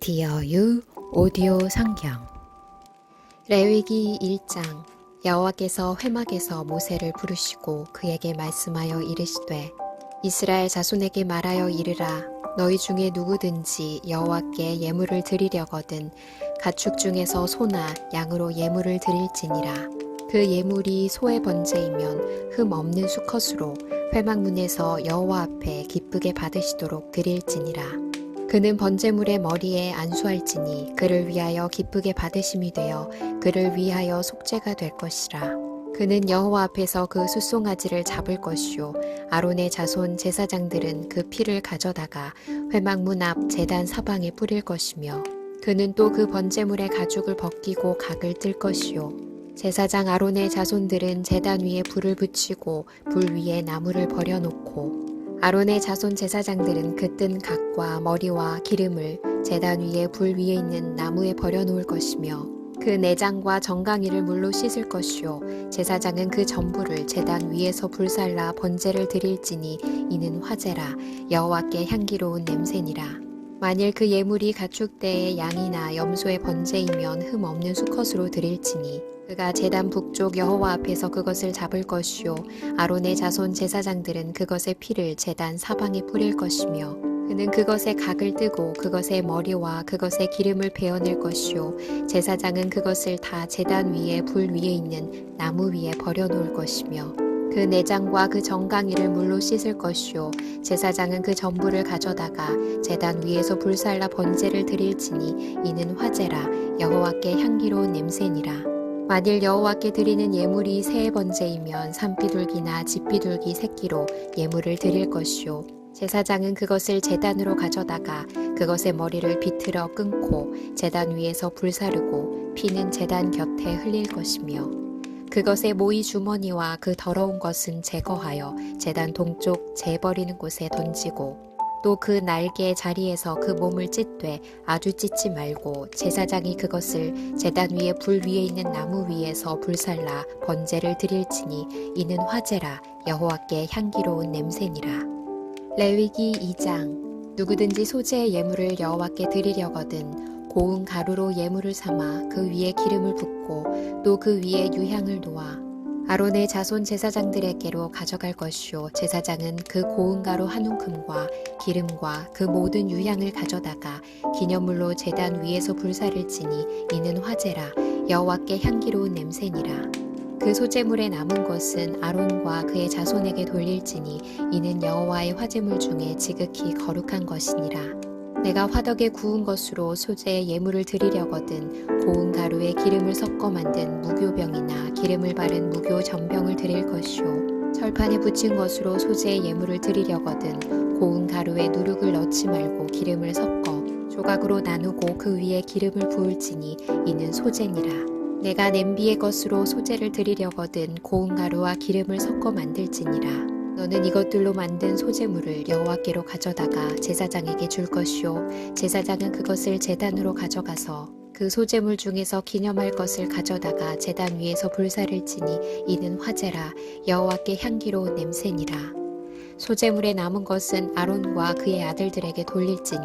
디어유 오디오 성경 레위기 1장 여호와께서 회막에서 모세를 부르시고 그에게 말씀하여 이르시되 이스라엘 자손에게 말하여 이르라 너희 중에 누구든지 여호와께 예물을 드리려거든 가축 중에서 소나 양으로 예물을 드릴지니라 그 예물이 소의 번제이면 흠 없는 수컷으로 회막문에서 여호와 앞에 기쁘게 받으시도록 드릴지니라 그는 번제물의 머리에 안수할지니 그를 위하여 기쁘게 받으심이 되어 그를 위하여 속죄가 될 것이라. 그는 여호와 앞에서 그 숫송아지를 잡을 것이요 아론의 자손 제사장들은 그 피를 가져다가 회막문 앞 제단 사방에 뿌릴 것이며 그는 또 그 번제물의 가죽을 벗기고 각을 뜰 것이요 제사장 아론의 자손들은 제단 위에 불을 붙이고 불 위에 나무를 버려놓고 아론의 자손 제사장들은 그 뜬 각과 머리와 기름을 제단 위에 불 위에 있는 나무에 버려놓을 것이며 그 내장과 정강이를 물로 씻을 것이요 제사장은 그 전부를 제단 위에서 불살라 번제를 드릴지니 이는 화제라 여호와께 향기로운 냄새니라 만일 그 예물이 가축대의 양이나 염소의 번제이면 흠 없는 수컷으로 드릴지니 그가 제단 북쪽 여호와 앞에서 그것을 잡을 것이요 아론의 자손 제사장들은 그것의 피를 제단 사방에 뿌릴 것이며 그는 그것의 각을 뜨고 그것의 머리와 그것의 기름을 베어낼 것이요 제사장은 그것을 다 제단 위에 불 위에 있는 나무 위에 버려놓을 것이며 그 내장과 그 정강이를 물로 씻을 것이요 제사장은 그 전부를 가져다가 제단 위에서 불살라 번제를 드릴지니 이는 화제라 여호와께 향기로운 냄새니라 만일 여호와께 드리는 예물이 새의 번제이면 산비둘기나 집비둘기 새끼로 예물을 드릴 것이요 제사장은 그것을 제단으로 가져다가 그것의 머리를 비틀어 끊고 제단 위에서 불사르고 피는 제단 곁에 흘릴 것이며 그것의 모이 주머니와 그 더러운 것은 제거하여 제단 동쪽 재버리는 곳에 던지고 또 그 날개 자리에서 그 몸을 찢되 아주 찢지 말고 제사장이 그것을 제단 위에 불 위에 있는 나무 위에서 불살라 번제를 드릴지니 이는 화제라 여호와께 향기로운 냄새니라. 레위기 2장 누구든지 소재의 예물을 여호와께 드리려거든 고운 가루로 예물을 삼아 그 위에 기름을 붓고 또 그 위에 유향을 놓아 아론의 자손 제사장들에게로 가져갈 것이요 제사장은 그 고운 가루 한 움큼과 기름과 그 모든 유향을 가져다가 기념물로 제단 위에서 불사를지니 이는 화제라 여호와께 향기로운 냄새니라 그 소제물에 남은 것은 아론과 그의 자손에게 돌릴지니 이는 여호와의 화제물 중에 지극히 거룩한 것이니라 내가 화덕에 구운 것으로 소재의 예물을 드리려거든 고운 가루에 기름을 섞어 만든 무교병이나 기름을 바른 무교 전병을 드릴 것이요 철판에 붙인 것으로 소재의 예물을 드리려거든 고운 가루에 누룩을 넣지 말고 기름을 섞어 조각으로 나누고 그 위에 기름을 부을지니 이는 소재니라 내가 냄비의 것으로 소재를 드리려거든 고운 가루와 기름을 섞어 만들지니라 너는 이것들로 만든 소재물을 여호와께로 가져다가 제사장에게 줄 것이요 제사장은 그것을 제단으로 가져가서 그 소재물 중에서 기념할 것을 가져다가 제단 위에서 불사를지니 이는 화제라 여호와께 향기로운 냄새니라 소재물에 남은 것은 아론과 그의 아들들에게 돌릴지니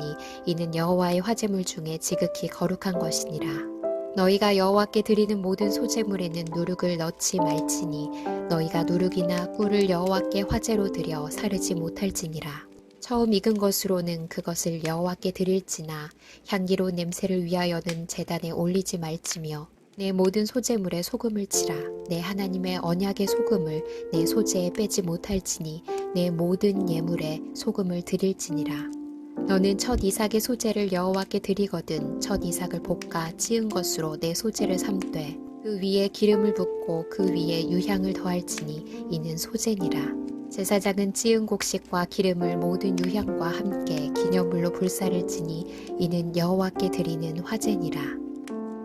이는 여호와의 화제물 중에 지극히 거룩한 것이니라 너희가 여호와께 드리는 모든 소재물에는 누룩을 넣지 말지니 너희가 누룩이나 꿀을 여호와께 화제로 드려 사르지 못할지니라 처음 익은 것으로는 그것을 여호와께 드릴지나 향기로운 냄새를 위하여는 제단에 올리지 말지며 내 모든 소재물에 소금을 치라 내 하나님의 언약의 소금을 내 소재에 빼지 못할지니 내 모든 예물에 소금을 드릴지니라 너는 첫 이삭의 소재를 여호와께 드리거든 첫 이삭을 볶아 찌은 것으로 내 소재를 삼되 그 위에 기름을 붓고 그 위에 유향을 더할지니 이는 소재니라 제사장은 찌은 곡식과 기름을 모든 유향과 함께 기념물로 불사를지니 이는 여호와께 드리는 화제니라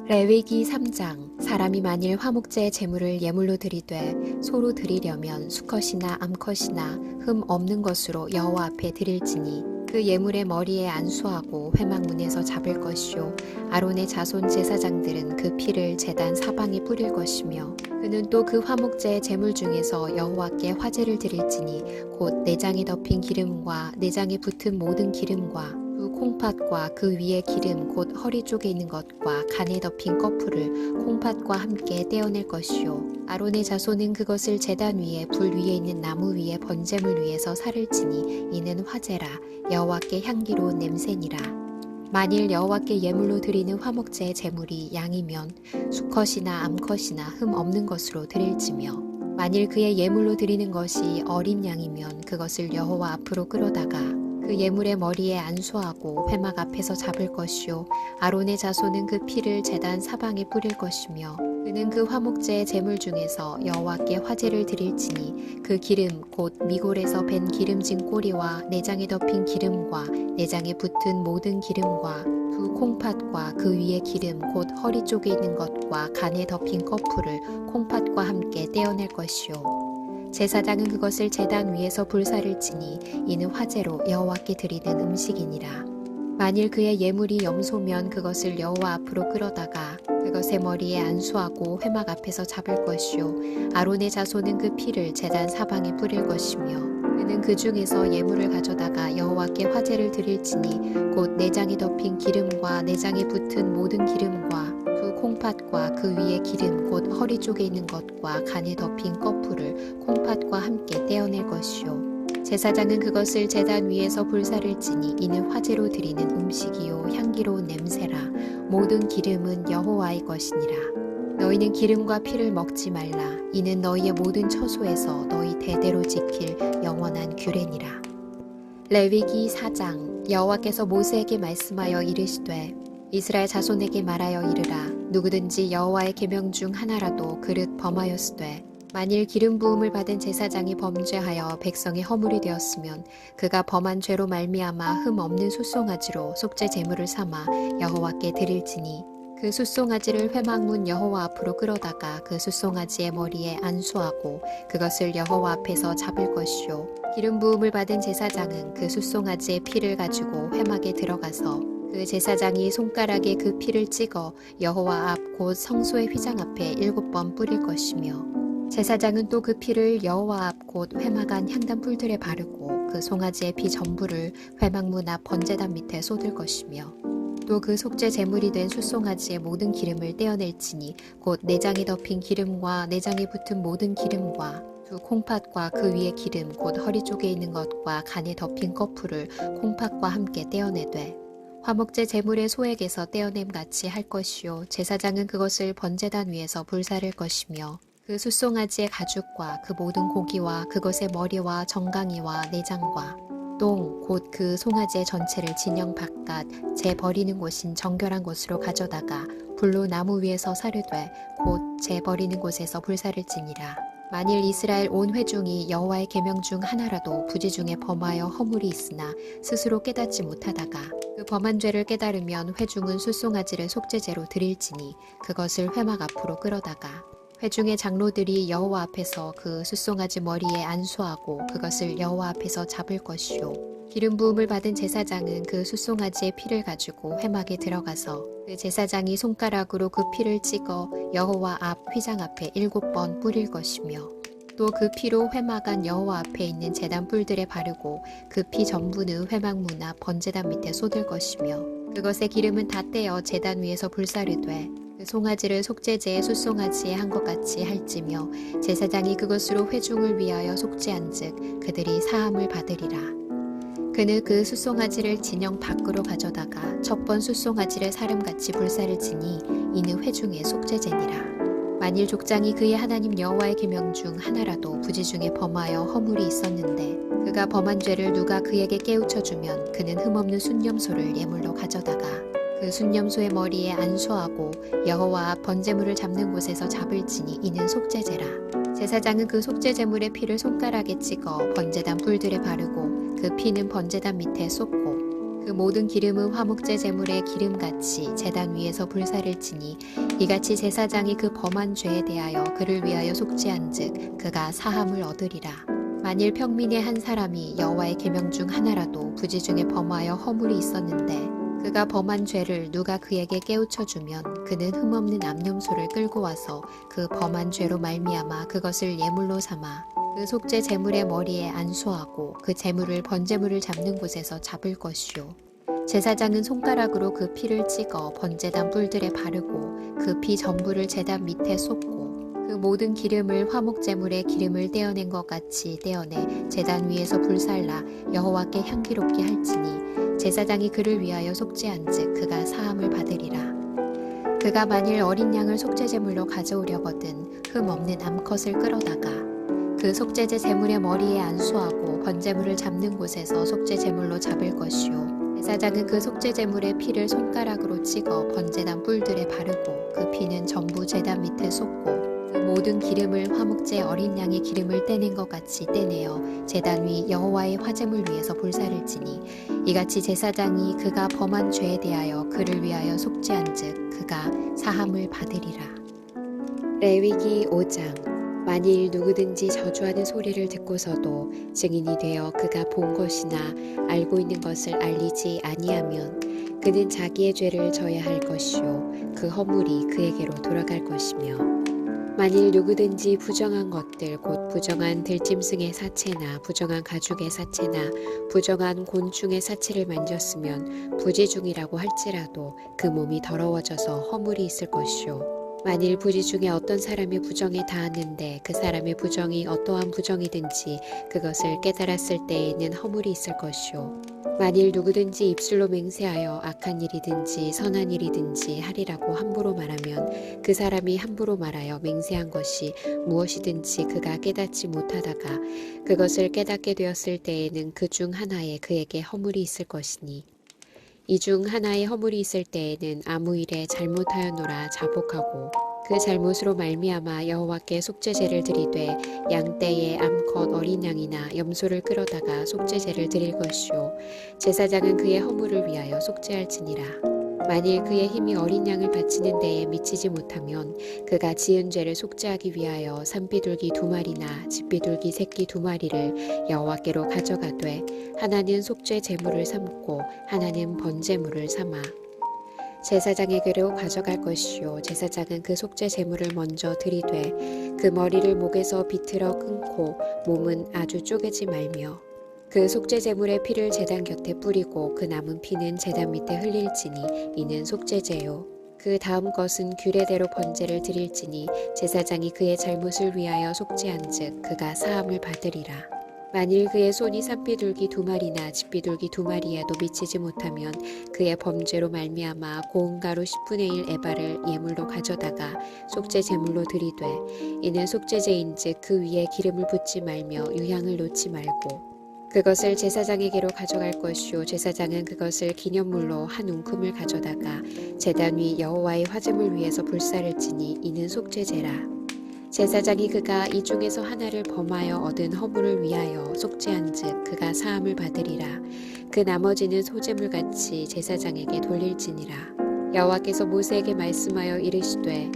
레위기 3장 사람이 만일 화목제의 제물을 예물로 드리되 소로 드리려면 수컷이나 암컷이나 흠 없는 것으로 여호와 앞에 드릴지니 그 예물의 머리에 안수하고 회막문에서 잡을 것이요 아론의 자손 제사장들은 그 피를 제단 사방에 뿌릴 것이며 그는 또 그 화목제의 제물 중에서 여호와께 화제를 드릴지니 곧 내장에 덮인 기름과 내장에 붙은 모든 기름과 두 콩팥과 그 위에 기름 곧 허리 쪽에 있는 것과 간에 덮인 거풀을 콩팥과 함께 떼어낼 것이요 아론의 자손은 그것을 제단 위에 불 위에 있는 나무 위에 번제물 위에서 살을 치니 이는 화제라 여호와께 향기로운 냄새니라. 만일 여호와께 예물로 드리는 화목제의 제물이 양이면 수컷이나 암컷이나 흠 없는 것으로 드릴지며 만일 그의 예물로 드리는 것이 어린 양이면 그것을 여호와 앞으로 끌어다가 그 예물의 머리에 안수하고 회막 앞에서 잡을 것이요 아론의 자손은 그 피를 제단 사방에 뿌릴 것이며 그는 그 화목제의 제물 중에서 여호와께 화제를 드릴지니 그 기름 곧 미골에서 밴 기름진 꼬리와 내장에 덮인 기름과 내장에 붙은 모든 기름과 두 콩팥과 그 위에 기름 곧 허리 쪽에 있는 것과 간에 덮인 거풀을 콩팥과 함께 떼어낼 것이요 제사장은 그것을 제단 위에서 불사를 치니 이는 화제로 여호와께 드리는 음식이니라. 만일 그의 예물이 염소면 그것을 여호와 앞으로 끌어다가 그것의 머리에 안수하고 회막 앞에서 잡을 것이요 아론의 자손은 그 피를 제단 사방에 뿌릴 것이며 그는 그 중에서 예물을 가져다가 여호와께 화제를 드릴지니 곧 내장에 덮인 기름과 내장에 붙은 모든 기름과 두 콩팥과 그 위에 기름 곧 허리 쪽에 있는 것과 간에 덮인 거풀을 콩팥과 함께 떼어낼 것이요 제사장은 그것을 제단 위에서 불사를 지니 이는 화제로 드리는 음식이요 향기로운 냄새라 모든 기름은 여호와의 것이니라. 너희는 기름과 피를 먹지 말라. 이는 너희의 모든 처소에서 너희 대대로 지킬 영원한 규례니라. 레위기 4장. 여호와께서 모세에게 말씀하여 이르시되 이스라엘 자손에게 말하여 이르라. 누구든지 여호와의 계명 중 하나라도 그릇 범하였으되 만일 기름 부음을 받은 제사장이 범죄하여 백성의 허물이 되었으면 그가 범한 죄로 말미암아 흠 없는 숫송아지로 속죄 제물을 삼아 여호와께 드릴지니 그 숫송아지를 회막문 여호와 앞으로 끌어다가 그 숫송아지의 머리에 안수하고 그것을 여호와 앞에서 잡을 것이요 기름 부음을 받은 제사장은 그 숫송아지의 피를 가지고 회막에 들어가서 그 제사장이 손가락에 그 피를 찍어 여호와 앞 곧 성소의 휘장 앞에 7번 뿌릴 것이며 제사장은 또 그 피를 여호와 앞 곧 회막 안 향단 풀들에 바르고 그 송아지의 피 전부를 회막문 앞 번제단 밑에 쏟을 것이며 또 그 속죄 제물이 된 숫송아지의 모든 기름을 떼어낼지니 곧 내장에 덮인 기름과 내장에 붙은 모든 기름과 두 콩팥과 그 위에 기름 곧 허리 쪽에 있는 것과 간에 덮인 거풀을 콩팥과 함께 떼어내되 화목제 제물의 소액에서 떼어냄 같이 할 것이요 제사장은 그것을 번제단 위에서 불사를 것이며 그 숫송아지의 가죽과 그 모든 고기와 그것의 머리와 정강이와 내장과 똥 곧 그 송아지의 전체를 진영 바깥 재 버리는 곳인 정결한 곳으로 가져다가 불로 나무 위에서 사르되 곧 재 버리는 곳에서 불사를 지니라. 만일 이스라엘 온 회중이 여호와의 계명 중 하나라도 부지 중에 범하여 허물이 있으나 스스로 깨닫지 못하다가 그 범한 죄를 깨달으면 회중은 숫송아지를 속죄제로 드릴지니 그것을 회막 앞으로 끌어다가 회중의 장로들이 여호와 앞에서 그 숫송아지 머리에 안수하고 그것을 여호와 앞에서 잡을 것이요 기름 부음을 받은 제사장은 그 숫송아지의 피를 가지고 회막에 들어가서 그 제사장이 손가락으로 그 피를 찍어 여호와 앞 휘장 앞에 7번 뿌릴 것이며 또 그 피로 회막 안 여호와 앞에 있는 제단 뿔들에 바르고 그 피 전부는 회막 문 앞 번제단 밑에 쏟을 것이며 그것의 기름은 다 떼어 제단 위에서 불사르되 그 송아지를 속죄제의 숫송아지에 한 것 같이 할지며 제사장이 그것으로 회중을 위하여 속죄한즉 그들이 사함을 받으리라. 그는 그 숫송아지를 진영 밖으로 가져다가 첫 번 숫송아지를 사름같이 불사를 지니 이는 회중의 속죄제니라. 만일 족장이 그의 하나님 여호와의 계명 중 하나라도 부지 중에 범하여 허물이 있었는데 그가 범한 죄를 누가 그에게 깨우쳐주면 그는 흠없는 순념소를 예물로 가져다가 그 순념소의 머리에 안수하고 여호와 앞 번제물을 잡는 곳에서 잡을지니 이는 속죄제라. 제사장은 그 속죄제물의 피를 손가락에 찍어 번제단 뿔들에 바르고 그 피는 번제단 밑에 쏟고 그 모든 기름은 화목제 제물의 기름같이 제단 위에서 불사를 치니 이같이 제사장이 그 범한 죄에 대하여 그를 위하여 속죄한즉 그가 사함을 얻으리라. 만일 평민의 한 사람이 여호와의 계명 중 하나라도 부지 중에 범하여 허물이 있었는데 그가 범한 죄를 누가 그에게 깨우쳐주면 그는 흠없는 암염소를 끌고 와서 그 범한 죄로 말미암아 그것을 예물로 삼아 그 속죄 제물의 머리에 안수하고 그 제물을 번제물을 잡는 곳에서 잡을 것이요 제사장은 손가락으로 그 피를 찍어 번제단 뿔들에 바르고 그 피 전부를 제단 밑에 쏟고 그 모든 기름을 화목제물의 기름을 떼어낸 것 같이 떼어내 제단 위에서 불살라 여호와께 향기롭게 할지니 제사장이 그를 위하여 속죄한즉 그가 사함을 받으리라. 그가 만일 어린 양을 속죄제물로 가져오려거든 흠 없는 암컷을 끌어다가 그 속죄제 제물의 머리에 안수하고 번제물을 잡는 곳에서 속죄제물로 잡을 것이요 제사장은 그 속죄제물의 피를 손가락으로 찍어 번제단 뿔들에 바르고 그 피는 전부 제단 밑에 쏟고 그 모든 기름을 화목제 어린 양의 기름을 떼낸 것 같이 떼내어 제단 위 여호와의 화제물 위에서 불사를지니 이같이 제사장이 그가 범한 죄에 대하여 그를 위하여 속죄한즉 그가 사함을 받으리라. 레위기 5장. 만일 누구든지 저주하는 소리를 듣고서도 증인이 되어 그가 본 것이나 알고 있는 것을 알리지 아니하면 그는 자기의 죄를 져야 할 것이요 그 허물이 그에게로 돌아갈 것이며 만일 누구든지 부정한 것들 곧 부정한 들짐승의 사체나 부정한 가축의 사체나 부정한 곤충의 사체를 만졌으면 부지중이라고 할지라도 그 몸이 더러워져서 허물이 있을 것이요 만일 부지 중에 어떤 사람의 부정에 닿았는데 그 사람의 부정이 어떠한 부정이든지 그것을 깨달았을 때에는 허물이 있을 것이요 만일 누구든지 입술로 맹세하여 악한 일이든지 선한 일이든지 하리라고 함부로 말하면 그 사람이 함부로 말하여 맹세한 것이 무엇이든지 그가 깨닫지 못하다가 그것을 깨닫게 되었을 때에는 그 중 하나에 그에게 허물이 있을 것이니 이 중 하나의 허물이 있을 때에는 아무 일에 잘못하였노라 자복하고 그 잘못으로 말미암아 여호와께 속죄제를 드리되 양떼의 암컷 어린 양이나 염소를 끌어다가 속죄제를 드릴 것이요 제사장은 그의 허물을 위하여 속죄할지니라. 만일 그의 힘이 어린 양을 바치는 데에 미치지 못하면 그가 지은 죄를 속죄하기 위하여 산비둘기 2마리나 집비둘기 새끼 2마리를 여호와께로 가져가되 하나는 속죄 제물을 삼고 하나는 번제물을 삼아 제사장에게로 가져갈 것이요 제사장은 그 속죄 제물을 먼저 드리되 그 머리를 목에서 비틀어 끊고 몸은 아주 쪼개지 말며 그 속죄 제물의 피를 제단 곁에 뿌리고 그 남은 피는 제단 밑에 흘릴지니 이는 속죄제요 그 다음 것은 규례대로 번제를 드릴지니 제사장이 그의 잘못을 위하여 속죄한즉 그가 사함을 받으리라. 만일 그의 손이 산비둘기 2마리나 집비둘기 2마리에도 미치지 못하면 그의 범죄로 말미암아 고운 가루 10분의 1 에바를 예물로 가져다가 속죄 제물로 드리되 이는 속죄제인즉 그 위에 기름을 붓지 말며 유향을 놓지 말고 그것을 제사장에게로 가져갈 것이요 제사장은 그것을 기념물로 한 웅큼을 가져다가 제단 위 여호와의 화제물 위에서 불사를지니 이는 속죄제라. 제사장이 그가 이 중에서 하나를 범하여 얻은 허물을 위하여 속죄한즉 그가 사함을 받으리라. 그 나머지는 소제물같이 제사장에게 돌릴지니라. 여호와께서 모세에게 말씀하여 이르시되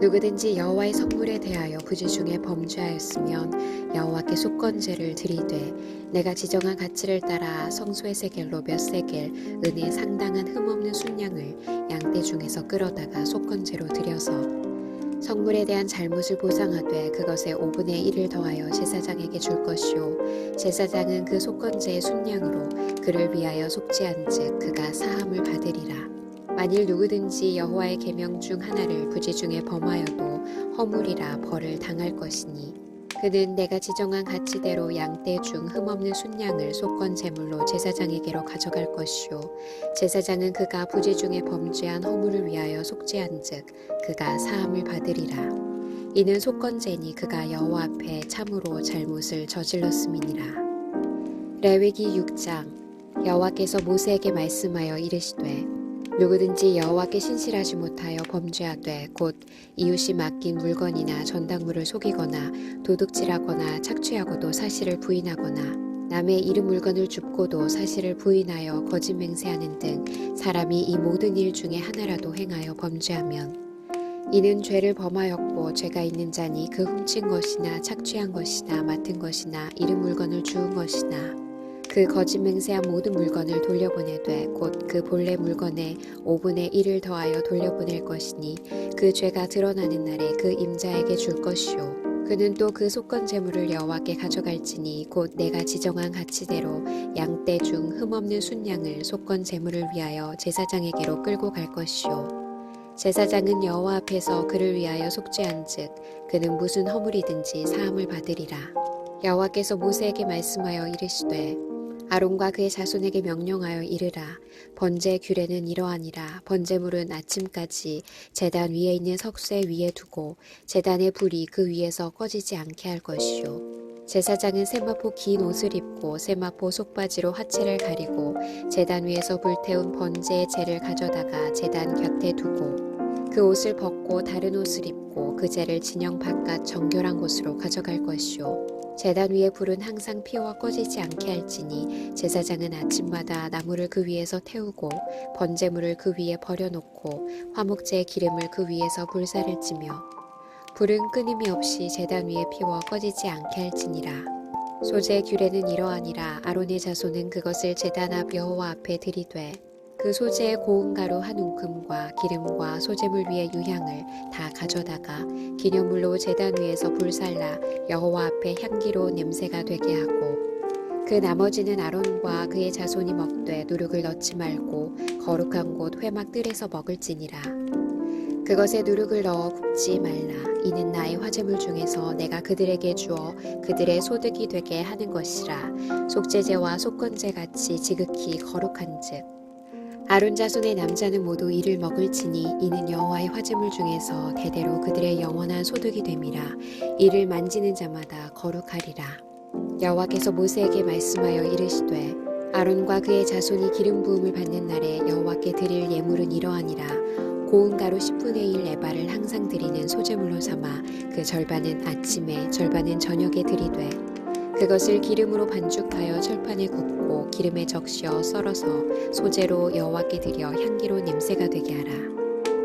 누구든지 여호와의 성물에 대하여 부지 중에 범죄하였으면 여호와께 속건제를 드리되 내가 지정한 가치를 따라 성소의 세겔로 몇 세겔 은에 상당한 흠없는 순양을 양떼 중에서 끌어다가 속건제로 드려서 성물에 대한 잘못을 보상하되 그것의 5분의 1을 더하여 제사장에게 줄 것이요 제사장은 그 속건제의 순양으로 그를 위하여 속죄한즉 그가 사함을 받으리라. 만일 누구든지 여호와의 계명 중 하나를 부지 중에 범하여도 허물이라 벌을 당할 것이니 그는 내가 지정한 가치대로 양떼 중 흠없는 순양을 속건 제물로 제사장에게로 가져갈 것이요 제사장은 그가 부지 중에 범죄한 허물을 위하여 속죄한즉 그가 사함을 받으리라. 이는 속건제니 그가 여호와 앞에 참으로 잘못을 저질렀음이니라. 레위기 6장. 여호와께서 모세에게 말씀하여 이르시되 누구든지 여호와께 신실하지 못하여 범죄하되 곧 이웃이 맡긴 물건이나 전당물을 속이거나 도둑질하거나 착취하고도 사실을 부인하거나 남의 잃은 물건을 줍고도 사실을 부인하여 거짓 맹세하는 등 사람이 이 모든 일 중에 하나라도 행하여 범죄하면 이는 죄를 범하였고 죄가 있는 자니 그 훔친 것이나 착취한 것이나 맡은 것이나 잃은 물건을 주운 것이나 그 거짓 맹세한 모든 물건을 돌려보내되 곧 그 본래 물건의 5분의 1을 더하여 돌려보낼 것이니 그 죄가 드러나는 날에 그 임자에게 줄 것이요 그는 또 그 속건 제물을 여호와께 가져갈지니 곧 내가 지정한 가치대로 양떼 중 흠없는 순양을 속건 제물을 위하여 제사장에게로 끌고 갈 것이요 제사장은 여호와 앞에서 그를 위하여 속죄한즉 그는 무슨 허물이든지 사함을 받으리라. 여호와께서 모세에게 말씀하여 이르시되 아론과 그의 자손에게 명령하여 이르라. 번제 규례는 이러하니라. 번제물은 아침까지 제단 위에 있는 석쇠 위에 두고 제단의 불이 그 위에서 꺼지지 않게 할 것이요. 제사장은 세마포 긴 옷을 입고 세마포 속바지로 하체를 가리고 제단 위에서 불태운 번제의 재를 가져다가 제단 곁에 두고 그 옷을 벗고 다른 옷을 입고 그 재를 진영 바깥 정결한 곳으로 가져갈 것이요. 제단 위에 불은 항상 피워 꺼지지 않게 할지니 제사장은 아침마다 나무를 그 위에서 태우고 번제물을 그 위에 버려놓고 화목제의 기름을 그 위에서 불사를 찌며 불은 끊임이 없이 제단 위에 피워 꺼지지 않게 할지니라. 소제의 규례는 이러하니라. 아론의 자손은 그것을 제단 앞 여호와 앞에 들이되 그 소재의 고운 가루 한 움큼과 기름과 소재물 위에 유향을 다 가져다가 기념물로 제단 위에서 불살라 여호와 앞에 향기로 냄새가 되게 하고 그 나머지는 아론과 그의 자손이 먹되 누룩을 넣지 말고 거룩한 곳 회막 뜰에서 먹을지니라. 그것에 누룩을 넣어 굽지 말라. 이는 나의 화제물 중에서 내가 그들에게 주어 그들의 소득이 되게 하는 것이라. 속죄제와 속건제 같이 지극히 거룩한즉 아론 자손의 남자는 모두 이를 먹을지니 이는 여호와의 화제물 중에서 대대로 그들의 영원한 소득이 됨이라. 이를 만지는 자마다 거룩하리라. 여호와께서 모세에게 말씀하여 이르시되 아론과 그의 자손이 기름 부음을 받는 날에 여호와께 드릴 예물은 이러하니라. 고운 가루 10분의 1 에바를 항상 드리는 소제물로 삼아 그 절반은 아침에 절반은 저녁에 드리되 그것을 기름으로 반죽하여 철판에 굽고 기름에 적셔 썰어서 소제로 여호와께 드려 향기로 냄새가 되게 하라.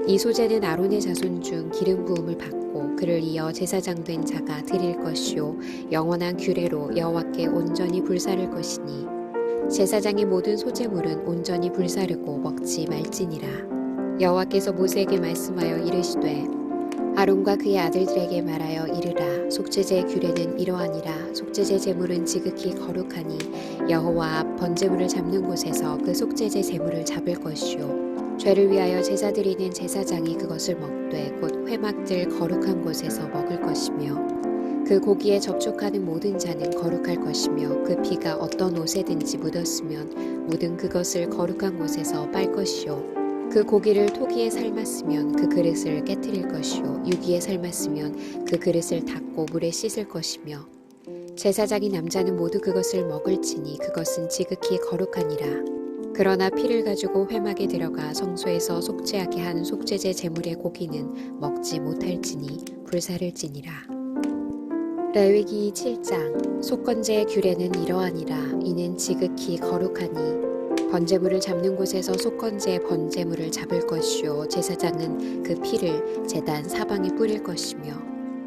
이 소제는 아론의 자손 중 기름 부음을 받고 그를 이어 제사장 된 자가 드릴 것이요 영원한 규례로 여호와께 온전히 불사를 것이니 제사장의 모든 소제물은 온전히 불사르고 먹지 말지니라. 여호와께서 모세에게 말씀하여 이르시되 아론과 그의 아들들에게 말하여 이르라. 속죄제의 규례는 이러하니라. 속죄제 제물은 지극히 거룩하니 여호와 앞 번제물을 잡는 곳에서 그 속죄제 제물을 잡을 것이요 죄를 위하여 제사 드리는 제사장이 그것을 먹되 곧 회막들 거룩한 곳에서 먹을 것이며 그 고기에 접촉하는 모든 자는 거룩할 것이며 그 피가 어떤 옷에든지 묻었으면 묻은 그것을 거룩한 곳에서 빨 것이요 그 고기를 토기에 삶았으면 그 그릇을 깨트릴 것이요 유기에 삶았으면 그 그릇을 닦고 물에 씻을 것이며 제사장이 남자는 모두 그것을 먹을지니 그것은 지극히 거룩하니라. 그러나 피를 가지고 회막에 들어가 성소에서 속죄하게 한 속죄제 제물의 고기는 먹지 못할지니 불사를지니라. 레위기 7장 속건제의 규례는 이러하니라. 이는 지극히 거룩하니 번제물을 잡는 곳에서 속건제의 번제물을 잡을 것이요 제사장은 그 피를 제단 사방에 뿌릴 것이며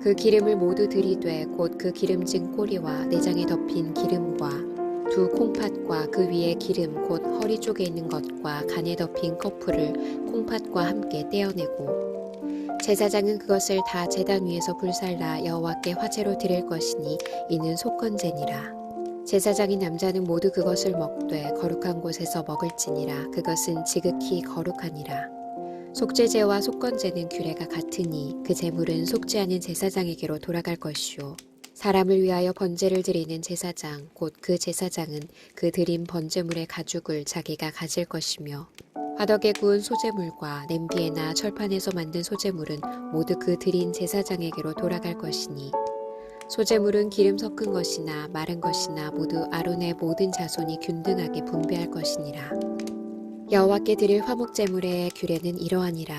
그 기름을 모두 들이되 곧 그 기름진 꼬리와 내장에 덮인 기름과 두 콩팥과 그 위에 기름 곧 허리 쪽에 있는 것과 간에 덮인 커플을 콩팥과 함께 떼어내고 제사장은 그것을 다 제단 위에서 불살라 여호와께 화제로 드릴 것이니 이는 속건제니라. 제사장인 남자는 모두 그것을 먹되 거룩한 곳에서 먹을지니라. 그것은 지극히 거룩하니라. 속죄제와 속건제는 규례가 같으니 그 제물은 속죄하는 제사장에게로 돌아갈 것이요 사람을 위하여 번제를 드리는 제사장 곧 그 제사장은 그 드린 번제물의 가죽을 자기가 가질 것이며 화덕에 구운 소제물과 냄비에나 철판에서 만든 소제물은 모두 그 드린 제사장에게로 돌아갈 것이니 소제물은 기름 섞은 것이나 마른 것이나 모두 아론의 모든 자손이 균등하게 분배할 것이니라. 여호와께 드릴 화목제물의 규례는 이러하니라.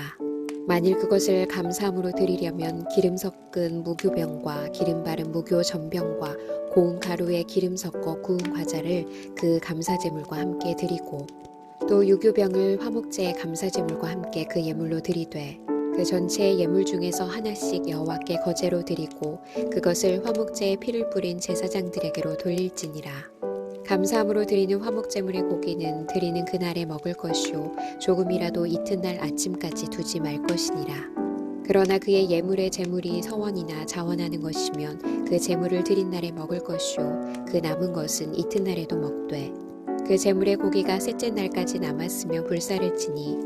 만일 그것을 감사함으로 드리려면 기름 섞은 무교병과 기름 바른 무교 전병과 고운 가루에 기름 섞어 구운 과자를 그 감사제물과 함께 드리고 또 유교병을 화목제의 감사제물과 함께 그 예물로 드리되 그 전체의 예물 중에서 하나씩 여호와께 거제로 드리고 그것을 화목제에 피를 뿌린 제사장들에게로 돌릴지니라. 감사함으로 드리는 화목제물의 고기는 드리는 그날에 먹을 것이요 조금이라도 이튿날 아침까지 두지 말 것이니라. 그러나 그의 예물의 제물이 서원이나 자원하는 것이면 그 제물을 드린 날에 먹을 것이요 그 남은 것은 이튿날에도 먹되 그 제물의 고기가 셋째 날까지 남았으면 불사를지니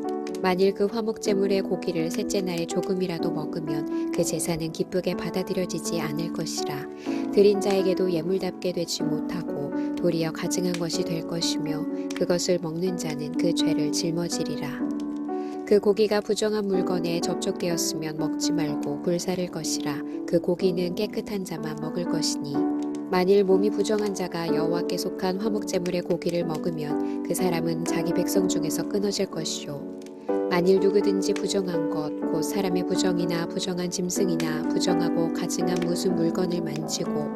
만일 그 화목 제물의 고기를 셋째 날에 조금이라도 먹으면 그 제사는 기쁘게 받아들여지지 않을 것이라 드린 자에게도 예물답게 되지 못하고 도리어 가증한 것이 될 것이며 그것을 먹는 자는 그 죄를 짊어지리라. 그 고기가 부정한 물건에 접촉되었으면 먹지 말고 불사를 것이라. 그 고기는 깨끗한 자만 먹을 것이니 만일 몸이 부정한 자가 여호와께 속한 화목제물의 고기를 먹으면 그 사람은 자기 백성 중에서 끊어질 것이요 만일 누구든지 부정한 것 곧 사람의 부정이나 부정한 짐승이나 부정하고 가증한 무슨 물건을 만지고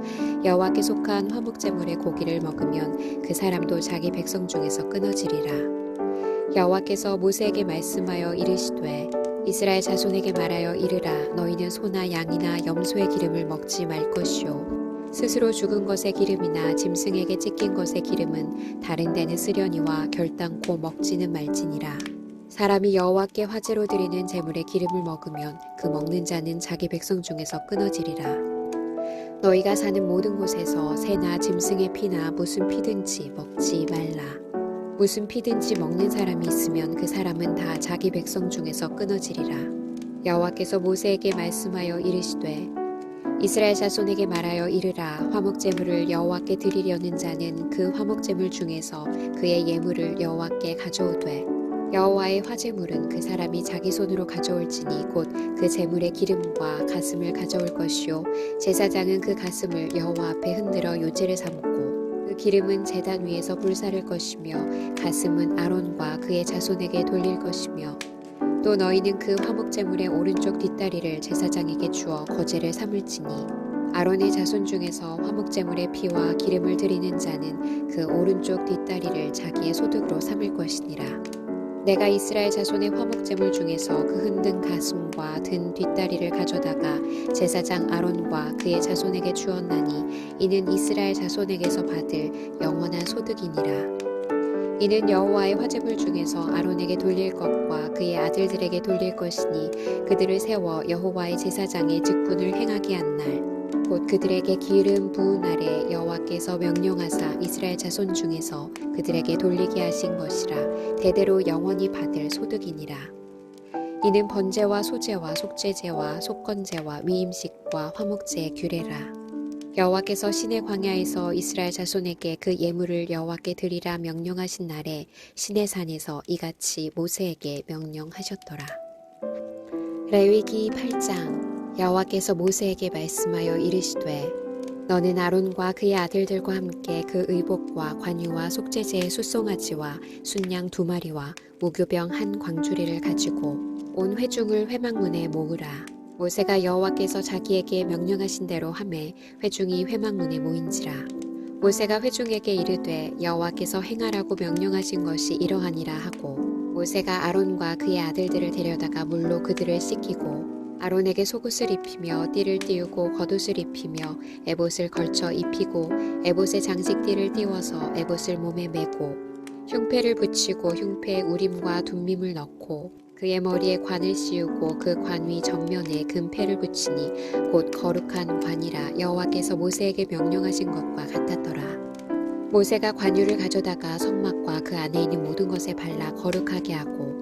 여호와께 속한 화목제물의 고기를 먹으면 그 사람도 자기 백성 중에서 끊어지리라. 여호와께서 모세에게 말씀하여 이르시되 이스라엘 자손에게 말하여 이르라. 너희는 소나 양이나 염소의 기름을 먹지 말 것이요 스스로 죽은 것의 기름이나 짐승에게 찢긴 것의 기름은 다른 데는 쓰려니와 결단코 먹지는 말지니라. 사람이 여호와께 화제로 드리는 제물의 기름을 먹으면 그 먹는 자는 자기 백성 중에서 끊어지리라. 너희가 사는 모든 곳에서 새나 짐승의 피나 무슨 피든지 먹지 말라. 무슨 피든지 먹는 사람이 있으면 그 사람은 다 자기 백성 중에서 끊어지리라. 여호와께서 모세에게 말씀하여 이르시되 이스라엘 자손에게 말하여 이르라. 화목제물을 여호와께 드리려는 자는 그 화목제물 중에서 그의 예물을 여호와께 가져오되 여호와의 화제물은 그 사람이 자기 손으로 가져올지니 곧 그 제물의 기름과 가슴을 가져올 것이요 제사장은 그 가슴을 여호와 앞에 흔들어 요제를 삼고 그 기름은 제단 위에서 불사를 것이며 가슴은 아론과 그의 자손에게 돌릴 것이며 또 너희는 그 화목제물의 오른쪽 뒷다리를 제사장에게 주어 거제를 삼을지니 아론의 자손 중에서 화목제물의 피와 기름을 드리는 자는 그 오른쪽 뒷다리를 자기의 소득으로 삼을 것이니라. 내가 이스라엘 자손의 화목제물 중에서 그 흔든 가슴과 든 뒷다리를 가져다가 제사장 아론과 그의 자손에게 주었나니 이는 이스라엘 자손에게서 받을 영원한 소득이니라. 이는 여호와의 화제물 중에서 아론에게 돌릴 것과 그의 아들들에게 돌릴 것이니 그들을 세워 여호와의 제사장의 직분을 행하게 한 날 곧 그들에게 기름 부은 날에 여호와께서 명령하사 이스라엘 자손 중에서 그들에게 돌리게 하신 것이라. 대대로 영원히 받을 소득이니라. 이는 번제와 소제와 속죄제와 속건제와 위임식과 화목제의 규례라. 여호와께서 시내 광야에서 이스라엘 자손에게 그 예물을 여호와께 드리라 명령하신 날에 시내 산에서 이같이 모세에게 명령하셨더라. 레위기 8장. 여호와께서 모세에게 말씀하여 이르시되 너는 아론과 그의 아들들과 함께 그 의복과 관유와 속죄제의 숫송아지와 순양 2마리와 무교병 1광주리를 가지고 온 회중을 회막문에 모으라. 모세가 여호와께서 자기에게 명령하신 대로 하매 회중이 회막문에 모인지라. 모세가 회중에게 이르되 여호와께서 행하라고 명령하신 것이 이러하니라 하고 모세가 아론과 그의 아들들을 데려다가 물로 그들을 씻기고 아론에게 속옷을 입히며 띠를 띄우고 겉옷을 입히며 에봇을 걸쳐 입히고 에봇에 장식띠를 띄워서 에봇을 몸에 메고 흉패를 붙이고 흉패에 우림과 둠밈을 넣고 그의 머리에 관을 씌우고 그 관 위 전면에 금패를 붙이니 곧 거룩한 관이라 여호와께서 모세에게 명령하신 것과 같았더라. 모세가 관유를 가져다가 성막과 그 안에 있는 모든 것에 발라 거룩하게 하고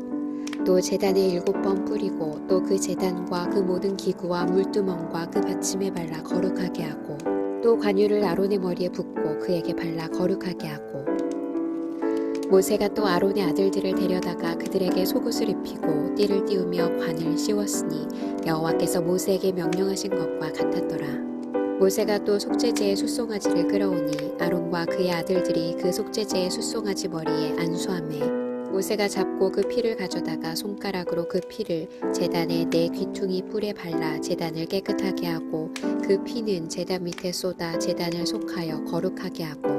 또 제단에 7번 뿌리고 또 그 제단과 그 모든 기구와 물두멍과 그 받침에 발라 거룩하게 하고 또 관유를 아론의 머리에 붓고 그에게 발라 거룩하게 하고 모세가 또 아론의 아들들을 데려다가 그들에게 속옷을 입히고 띠를 띄우며 관을 씌웠으니 여호와께서 모세에게 명령하신 것과 같았더라. 모세가 또 속죄제의 숫송아지를 끌어오니 아론과 그의 아들들이 그 속죄제의 숫송아지 머리에 안수하매 모세가 잡고 그 피를 가져다가 손가락으로 그 피를 제단의 4귀퉁이 뿔에 발라 제단을 깨끗하게 하고 그 피는 제단 밑에 쏟아 제단을 속하여 거룩하게 하고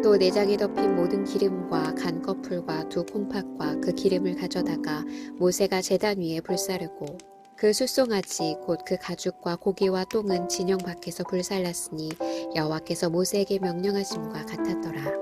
또 내장에 덮인 모든 기름과 간 꺼풀과 2 콩팥과 그 기름을 가져다가 모세가 제단 위에 불사르고 그 숫송아지 곧 그 가죽과 고기와 똥은 진영 밖에서 불살랐으니 여호와께서 모세에게 명령하심과 같았더라.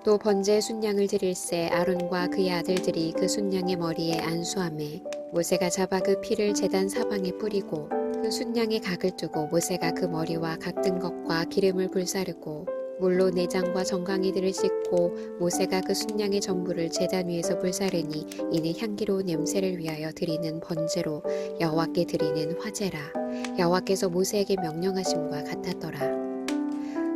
또 번제 순양을 드릴새 아론과 그의 아들들이 그 순양의 머리에 안수하매 모세가 잡아 그 피를 제단 사방에 뿌리고 그 순양의 각을 두고 모세가 그 머리와 각든 것과 기름을 불사르고 물로 내장과 정강이들을 씻고 모세가 그 순양의 전부를 제단 위에서 불사르니 이는 향기로운 냄새를 위하여 드리는 번제로 여호와께 드리는 화제라. 여호와께서 모세에게 명령하심과 같았더라.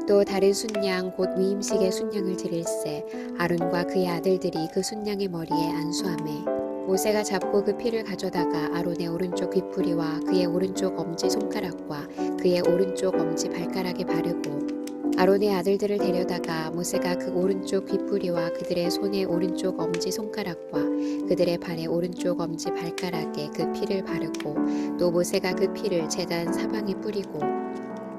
또 다른 순양 곧 위임식의 순양을 드릴새 아론과 그의 아들들이 그 순양의 머리에 안수하매 모세가 잡고 그 피를 가져다가 아론의 오른쪽 귓풀이와 그의 오른쪽 엄지 손가락과 그의 오른쪽 엄지 발가락에 바르고 아론의 아들들을 데려다가 모세가 그 오른쪽 귓풀이와 그들의 손의 오른쪽 엄지 손가락과 그들의 발의 오른쪽 엄지 발가락에 그 피를 바르고 또 모세가 그 피를 제단 사방에 뿌리고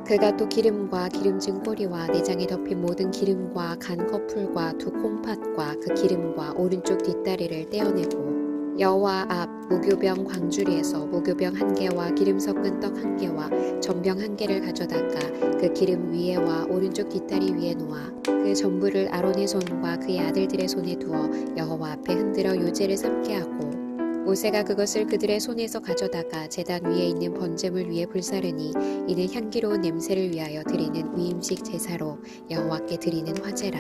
그가 또 기름과 기름진 꼬리와 내장에 덮인 모든 기름과 간 커풀과 두 콩팥과 그 기름과 오른쪽 뒷다리를 떼어내고 여호와 앞 무교병 광주리에서 무교병 1개와 기름 섞은 떡 1개와 전병 1개를 가져다가 그 기름 위에와 오른쪽 뒷다리 위에 놓아 그 전부를 아론의 손과 그의 아들들의 손에 두어 여호와 앞에 흔들어 요제를 삼게 하고 모세가 그것을 그들의 손에서 가져다가 제단 위에 있는 번제물 위에 불사르니 이는 향기로운 냄새를 위하여 드리는 위임식 제사로 여호와께 드리는 화제라.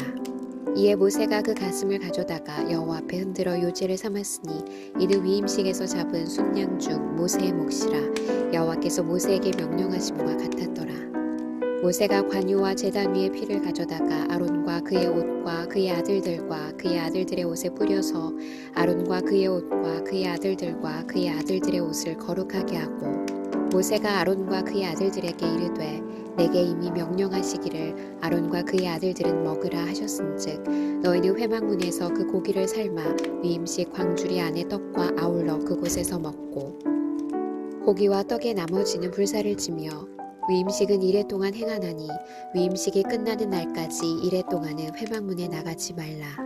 이에 모세가 그 가슴을 가져다가 여호와 앞에 흔들어 요제를 삼았으니 이는 위임식에서 잡은 순양 중 모세의 몫이라. 여호와께서 모세에게 명령하심과 같았더라. 모세가 관유와 제단 위에 피를 가져다가 아론과 그의 옷과 그의 아들들과 그의 아들들의 옷에 뿌려서 아론과 그의 옷과 그의 아들들과 그의 아들들의 옷을 거룩하게 하고 모세가 아론과 그의 아들들에게 이르되 내게 이미 명령하시기를 아론과 그의 아들들은 먹으라 하셨은즉 너희는 회막문에서 그 고기를 삶아 위임식 광주리 안에 떡과 아울러 그곳에서 먹고 고기와 떡의 나머지는 불사를 지며 위임식은 이래 동안 행하나니 위임식이 끝나는 날까지 이래 동안은 회막문에 나가지 말라.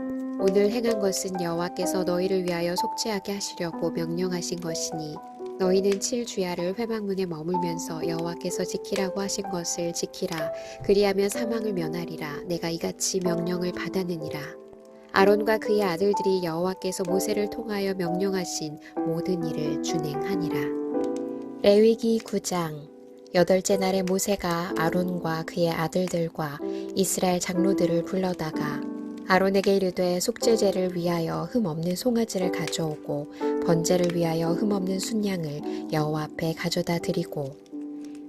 오늘 행한 것은 여호와께서 너희를 위하여 속죄하게 하시려고 명령하신 것이니 너희는 7주야를 회막문에 머물면서 여호와께서 지키라고 하신 것을 지키라. 그리하면 사망을 면하리라. 내가 이같이 명령을 받았느니라. 아론과 그의 아들들이 여호와께서 모세를 통하여 명령하신 모든 일을 준행하니라. 레위기 9장. 8째 날에 모세가 아론과 그의 아들들과 이스라엘 장로들을 불러다가 아론에게 이르되 속죄제를 위하여 흠없는 송아지를 가져오고 번제를 위하여 흠없는 순양을 여호와 앞에 가져다 드리고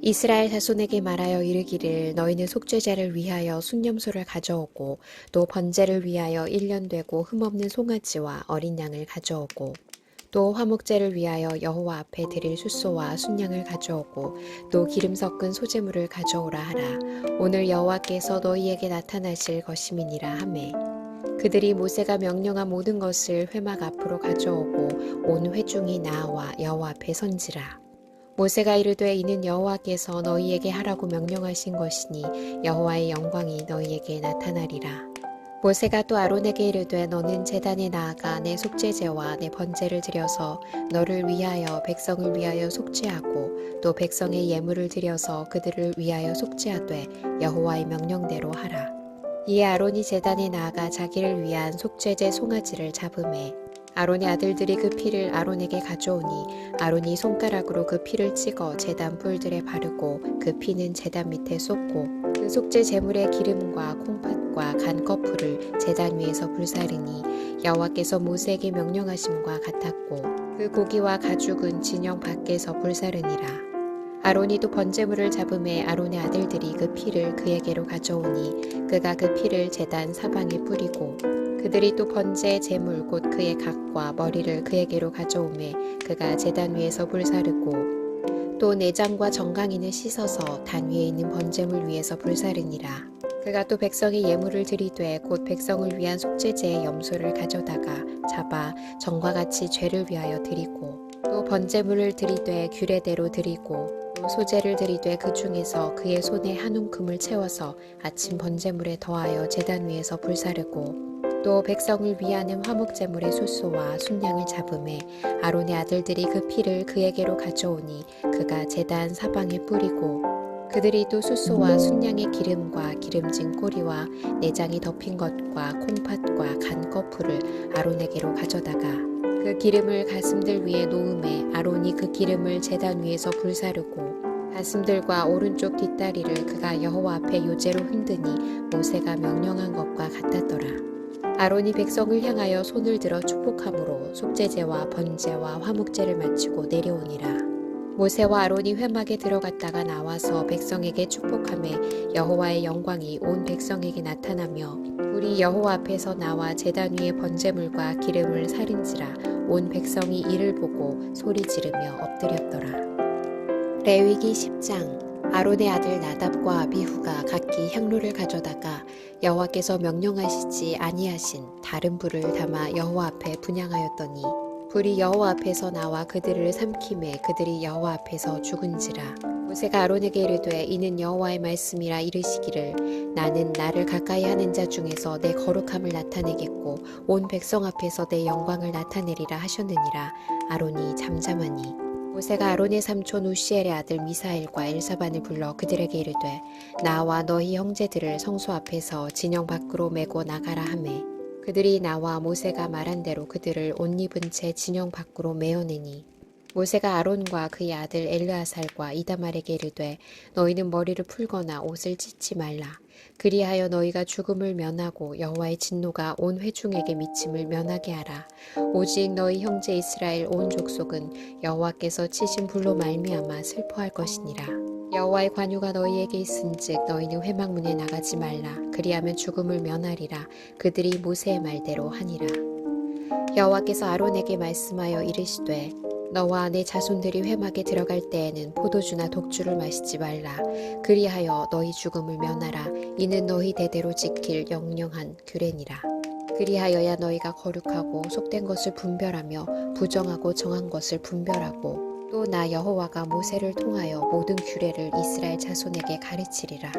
이스라엘 자손에게 말하여 이르기를 너희는 속죄제를 위하여 순념소를 가져오고 또 번제를 위하여 1년 되고 흠없는 송아지와 어린 양을 가져오고 또 화목제를 위하여 여호와 앞에 드릴 숫소와 순양을 가져오고 또 기름 섞은 소제물을 가져오라 하라. 오늘 여호와께서 너희에게 나타나실 것임이니라 하매 그들이 모세가 명령한 모든 것을 회막 앞으로 가져오고 온 회중이 나와 여호와 앞에 선지라. 모세가 이르되 이는 여호와께서 너희에게 하라고 명령하신 것이니 여호와의 영광이 너희에게 나타나리라. 모세가 또 아론에게 이르되 너는 제단에 나아가 내 속죄제와 내 번제를 드려서 너를 위하여 백성을 위하여 속죄하고 또 백성의 예물을 드려서 그들을 위하여 속죄하되 여호와의 명령대로 하라. 이에 아론이 제단에 나아가 자기를 위한 속죄제 송아지를 잡으매 아론의 아들들이 그 피를 아론에게 가져오니 아론이 손가락으로 그 피를 찍어 제단 뿔들에 바르고 그 피는 제단 밑에 쏟고 그 속죄 제물의 기름과 콩팥과 간 거풀을 제단 위에서 불사르니 여호와께서 모세에게 명령하심과 같았고 그 고기와 가죽은 진영 밖에서 불사르니라. 아론이 또 번제물을 잡음에 아론의 아들들이 그 피를 그에게로 가져오니 그가 그 피를 제단 사방에 뿌리고 그들이 또 번제 제물 곧 그의 각과 머리를 그에게로 가져오매 그가 제단 위에서 불사르고 또 내장과 정강이는 씻어서 단 위에 있는 번제물 위에서 불사르니라. 그가 또 백성의 예물을 드리되 곧 백성을 위한 속죄제의 염소를 가져다가 잡아 전과 같이 죄를 위하여 드리고 또 번제물을 드리되 규례대로 드리고 또 소제를 드리되 그 중에서 그의 손에 한 움큼을 채워서 아침 번제물에 더하여 제단 위에서 불사르고 또 백성을 위하는 화목제물의 숫소와 순양을 잡음에 아론의 아들들이 그 피를 그에게로 가져오니 그가 제단 사방에 뿌리고 그들이 또 숫소와 순양의 기름과 기름진 꼬리와 내장이 덮인 것과 콩팥과 간 거풀을 아론에게로 가져다가 그 기름을 가슴들 위에 놓음에 아론이 그 기름을 제단 위에서 불사르고 가슴들과 오른쪽 뒷다리를 그가 여호와 앞에 요제로 흔드니 모세가 명령한 것과 같았더라. 아론이 백성을 향하여 손을 들어 축복함으로 속죄제와 번제와 화목제를 마치고 내려오니라. 모세와 아론이 회막에 들어갔다가 나와서 백성에게 축복하매 여호와의 영광이 온 백성에게 나타나며 불이 여호와 앞에서 나와 제단 위에 번제물과 기름을 사른지라 온 백성이 이를 보고 소리 지르며 엎드렸더라. 레위기 10장. 아론의 아들 나답과 아비후가 각기 향로를 가져다가 여호와께서 명령하시지 아니하신 다른 불을 담아 여호와 앞에 분향하였더니 불이 여호와 앞에서 나와 그들을 삼키매 그들이 여호와 앞에서 죽은지라. 모세가 아론에게 이르되 이는 여호와의 말씀이라 이르시기를 나는 나를 가까이 하는 자 중에서 내 거룩함을 나타내겠고 온 백성 앞에서 내 영광을 나타내리라 하셨느니라. 아론이 잠잠하니 모세가 아론의 삼촌 우시엘의 아들 미사엘과 엘사반을 불러 그들에게 이르되 나와 너희 형제들을 성소 앞에서 진영 밖으로 메고 나가라 하매 그들이 나와 모세가 말한 대로 그들을 옷 입은 채 진영 밖으로 메어내니 모세가 아론과 그의 아들 엘르아살과 이다말에게 이르되 너희는 머리를 풀거나 옷을 찢지 말라. 그리하여 너희가 죽음을 면하고 여호와의 진노가 온 회중에게 미침을 면하게 하라. 오직 너희 형제 이스라엘 온 족속은 여호와께서 치신 불로 말미암아 슬퍼할 것이니라. 여호와의 관유가 너희에게 있은즉 너희는 회막문에 나가지 말라. 그리하면 죽음을 면하리라. 그들이 모세의 말대로 하니라. 여호와께서 아론에게 말씀하여 이르시되 너와 내 자손들이 회막에 들어갈 때에는 포도주나 독주를 마시지 말라. 그리하여 너희 죽음을 면하라. 이는 너희 대대로 지킬 영영한 규례니라. 그리하여야 너희가 거룩하고 속된 것을 분별하며 부정하고 정한 것을 분별하고 또 나 여호와가 모세를 통하여 모든 규례를 이스라엘 자손에게 가르치리라.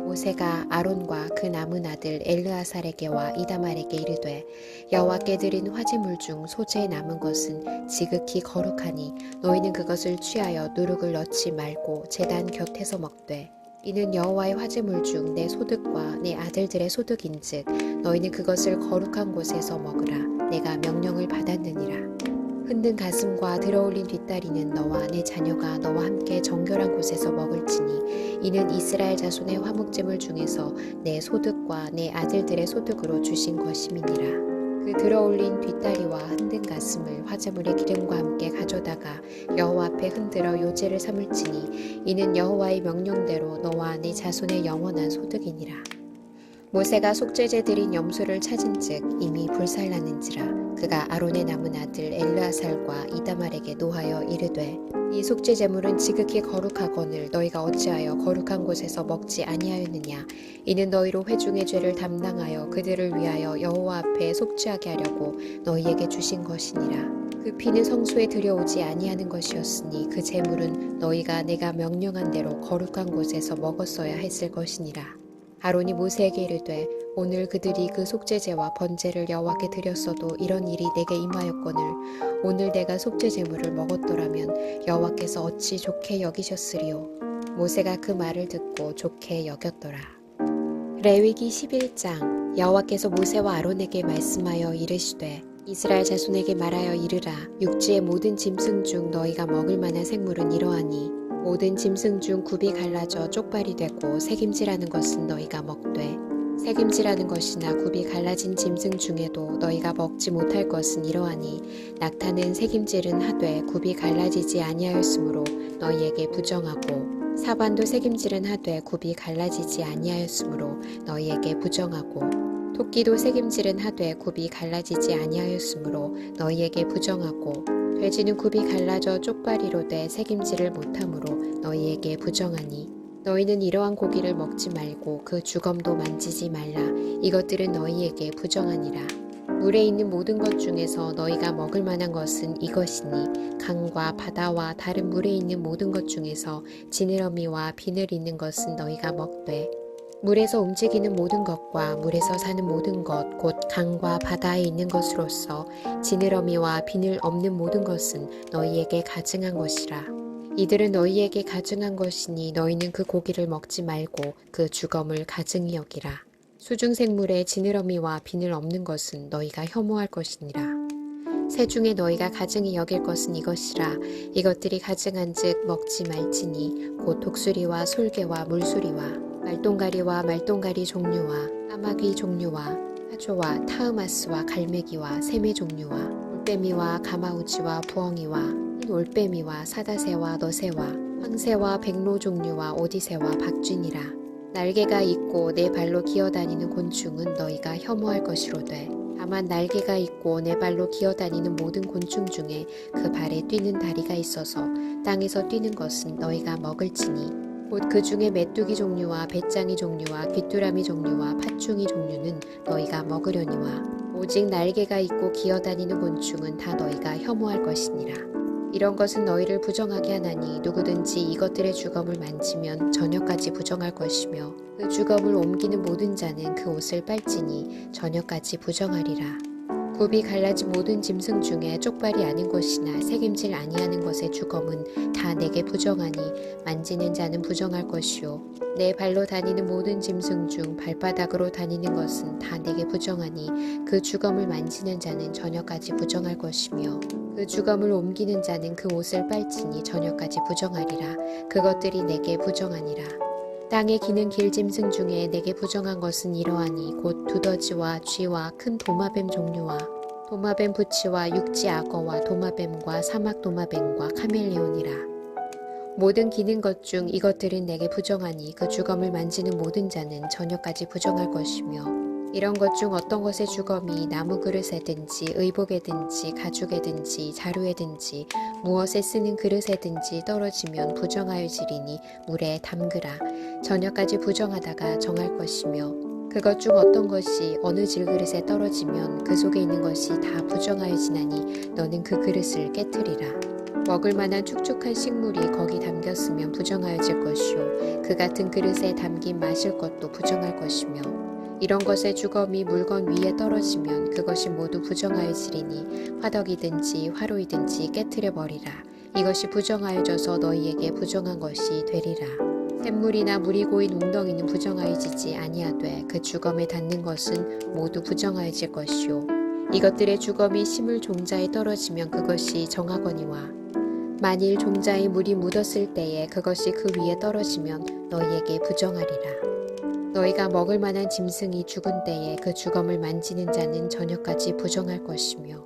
모세가 아론과 그 남은 아들 엘르아살에게와 이다말에게 이르되 여호와께 드린 화제물 중 소재에 남은 것은 지극히 거룩하니 너희는 그것을 취하여 누룩을 넣지 말고 제단 곁에서 먹되 이는 여호와의 화제물 중 내 소득과 내 아들들의 소득인즉 너희는 그것을 거룩한 곳에서 먹으라. 내가 명령을 받았느니라. 흔든 가슴과 들어올린 뒷다리는 너와 내 자녀가 너와 함께 정결한 곳에서 먹을지니 이는 이스라엘 자손의 화목제물 중에서 내 소득과 내 아들들의 소득으로 주신 것임이니라. 그 들어올린 뒷다리와 흔든 가슴을 화제물의 기름과 함께 가져다가 여호와 앞에 흔들어 요제를 삼을지니 이는 여호와의 명령대로 너와 네 자손의 영원한 소득이니라. 모세가 속죄제 드린 염소를 찾은즉 이미 불살랐는지라. 그가 아론의 남은 아들 엘르아살과 이다말에게 노하여 이르되 이 속죄 제물은 지극히 거룩하거늘 너희가 어찌하여 거룩한 곳에서 먹지 아니하였느냐. 이는 너희로 회중의 죄를 담당하여 그들을 위하여 여호와 앞에 속죄하게 하려고 너희에게 주신 것이니라. 그 피는 성소에 들여오지 아니하는 것이었으니 그 제물은 너희가 내가 명령한 대로 거룩한 곳에서 먹었어야 했을 것이니라. 아론이 모세에게 이르되 오늘 그들이 그 속죄제와 번제를 여호와께 드렸어도 이런 일이 내게 임하였거늘 오늘 내가 속죄 제물을 먹었더라면 여호와께서 어찌 좋게 여기셨으리요. 모세가 그 말을 듣고 좋게 여겼더라. 레위기 11장. 여호와께서 모세와 아론에게 말씀하여 이르시되 이스라엘 자손에게 말하여 이르라. 육지의 모든 짐승 중 너희가 먹을 만한 생물은 이러하니 모든 짐승 중 굽이 갈라져 쪽발이 되고 새김질하는 것은 너희가 먹되 새김질하는 것이나 굽이 갈라진 짐승 중에도 너희가 먹지 못할 것은 이러하니 낙타는 새김질은 하되 굽이 갈라지지 아니하였으므로 너희에게 부정하고 사반도 새김질은 하되 굽이 갈라지지 아니하였으므로 너희에게 부정하고 토끼도 새김질은 하되 굽이 갈라지지 아니하였으므로 너희에게 부정하고 돼지는 굽이 갈라져 쪽발이로 돼 새김질을 못하므로 너희에게 부정하니 너희는 이러한 고기를 먹지 말고 그 주검도 만지지 말라. 이것들은 너희에게 부정하니라. 물에 있는 모든 것 중에서 너희가 먹을 만한 것은 이것이니 강과 바다와 다른 물에 있는 모든 것 중에서 지느러미와 비늘 있는 것은 너희가 먹되 물에서 움직이는 모든 것과 물에서 사는 모든 것 곧 강과 바다에 있는 것으로서 지느러미와 비늘 없는 모든 것은 너희에게 가증한 것이라. 이들은 너희에게 가증한 것이니 너희는 그 고기를 먹지 말고 그 주검을 가증히 여기라. 수중생물의 지느러미와 비늘 없는 것은 너희가 혐오할 것이니라. 새 중에 너희가 가증히 여길 것은 이것이라. 이것들이 가증한즉 먹지 말지니 곧 독수리와 솔개와 물수리와 말똥가리와 말똥가리 종류와 까마귀 종류와 하조와 타흐마스와 갈매기와 새매 종류와 올빼미와 가마우지와 부엉이와 흰 올빼미와 사다새와 너새와 황새와 백로 종류와 오디새와 박쥐니라. 날개가 있고 네 발로 기어다니는 곤충은 너희가 혐오할 것이로되 다만 날개가 있고 네 발로 기어다니는 모든 곤충 중에 그 발에 뛰는 다리가 있어서 땅에서 뛰는 것은 너희가 먹을지니 곧 그 중에 메뚜기 종류와 배짱이 종류와 귀뚜라미 종류와 팥충이 종류는 너희가 먹으려니와 오직 날개가 있고 기어다니는 곤충은 다 너희가 혐오할 것이니라. 이런 것은 너희를 부정하게 하나니 누구든지 이것들의 주검을 만지면 저녁까지 부정할 것이며 그 주검을 옮기는 모든 자는 그 옷을 빨지니 저녁까지 부정하리라. 굽이 갈라진 모든 짐승 중에 쪽발이 아닌 것이나 새김질 아니하는 것의 주검은 다 내게 부정하니 만지는 자는 부정할 것이요 내 발로 다니는 모든 짐승 중 발바닥으로 다니는 것은 다 내게 부정하니 그 주검을 만지는 자는 저녁까지 부정할 것이며 그 주검을 옮기는 자는 그 옷을 빨지니 저녁까지 부정하리라. 그것들이 내게 부정하니라. 땅에 기는 길짐승 중에 내게 부정한 것은 이러하니 곧 두더지와 쥐와 큰 도마뱀 종류와 도마뱀 부치와 육지 악어와 도마뱀과 사막 도마뱀과 카멜레온이라. 모든 기는 것 중 이것들은 내게 부정하니 그 주검을 만지는 모든 자는 저녁까지 부정할 것이며 이런 것 중 어떤 것의 주검이 나무 그릇에든지 의복에든지 가죽에든지 자루에든지 무엇에 쓰는 그릇에든지 떨어지면 부정하여지리니 물에 담그라. 저녁까지 부정하다가 정할 것이며 그것 중 어떤 것이 어느 질그릇에 떨어지면 그 속에 있는 것이 다 부정하여지나니 너는 그 그릇을 깨트리라. 먹을 만한 축축한 식물이 거기 담겼으면 부정하여질 것이요 그 같은 그릇에 담긴 마실 것도 부정할 것이며 이런 것의 주검이 물건 위에 떨어지면 그것이 모두 부정하여지리니 화덕이든지 화로이든지 깨트려 버리라. 이것이 부정하여져서 너희에게 부정한 것이 되리라. 샘물이나 물이 고인 웅덩이는 부정하여지지 아니하되 그 주검에 닿는 것은 모두 부정하여질 것이요 이것들의 주검이 심을 종자에 떨어지면 그것이 정하거니와 만일 종자에 물이 묻었을 때에 그것이 그 위에 떨어지면 너희에게 부정하리라. 너희가 먹을 만한 짐승이 죽은 때에 그 주검을 만지는 자는 저녁까지 부정할 것이며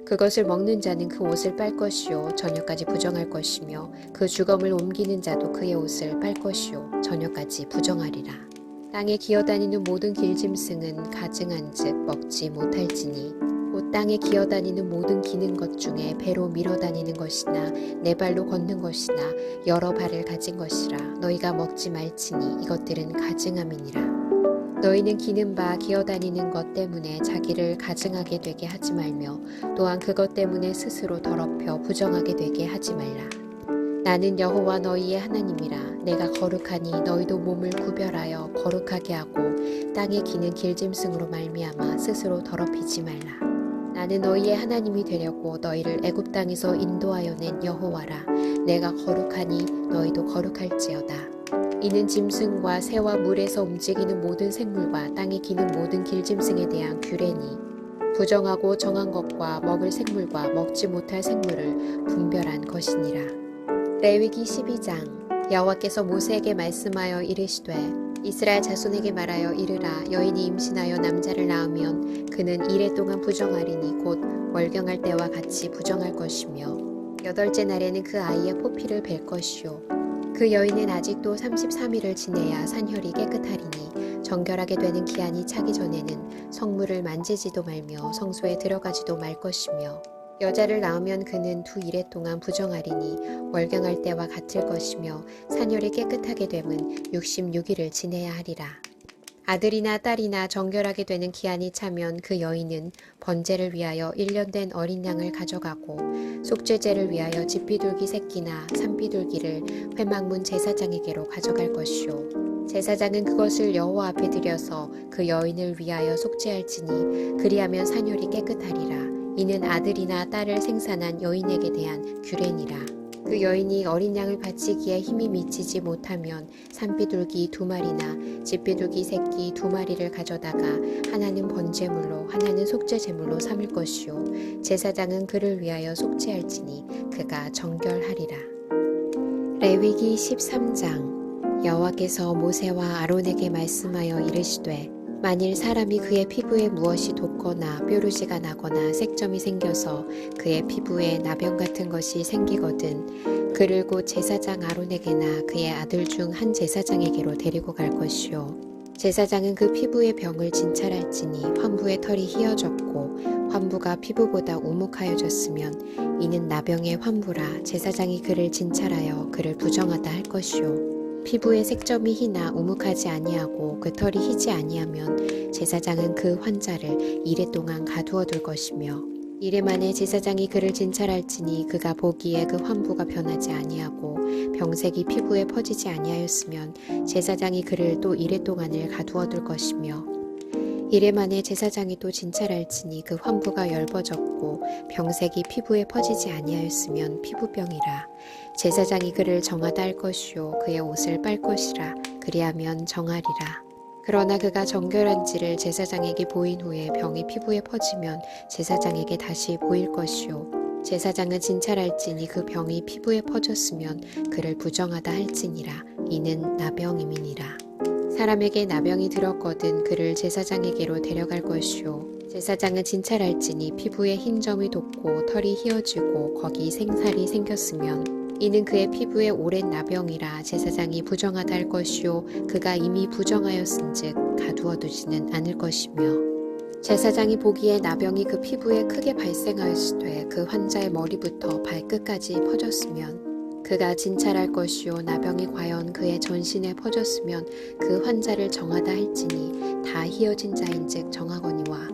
그것을 먹는 자는 그 옷을 빨 것이요 저녁까지 부정할 것이며 그 주검을 옮기는 자도 그의 옷을 빨 것이요 저녁까지 부정하리라. 땅에 기어다니는 모든 길짐승은 가증한즉 먹지 못할지니 곧 땅에 기어다니는 모든 기는 것 중에 배로 밀어다니는 것이나 네 발로 걷는 것이나 여러 발을 가진 것이라 너희가 먹지 말지니 이것들은 가증함이니라. 너희는 기는 바 기어다니는 것 때문에 자기를 가증하게 되게 하지 말며 또한 그것 때문에 스스로 더럽혀 부정하게 되게 하지 말라. 나는 여호와 너희의 하나님이라. 내가 거룩하니 너희도 몸을 구별하여 거룩하게 하고 땅에 기는 길짐승으로 말미암아 스스로 더럽히지 말라. 나는 너희의 하나님이 되려고 너희를 애굽 땅에서 인도하여 낸 여호와라. 내가 거룩하니 너희도 거룩할지어다. 이는 짐승과 새와 물에서 움직이는 모든 생물과 땅에 기는 모든 길짐승에 대한 규례니 부정하고 정한 것과 먹을 생물과 먹지 못할 생물을 분별한 것이니라. 레위기 12장. 여호와께서 모세에게 말씀하여 이르시되 이스라엘 자손에게 말하여 이르라. 여인이 임신하여 남자를 낳으면 그는 1해 동안 부정하리니 곧 월경할 때와 같이 부정할 것이며 8째 날에는 그 아이의 포피를 벨 것이요 그 여인은 아직도 33일을 지내야 산혈이 깨끗하리니 정결하게 되는 기한이 차기 전에는 성물을 만지지도 말며 성소에 들어가지도 말 것이며 여자를 낳으면 그는 두 1해 동안 부정하리니 월경할 때와 같을 것이며 산혈이 깨끗하게 되면 66일을 지내야 하리라. 아들이나 딸이나 정결하게 되는 기한이 차면 그 여인은 번제를 위하여 1년 된 어린 양을 가져가고 속죄제를 위하여 집비둘기 새끼나 산비둘기를 회막문 제사장에게로 가져갈 것이요 제사장은 그것을 여호와 앞에 드려서 그 여인을 위하여 속죄할지니 그리하면 산혈이 깨끗하리라. 이는 아들이나 딸을 생산한 여인에게 대한 규례니라. 그 여인이 어린 양을 바치기에 힘이 미치지 못하면 산비둘기 2마리나 집비둘기 새끼 2마리를 가져다가 하나는 번제물로 하나는 속죄제물로 삼을 것이요 제사장은 그를 위하여 속죄할지니 그가 정결하리라. 레위기 13장. 여호와께서 모세와 아론에게 말씀하여 이르시되 만일 사람이 그의 피부에 무엇이 돋거나 뾰루지가 나거나 색점이 생겨서 그의 피부에 나병 같은 것이 생기거든 그를 곧 제사장 아론에게나 그의 아들 중 한 제사장에게로 데리고 갈 것이요 제사장은 그 피부의 병을 진찰할지니 환부의 털이 휘어졌고 환부가 피부보다 우묵하여졌으면 이는 나병의 환부라 제사장이 그를 진찰하여 그를 부정하다 할 것이요 피부의 색점이 희나 우묵하지 아니하고 그 털이 희지 아니하면 제사장은 그 환자를 이레 동안 가두어 둘 것이며 이레 만에 제사장이 그를 진찰할지니 그가 보기에 그 환부가 변하지 아니하고 병색이 피부에 퍼지지 아니하였으면 제사장이 그를 또 이레 동안을 가두어 둘 것이며 이레 만에 제사장이 또 진찰할지니 그 환부가 엷어졌고 병색이 피부에 퍼지지 아니하였으면 피부병이라 제사장이 그를 정하다 할 것이요 그의 옷을 빨 것이라 그리하면 정하리라. 그러나 그가 정결한지를 제사장에게 보인 후에 병이 피부에 퍼지면 제사장에게 다시 보일 것이요 제사장은 진찰할지니 그 병이 피부에 퍼졌으면 그를 부정하다 할지니라. 이는 나병임이니라. 사람에게 나병이 들었거든 그를 제사장에게로 데려갈 것이요 제사장은 진찰할지니 피부에 흰 점이 돋고 털이 휘어지고 거기 생살이 생겼으면 이는 그의 피부에 오랜 나병이라 제사장이 부정하다 할 것이요 그가 이미 부정하였은즉 가두어 두지는 않을 것이며 제사장이 보기에 나병이 그 피부에 크게 발생하였으되 그 환자의 머리부터 발끝까지 퍼졌으면 그가 진찰할 것이요 나병이 과연 그의 전신에 퍼졌으면 그 환자를 정하다 할지니 다 휘어진 자인즉 정하거니와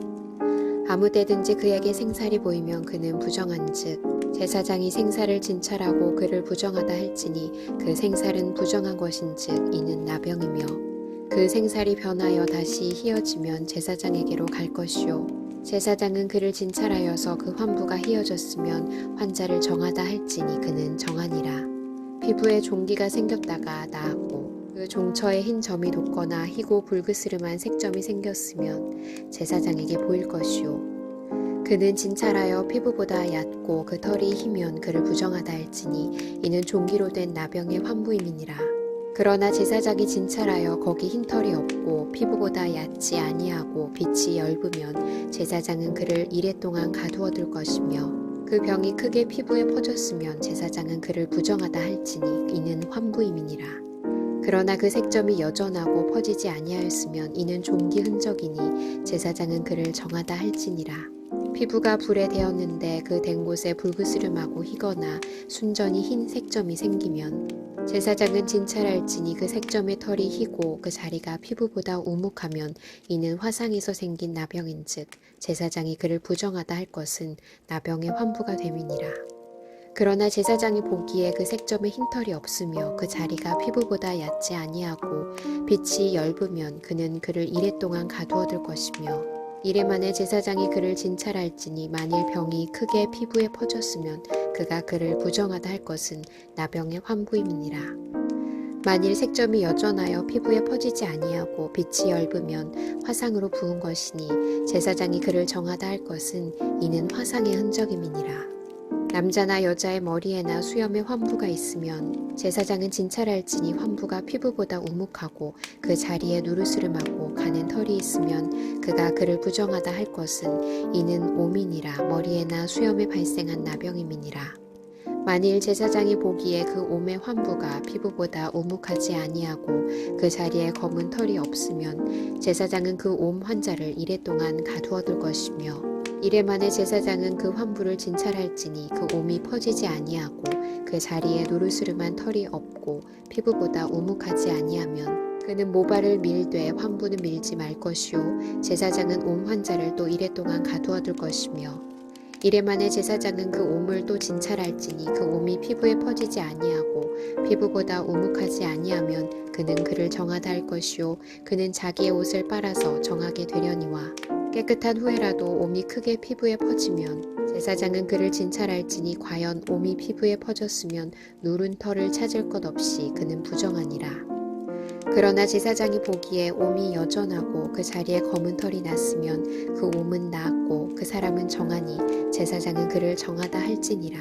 아무 때든지 그에게 생살이 보이면 그는 부정한즉 제사장이 생살을 진찰하고 그를 부정하다 할지니 그 생살은 부정한 것인즉 이는 나병이며 그 생살이 변하여 다시 휘어지면 제사장에게로 갈 것이요 제사장은 그를 진찰하여서 그 환부가 휘어졌으면 환자를 정하다 할지니 그는 정하니라. 피부에 종기가 생겼다가 나았고 그 종처에 흰 점이 돋거나 희고 불그스름한 색점이 생겼으면 제사장에게 보일 것이요 그는 진찰하여 피부보다 얕고 그 털이 희면 그를 부정하다 할지니 이는 종기로 된 나병의 환부임이니라. 그러나 제사장이 진찰하여 거기 흰 털이 없고 피부보다 얕지 아니하고 빛이 엷으면 제사장은 그를 이레 동안 가두어 둘 것이며 그 병이 크게 피부에 퍼졌으면 제사장은 그를 부정하다 할지니 이는 환부임이니라. 그러나 그 색점이 여전하고 퍼지지 아니하였으면 이는 종기 흔적이니 제사장은 그를 정하다 할지니라. 피부가 불에 데었는데 그 댄 곳에 불그스름하고 희거나 순전히 흰 색점이 생기면 제사장은 진찰할지니 그 색점의 털이 희고 그 자리가 피부보다 우묵하면 이는 화상에서 생긴 나병인즉 제사장이 그를 부정하다 할 것은 나병의 환부가 됨이니라. 그러나 제사장이 보기에 그 색점에 흰 털이 없으며 그 자리가 피부보다 얕지 아니하고 빛이 엷으면 그는 그를 이레 동안 가두어 둘 것이며 이레 만에 제사장이 그를 진찰할지니 만일 병이 크게 피부에 퍼졌으면 그가 그를 부정하다 할 것은 나병의 환부임이니라. 만일 색점이 여전하여 피부에 퍼지지 아니하고 빛이 엷으면 화상으로 부은 것이니 제사장이 그를 정하다 할 것은 이는 화상의 흔적임이니라. 남자나 여자의 머리에나 수염에 환부가 있으면 제사장은 진찰할지니 환부가 피부보다 우묵하고 그 자리에 누르스름하고 가는 털이 있으면 그가 그를 부정하다 할 것은 이는 오민이라 머리에나 수염에 발생한 나병임이니라. 만일 제사장이 보기에 그 옴의 환부가 피부보다 우묵하지 아니하고 그 자리에 검은 털이 없으면 제사장은 그 옴 환자를 이레 동안 가두어 둘 것이며 이레 만에 제사장은 그 환부를 진찰할지니 그 옴이 퍼지지 아니하고 그 자리에 노르스름한 털이 없고 피부보다 우묵하지 아니하면 그는 모발을 밀되 환부는 밀지 말 것이요 제사장은 옴 환자를 또 이레 동안 가두어 둘 것이며 이레 만에 제사장은 그 옴을 또 진찰할지니 그 옴이 피부에 퍼지지 아니하고 피부보다 우묵하지 아니하면 그는 그를 정하다 할 것이요 그는 자기의 옷을 빨아서 정하게 되려니와 깨끗한 후에라도 옴이 크게 피부에 퍼지면 제사장은 그를 진찰할지니 과연 옴이 피부에 퍼졌으면 누른 털을 찾을 것 없이 그는 부정하니라. 그러나 제사장이 보기에 옴이 여전하고 그 자리에 검은 털이 났으면 그 옴은 나았고 그 사람은 정하니 제사장은 그를 정하다 할지니라.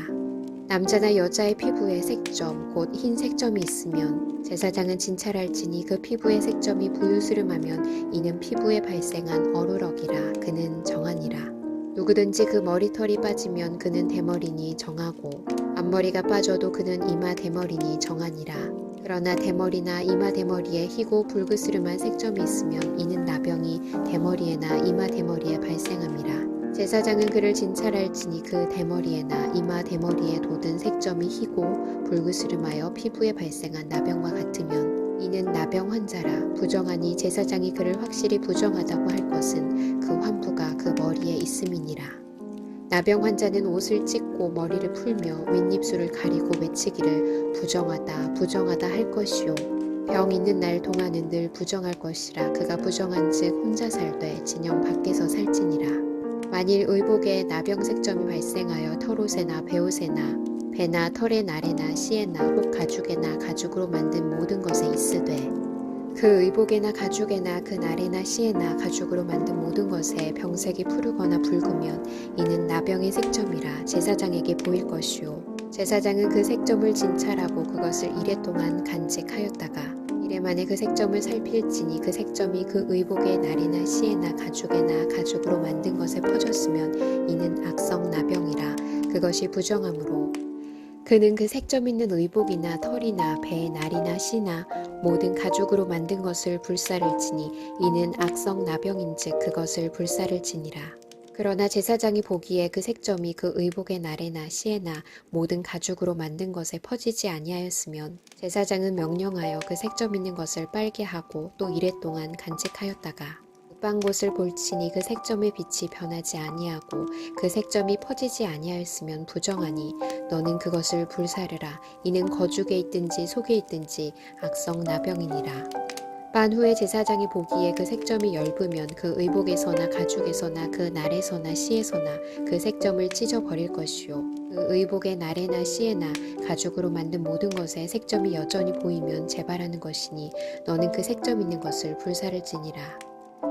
남자나 여자의 피부에 색점 곧 흰 색점이 있으면 제사장은 진찰할지니 그 피부의 색점이 부유스름하면 이는 피부에 발생한 어루럭이라 그는 정하니라. 누구든지 그 머리털이 빠지면 그는 대머리니 정하고 앞머리가 빠져도 그는 이마 대머리니 정하니라. 그러나 대머리나 이마 대머리에 희고 붉으스름한 색점이 있으면 이는 나병이 대머리에나 이마 대머리에 발생함이라. 제사장은 그를 진찰할지니 그 대머리에나 이마 대머리에 돋은 색점이 희고 붉으스름하여 피부에 발생한 나병과 같으면 이는 나병 환자라. 부정하니 제사장이 그를 확실히 부정하다고 할 것은 그 환부가 그 머리에 있음이니라. 나병 환자는 옷을 찢고 머리를 풀며 윗입술을 가리고 외치기를 부정하다 부정하다 할 것이요 병 있는 날 동안은 늘 부정할 것이라. 그가 부정한즉 혼자 살되 진영 밖에서 살지니라. 만일 의복에 나병 색점이 발생하여 털옷에나 베옷에나 배나 털의 날에나 씨에나 혹 가죽에나 가죽으로 만든 모든 것에 있으되 그 의복에나 가죽에나 그 날에나 씨에나 가죽으로 만든 모든 것에 병색이 푸르거나 붉으면 이는 나병의 색점이라 제사장에게 보일 것이요 제사장은 그 색점을 진찰하고 그것을 이레 동안 간직하였다가 이래 만에 그 색점을 살필지니 그 색점이 그 의복의 날에나 씨에나 가죽에나 가죽으로 만든 것에 퍼졌으면 이는 악성 나병이라. 그것이 부정함으로 그는 그 색점 있는 의복이나 털이나 배, 날이나 씨나 모든 가죽으로 만든 것을 불사를지니 이는 악성 나병인즉 그것을 불사를지니라. 그러나 제사장이 보기에 그 색점이 그 의복의 날에나 씨에나 모든 가죽으로 만든 것에 퍼지지 아니하였으면 제사장은 명령하여 그 색점 있는 것을 빨게 하고 또 이레 동안 간직하였다가 윽방 곳을 볼지니 그 색점의 빛이 변하지 아니하고 그 색점이 퍼지지 아니하였으면 부정하니 너는 그것을 불사르라. 이는 거죽에 있든지 속에 있든지 악성 나병이니라. 반 후에 제사장이 보기에 그 색점이 엷으면 그 의복에서나 가죽에서나 그 날에서나 씨에서나 그 색점을 찢어버릴 것이요 그 의복의 날에나 씨에나 가죽으로 만든 모든 것에 색점이 여전히 보이면 재발하는 것이니 너는 그 색점 있는 것을 불사를지니라.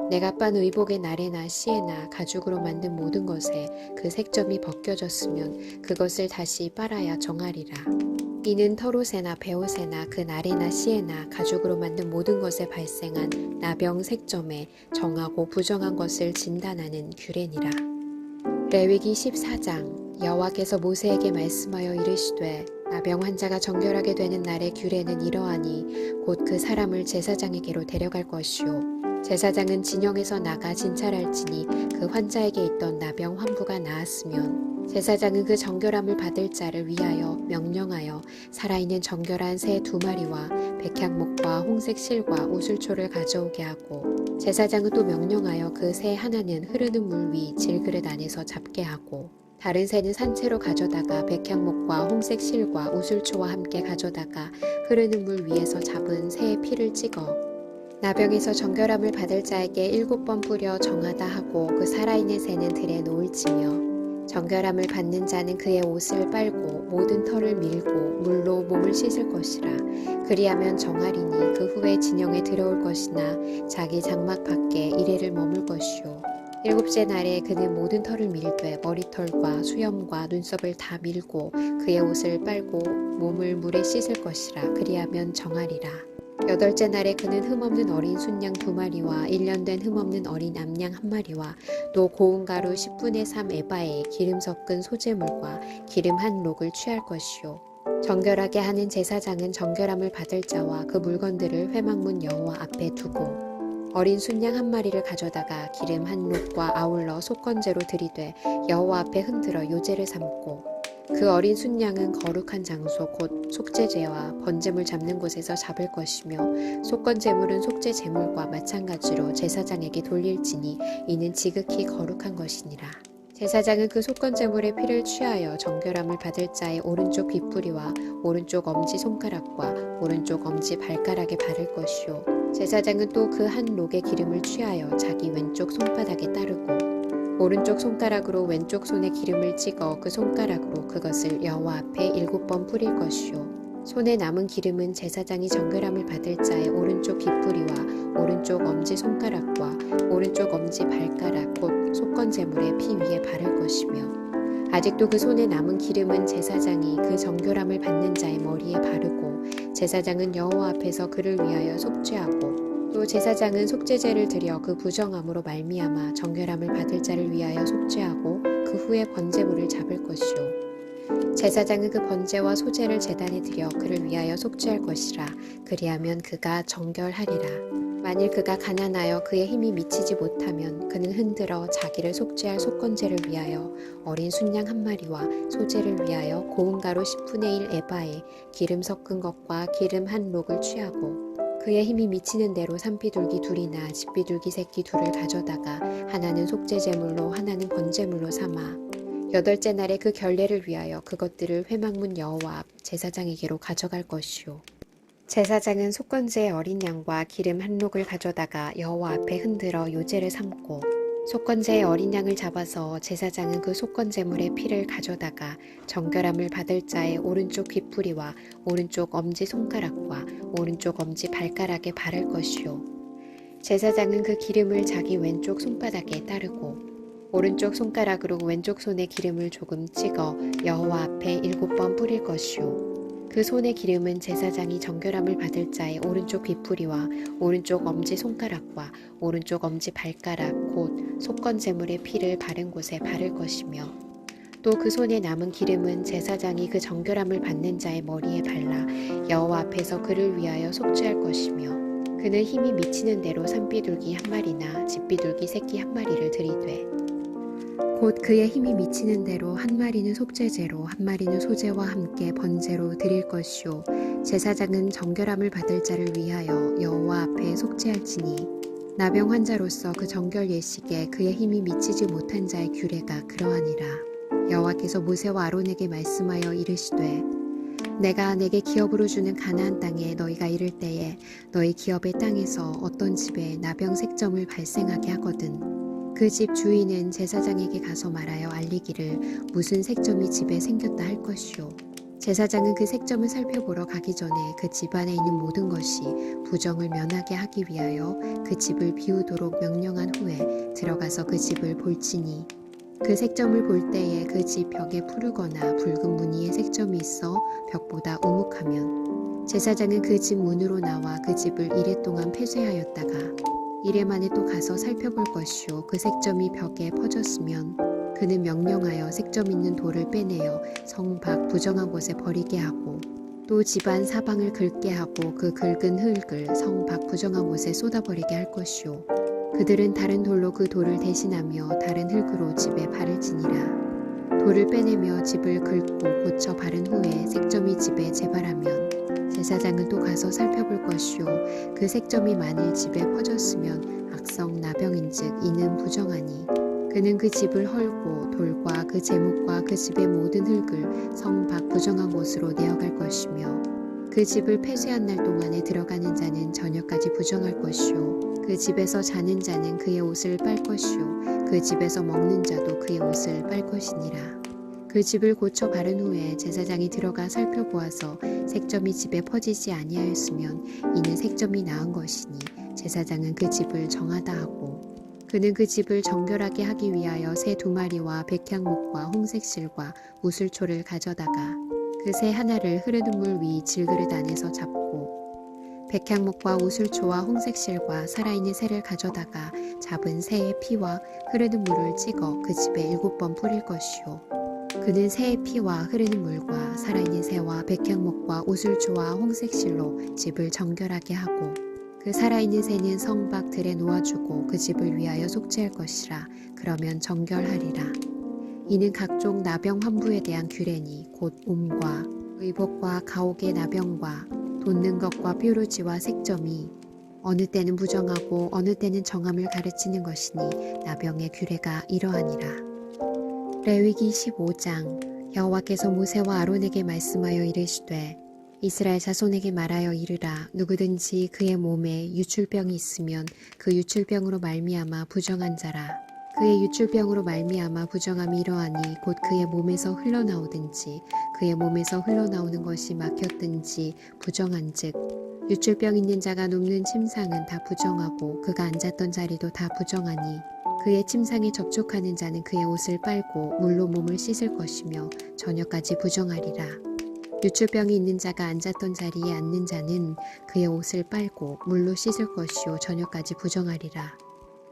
내가 빤 의복의 날에나 씨에나 가죽으로 만든 모든 것에 그 색점이 벗겨졌으면 그것을 다시 빨아야 정하리라. 이는 털옷에나 베옷에나 그 날에나 씨에나 가죽으로 만든 모든 것에 발생한 나병 색점에 정하고 부정한 것을 진단하는 규례니라. 레위기 14장. 여호와께서 모세에게 말씀하여 이르시되 나병 환자가 정결하게 되는 날의 규례는 이러하니 곧 그 사람을 제사장에게로 데려갈 것이요 제사장은 진영에서 나가 진찰할지니 그 환자에게 있던 나병 환부가 나았으면 제사장은 그 정결함을 받을 자를 위하여 명령하여 살아있는 정결한 새 2마리와 백향목과 홍색 실과 우슬초를 가져오게 하고 제사장은 또 명령하여 그 새 하나는 흐르는 물 위 질그릇 안에서 잡게 하고 다른 새는 산채로 가져다가 백향목과 홍색 실과 우슬초와 함께 가져다가 흐르는 물 위에서 잡은 새의 피를 찍어 나병에서 정결함을 받을 자에게 7번 뿌려 정하다 하고 그 살아있는 새는 들에 놓을지며 정결함을 받는 자는 그의 옷을 빨고 모든 털을 밀고 물로 몸을 씻을 것이라. 그리하면 정하리니 그 후에 진영에 들어올 것이나 자기 장막 밖에 이레를 머물 것이요 7째 날에 그는 모든 털을 밀되 머리털과 수염과 눈썹을 다 밀고 그의 옷을 빨고 몸을 물에 씻을 것이라. 그리하면 정하리라. 8째 날에 그는 흠없는 어린 순양 2마리와 1년 된 흠없는 어린 암양 1마리와 또 고운 가루 10분의 3 에바에 기름 섞은 소재물과 기름 한 록을 취할 것이요 정결하게 하는 제사장은 정결함을 받을 자와 그 물건들을 회막문 여호와 앞에 두고 어린 순양 1마리를 가져다가 기름 한 록과 아울러 속건제로 들이되 여호와 앞에 흔들어 요제를 삼고 그 어린 순양은 거룩한 장소 곧 속죄제와 번제물 잡는 곳에서 잡을 것이며 속건제물은 속죄제물과 마찬가지로 제사장에게 돌릴지니 이는 지극히 거룩한 것이니라. 제사장은 그 속건제물의 피를 취하여 정결함을 받을 자의 오른쪽 귓뿌리와 오른쪽 엄지 손가락과 오른쪽 엄지 발가락에 바를 것이요. 제사장은 또 그 한 록의 기름을 취하여 자기 왼쪽 손바닥에 따르고 오른쪽 손가락으로 왼쪽 손에 기름을 찍어 그 손가락으로 그것을 여호와 앞에 7번 뿌릴 것이요. 손에 남은 기름은 제사장이 정결함을 받을 자의 오른쪽 귓뿌리와 오른쪽 엄지 손가락과 오른쪽 엄지 발가락 곧 속건제물의 피 위에 바를 것이며 아직도 그 손에 남은 기름은 제사장이 그 정결함을 받는 자의 머리에 바르고 제사장은 여호와 앞에서 그를 위하여 속죄하고 또 제사장은 속죄제를 드려 그 부정함으로 말미암아 정결함을 받을 자를 위하여 속죄하고 그 후에 번제물을 잡을 것이요. 제사장은 그 번제와 소제를 제단에 드려 그를 위하여 속죄할 것이라. 그리하면 그가 정결하리라. 만일 그가 가난하여 그의 힘이 미치지 못하면 그는 흔들어 자기를 속죄할 속건제를 위하여 어린 순양 한 마리와 소제를 위하여 고운 가루 10분의 1 에바에 기름 섞은 것과 기름 한 록을 취하고 그의 힘이 미치는 대로 산비둘기 둘이나 집비둘기 새끼 둘을 가져다가 하나는 속죄제물로 하나는 번제물로 삼아 8째 날에 그 결례를 위하여 그것들을 회막문 여호와 앞 제사장에게로 가져갈 것이요. 제사장은 속건제의 어린 양과 기름 한 록을 가져다가 여호와 앞에 흔들어 요제를 삼고 속건제의 어린 양을 잡아서 제사장은 그 속건제물의 피를 가져다가 정결함을 받을 자의 오른쪽 귓뿌리와 오른쪽 엄지 손가락과 오른쪽 엄지 발가락에 바를 것이요. 제사장은 그 기름을 자기 왼쪽 손바닥에 따르고 오른쪽 손가락으로 왼쪽 손에 기름을 조금 찍어 여호와 앞에 7번 뿌릴 것이요. 그 손의 기름은 제사장이 정결함을 받을 자의 오른쪽 귓뿌리와 오른쪽 엄지 손가락과 오른쪽 엄지 발가락 곧 속건제물의 피를 바른 곳에 바를 것이며 또 그 손에 남은 기름은 제사장이 그 정결함을 받는 자의 머리에 발라 여호와 앞에서 그를 위하여 속죄할 것이며 그는 힘이 미치는 대로 산비둘기 한 마리나 집비둘기 새끼 한 마리를 들이되 곧 그의 힘이 미치는 대로 한 마리는 속죄제로 한 마리는 소제와 함께 번제로 드릴 것이요. 제사장은 정결함을 받을 자를 위하여 여호와 앞에 속죄할지니 나병 환자로서 그 정결 예식에 그의 힘이 미치지 못한 자의 규례가 그러하니라. 여호와께서 모세와 아론에게 말씀하여 이르시되 내가 내게 기업으로 주는 가나안 땅에 너희가 이를 때에 너희 기업의 땅에서 어떤 집에 나병 색점을 발생하게 하거든 그 집 주인은 제사장에게 가서 말하여 알리기를 무슨 색점이 집에 생겼다 할 것이요. 제사장은 그 색점을 살펴보러 가기 전에 그 집안에 있는 모든 것이 부정을 면하게 하기 위하여 그 집을 비우도록 명령한 후에 들어가서 그 집을 볼지니 그 색점을 볼 때에 그 집 벽에 푸르거나 붉은 무늬의 색점이 있어 벽보다 우묵하면 제사장은 그 집 문으로 나와 그 집을 이레 동안 폐쇄하였다가 이레 만에 또 가서 살펴볼 것이요. 그 색점이 벽에 퍼졌으면 그는 명령하여 색점 있는 돌을 빼내어 성 밖 부정한 곳에 버리게 하고 또 집안 사방을 긁게 하고 그 긁은 흙을 성 밖 부정한 곳에 쏟아버리게 할 것이요. 그들은 다른 돌로 그 돌을 대신하며 다른 흙으로 집에 바를지니라. 돌을 빼내며 집을 긁고 고쳐 바른 후에 색점이 집에 재발하면 제사장은 또 가서 살펴볼 것이요. 그 색점이 만일 집에 퍼졌으면 악성 나병인즉 이는 부정하니 그는 그 집을 헐고 돌과 그 제목과 그 집의 모든 흙을 성 밖 부정한 곳으로 내어갈 것이며 그 집을 폐쇄한 날 동안에 들어가는 자는 저녁까지 부정할 것이요. 그 집에서 자는 자는 그의 옷을 빨 것이요. 그 집에서 먹는 자도 그의 옷을 빨 것이니라. 그 집을 고쳐 바른 후에 제사장이 들어가 살펴보아서 색점이 집에 퍼지지 아니하였으면 이는 색점이 나은 것이니 제사장은 그 집을 정하다 하고 그는 그 집을 정결하게 하기 위하여 새 2마리와 백향목과 홍색실과 우슬초를 가져다가 그 새 하나를 흐르는 물 위 질그릇 안에서 잡고 백향목과 우슬초와 홍색실과 살아있는 새를 가져다가 잡은 새의 피와 흐르는 물을 찍어 그 집에 7번 뿌릴 것이요. 그는 새의 피와 흐르는 물과 살아있는 새와 백향목과 우슬초와 홍색실로 집을 정결하게 하고 그 살아있는 새는 성 밖 들에 놓아주고 그 집을 위하여 속죄할 것이라. 그러면 정결하리라. 이는 각종 나병 환부에 대한 규례니 곧 옴과 의복과 가옥의 나병과 돋는 것과 뾰루지와 색점이 어느 때는 부정하고 어느 때는 정함을 가르치는 것이니 나병의 규례가 이러하니라. 레위기 15장. 여호와께서 모세와 아론에게 말씀하여 이르시되 이스라엘 자손에게 말하여 이르라. 누구든지 그의 몸에 유출병이 있으면 그 유출병으로 말미암아 부정한 자라. 그의 유출병으로 말미암아 부정함이 이러하니 곧 그의 몸에서 흘러나오든지 그의 몸에서 흘러나오는 것이 막혔든지 부정한즉 유출병 있는 자가 눕는 침상은 다 부정하고 그가 앉았던 자리도 다 부정하니 그의 침상에 접촉하는 자는 그의 옷을 빨고 물로 몸을 씻을 것이며 저녁까지 부정하리라. 유출병이 있는 자가 앉았던 자리에 앉는 자는 그의 옷을 빨고 물로 씻을 것이요 저녁까지 부정하리라.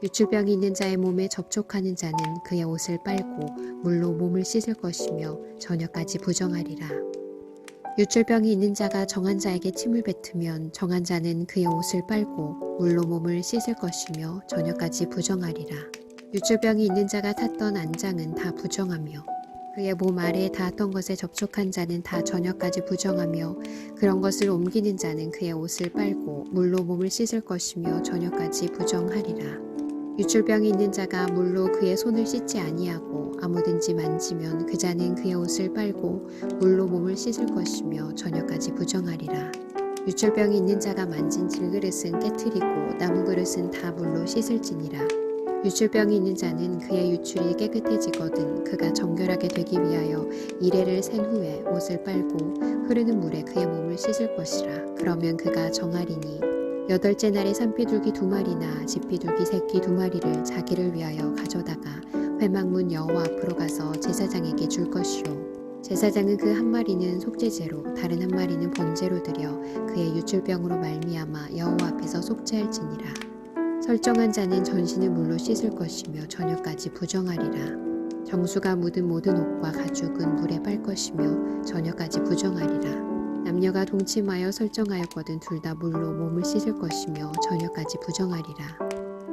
유출병이 있는 자의 몸에 접촉하는 자는 그의 옷을 빨고 물로 몸을 씻을 것이며 저녁까지 부정하리라. 유출병이 있는 자가 정한 자에게 침을 뱉으면 정한 자는 그의 옷을 빨고 물로 몸을 씻을 것이며 저녁까지 부정하리라. 유출병이 있는 자가 탔던 안장은 다 부정하며 그의 몸 아래에 닿았던 것에 접촉한 자는 다 저녁까지 부정하며 그런 것을 옮기는 자는 그의 옷을 빨고 물로 몸을 씻을 것이며 저녁까지 부정하리라. 유출병이 있는 자가 물로 그의 손을 씻지 아니하고 아무든지 만지면 그 자는 그의 옷을 빨고 물로 몸을 씻을 것이며 저녁까지 부정하리라. 유출병이 있는 자가 만진 질그릇은 깨트리고 나무 그릇은 다 물로 씻을지니라. 유출병이 있는 자는 그의 유출이 깨끗해지거든 그가 정결하게 되기 위하여 이레를 센 후에 옷을 빨고 흐르는 물에 그의 몸을 씻을 것이라. 그러면 그가 정하리니 여덟째 날에 산비둘기 2마리나 집비둘기 새끼 2마리를 자기를 위하여 가져다가 회막문 여호와 앞으로 가서 제사장에게 줄 것이요. 제사장은 그 한 마리는 속죄제로 다른 한 마리는 번제로 드려 그의 유출병으로 말미암아 여호와 앞에서 속죄할지니라. 설정한 자는 전신을 물로 씻을 것이며 저녁까지 부정하리라. 정수가 묻은 모든 옷과 가죽은 물에 빨 것이며 저녁까지 부정하리라. 남녀가 동침하여 설정하였거든 둘 다 물로 몸을 씻을 것이며 저녁까지 부정하리라.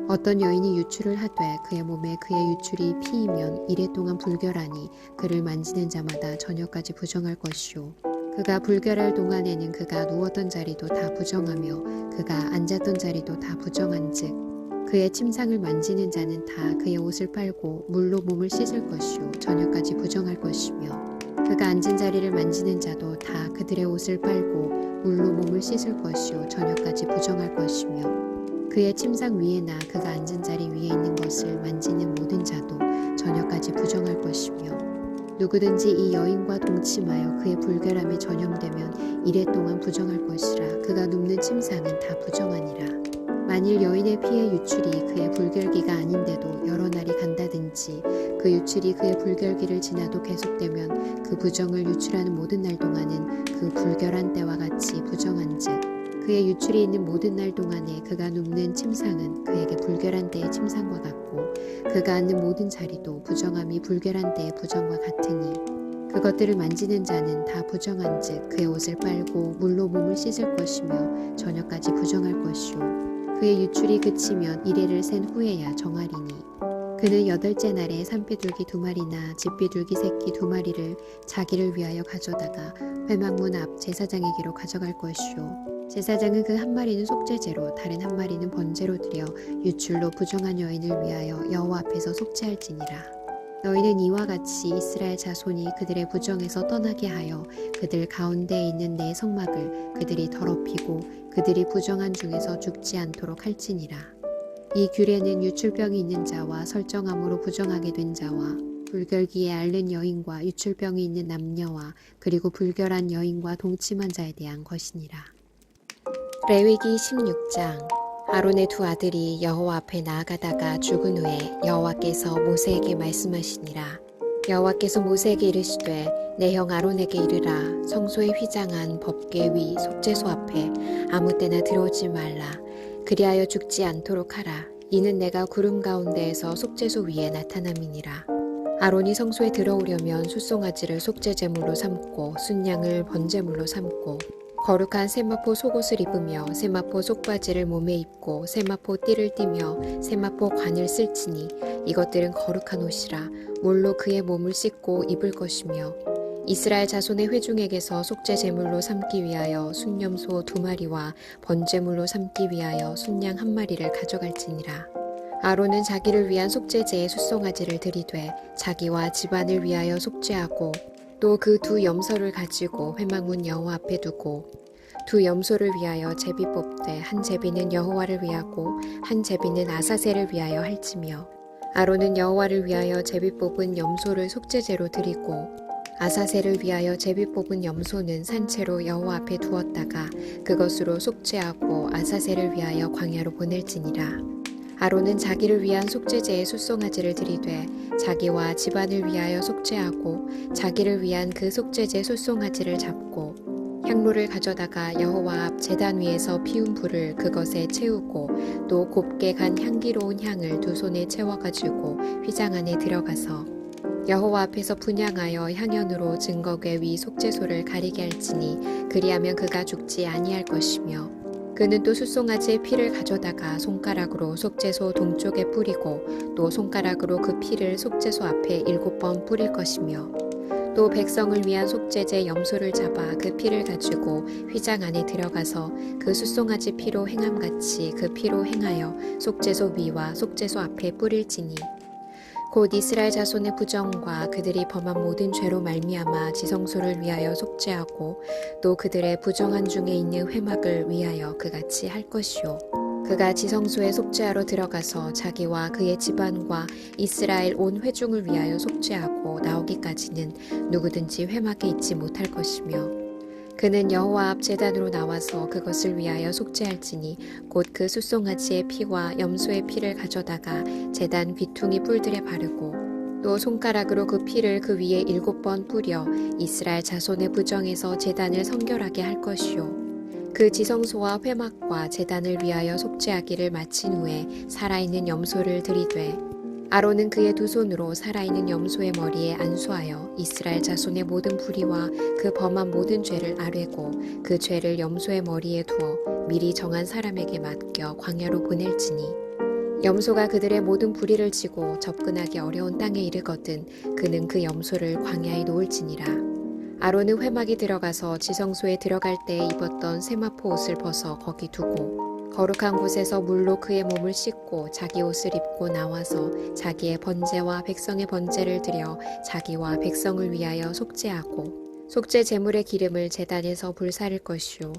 어떤 여인이 유출을 하되 그의 몸에 그의 유출이 피이면 이레 동안 불결하니 그를 만지는 자마다 저녁까지 부정할 것이요. 그가 불결할 동안에는 그가 누웠던 자리도 다 부정하며 그가 앉았던 자리도 다 부정한즉 그의 침상을 만지는 자는 다 그의 옷을 빨고 물로 몸을 씻을 것이요 저녁까지 부정할 것이며 그가 앉은 자리를 만지는 자도 다 그들의 옷을 빨고 물로 몸을 씻을 것이요 저녁까지 부정할 것이며 그의 침상 위에나 그가 앉은 자리 위에 있는 것을 만지는 모든 자도 저녁까지 부정할 것이며 누구든지 이 여인과 동침하여 그의 불결함에 전염되면 이레 동안 부정할 것이라. 그가 눕는 침상은 다 부정하니라. 만일 여인의 피의 유출이 그의 불결기가 아닌데도 여러 날이 간다든지 그 유출이 그의 불결기를 지나도 계속되면 그 부정을 유출하는 모든 날 동안은 그 불결한 때와 같이 부정한즉 그의 유출이 있는 모든 날 동안에 그가 눕는 침상은 그에게 불결한 때의 침상과 같고 그가 앉는 모든 자리도 부정함이 불결한 때의 부정과 같으니 그것들을 만지는 자는 다 부정한즉 그의 옷을 빨고 물로 몸을 씻을 것이며 저녁까지 부정할 것이요 그의 유출이 그치면 이레를 센 후에야 정하리니 그는 8째 날에 산비둘기 2마리나 집비둘기 새끼 2마리를 자기를 위하여 가져다가 회막문 앞 제사장에게로 가져갈 것이요 제사장은 그 한 마리는 속죄제로 다른 한 마리는 번제로 드려 유출로 부정한 여인을 위하여 여호와 앞에서 속죄할지니라. 너희는 이와 같이 이스라엘 자손이 그들의 부정에서 떠나게 하여 그들 가운데에 있는 내 성막을 그들이 더럽히고 그들이 부정한 중에서 죽지 않도록 할지니라. 이 규례는 유출병이 있는 자와 설정함으로 부정하게 된 자와 불결기에 앓는 여인과 유출병이 있는 남녀와 그리고 불결한 여인과 동침한 자에 대한 것이니라. 레위기 16장. 아론의 2 아들이 여호와 앞에 나아가다가 죽은 후에 여호와께서 모세에게 말씀하시니라. 여호와께서 모세에게 이르시되 내 형 아론에게 이르라. 성소에 휘장한 법궤 위 속죄소 앞에 아무 때나 들어오지 말라. 그리하여 죽지 않도록 하라. 이는 내가 구름 가운데에서 속죄소 위에 나타남이니라. 아론이 성소에 들어오려면 숫송아지를 속죄제물로 삼고 순양을 번제물로 삼고 거룩한 세마포 속옷을 입으며 세마포 속바지를 몸에 입고 세마포 띠를 띠며 세마포 관을 쓸지니 이것들은 거룩한 옷이라. 물로 그의 몸을 씻고 입을 것이며 이스라엘 자손의 회중에게서 속죄 제물로 삼기 위하여 순념소 2마리와 번제물로 삼기 위하여 순양 1마리를 가져갈지니라. 아론은 자기를 위한 속죄제에 숫송아지를 들이되 자기와 집안을 위하여 속죄하고 또 그 두 염소를 가지고 회막문 여호와 앞에 두고 두 염소를 위하여 제비 뽑되 한 제비는 여호와를 위하고 한 제비는 아사셀을 위하여 할지며 아론은 여호와를 위하여 제비 뽑은 염소를 속죄제로 드리고 아사셀을 위하여 제비 뽑은 염소는 산채로 여호와 앞에 두었다가 그것으로 속죄하고 아사셀을 위하여 광야로 보낼지니라. 아론은 자기를 위한 속죄제에 숫송아지를 들이되 자기와 집안을 위하여 속죄하고 자기를 위한 그 속죄제 숫송아지를 잡고 향로를 가져다가 여호와 앞 제단 위에서 피운 불을 그것에 채우고 또 곱게 간 향기로운 향을 두 손에 채워가지고 휘장 안에 들어가서 여호와 앞에서 분향하여 향연으로 증거궤 위 속죄소를 가리게 할지니 그리하면 그가 죽지 아니할 것이며 그는 또 숫송아지의 피를 가져다가 손가락으로 속죄소 동쪽에 뿌리고 또 손가락으로 그 피를 속죄소 앞에 7번 뿌릴 것이며 또 백성을 위한 속죄제 염소를 잡아 그 피를 가지고 휘장 안에 들어가서 그 숫송아지 피로 행함같이 그 피로 행하여 속죄소 위와 속죄소 앞에 뿌릴지니 곧 이스라엘 자손의 부정과 그들이 범한 모든 죄로 말미암아 지성소를 위하여 속죄하고 또 그들의 부정한 중에 있는 회막을 위하여 그같이 할 것이요 그가 지성소에 속죄하러 들어가서 자기와 그의 집안과 이스라엘 온 회중을 위하여 속죄하고 나오기까지는 누구든지 회막에 있지 못할 것이며 그는 여호와 앞 제단으로 나와서 그것을 위하여 속죄할지니 곧 그 숫송아지의 피와 염소의 피를 가져다가 제단 귀퉁이 뿔들에 바르고 또 손가락으로 그 피를 그 위에 7번 뿌려 이스라엘 자손의 부정에서 제단을 성결하게 할 것이요 그 지성소와 회막과 제단을 위하여 속죄하기를 마친 후에 살아있는 염소를 들이되 아론은 그의 두 손으로 살아있는 염소의 머리에 안수하여 이스라엘 자손의 모든 불의와 그 범한 모든 죄를 아뢰고 그 죄를 염소의 머리에 두어 미리 정한 사람에게 맡겨 광야로 보낼지니 염소가 그들의 모든 불의를 지고 접근하기 어려운 땅에 이르거든 그는 그 염소를 광야에 놓을지니라. 아론은 회막에 들어가서 지성소에 들어갈 때에 입었던 세마포 옷을 벗어 거기 두고 거룩한 곳에서 물로 그의 몸을 씻고 자기 옷을 입고 나와서 자기의 번제와 백성의 번제를 드려 자기와 백성을 위하여 속죄하고 속죄 제물의 기름을 제단에서 불사를 것이요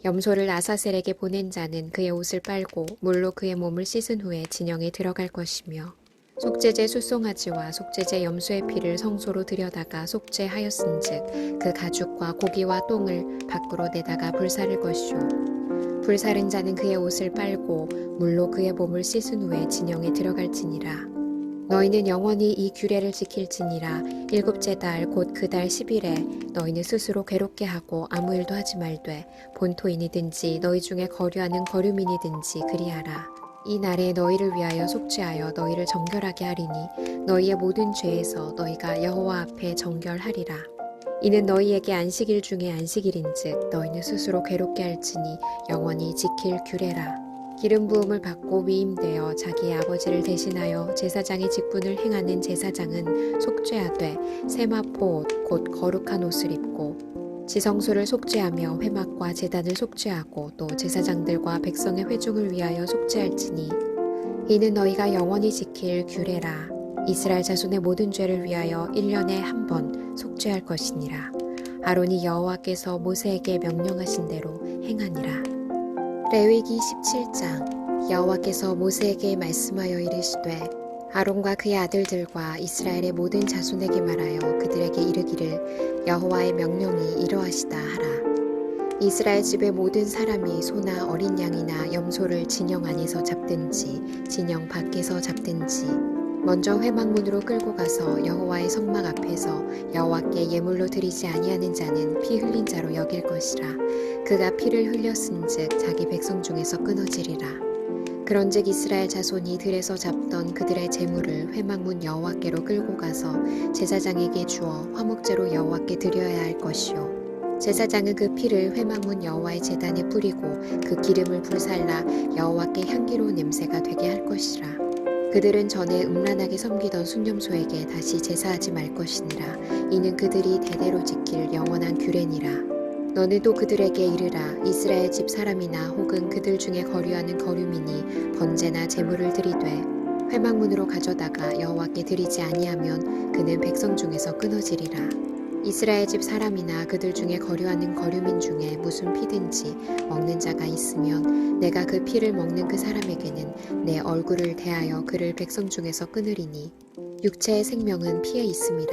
염소를 아사셀에게 보낸 자는 그의 옷을 빨고 물로 그의 몸을 씻은 후에 진영에 들어갈 것이며 속죄제 숫송아지와 속죄제 염소의 피를 성소로 들여다가 속죄하였은즉 그 가죽과 고기와 똥을 밖으로 내다가 불사를 것이요 불사른 자는 그의 옷을 빨고 물로 그의 몸을 씻은 후에 진영에 들어갈지니라. 너희는 영원히 이 규례를 지킬지니라. 7째 달 곧 그 달 10일에 너희는 스스로 괴롭게 하고 아무 일도 하지 말되 본토인이든지 너희 중에 거류하는 거류민이든지 그리하라. 이 날에 너희를 위하여 속죄하여 너희를 정결하게 하리니 너희의 모든 죄에서 너희가 여호와 앞에 정결하리라. 이는 너희에게 안식일 중에 안식일인즉 너희는 스스로 괴롭게 할지니 영원히 지킬 규례라. 기름 부음을 받고 위임되어 자기의 아버지를 대신하여 제사장의 직분을 행하는 제사장은 속죄하되 세마포 옷 곧 거룩한 옷을 입고 지성소를 속죄하며 회막과 제단을 속죄하고 또 제사장들과 백성의 회중을 위하여 속죄할지니 이는 너희가 영원히 지킬 규례라. 이스라엘 자손의 모든 죄를 위하여 1년에 한 번 속죄할 것이니라. 아론이 여호와께서 모세에게 명령하신 대로 행하니라. 레위기 17장. 여호와께서 모세에게 말씀하여 이르시되 아론과 그의 아들들과 이스라엘의 모든 자손에게 말하여 그들에게 이르기를 여호와의 명령이 이러하시다 하라. 이스라엘 집의 모든 사람이 소나 어린 양이나 염소를 진영 안에서 잡든지 진영 밖에서 잡든지 먼저 회막문으로 끌고 가서 여호와의 성막 앞에서 여호와께 예물로 드리지 아니하는 자는 피 흘린 자로 여길 것이라. 그가 피를 흘렸은즉 자기 백성 중에서 끊어지리라. 그런즉 이스라엘 자손이 들에서 잡던 그들의 제물을 회막문 여호와께로 끌고 가서 제사장에게 주어 화목제로 여호와께 드려야 할 것이요 제사장은 그 피를 회막문 여호와의 제단에 뿌리고 그 기름을 불살라 여호와께 향기로운 냄새가 되게 할 것이라. 그들은 전에 음란하게 섬기던 순념소에게 다시 제사하지 말 것이니라. 이는 그들이 대대로 지킬 영원한 규례니라. 너는 또 그들에게 이르라. 이스라엘 집 사람이나 혹은 그들 중에 거류하는 거류민이 번제나 제물을 드리되 회막문으로 가져다가 여호와께 드리지 아니하면 그는 백성 중에서 끊어지리라. 이스라엘 집 사람이나 그들 중에 거류하는 거류민 중에 무슨 피든지 먹는 자가 있으면 내가 그 피를 먹는 그 사람에게는 내 얼굴을 대하여 그를 백성 중에서 끊으리니 육체의 생명은 피에 있음이라.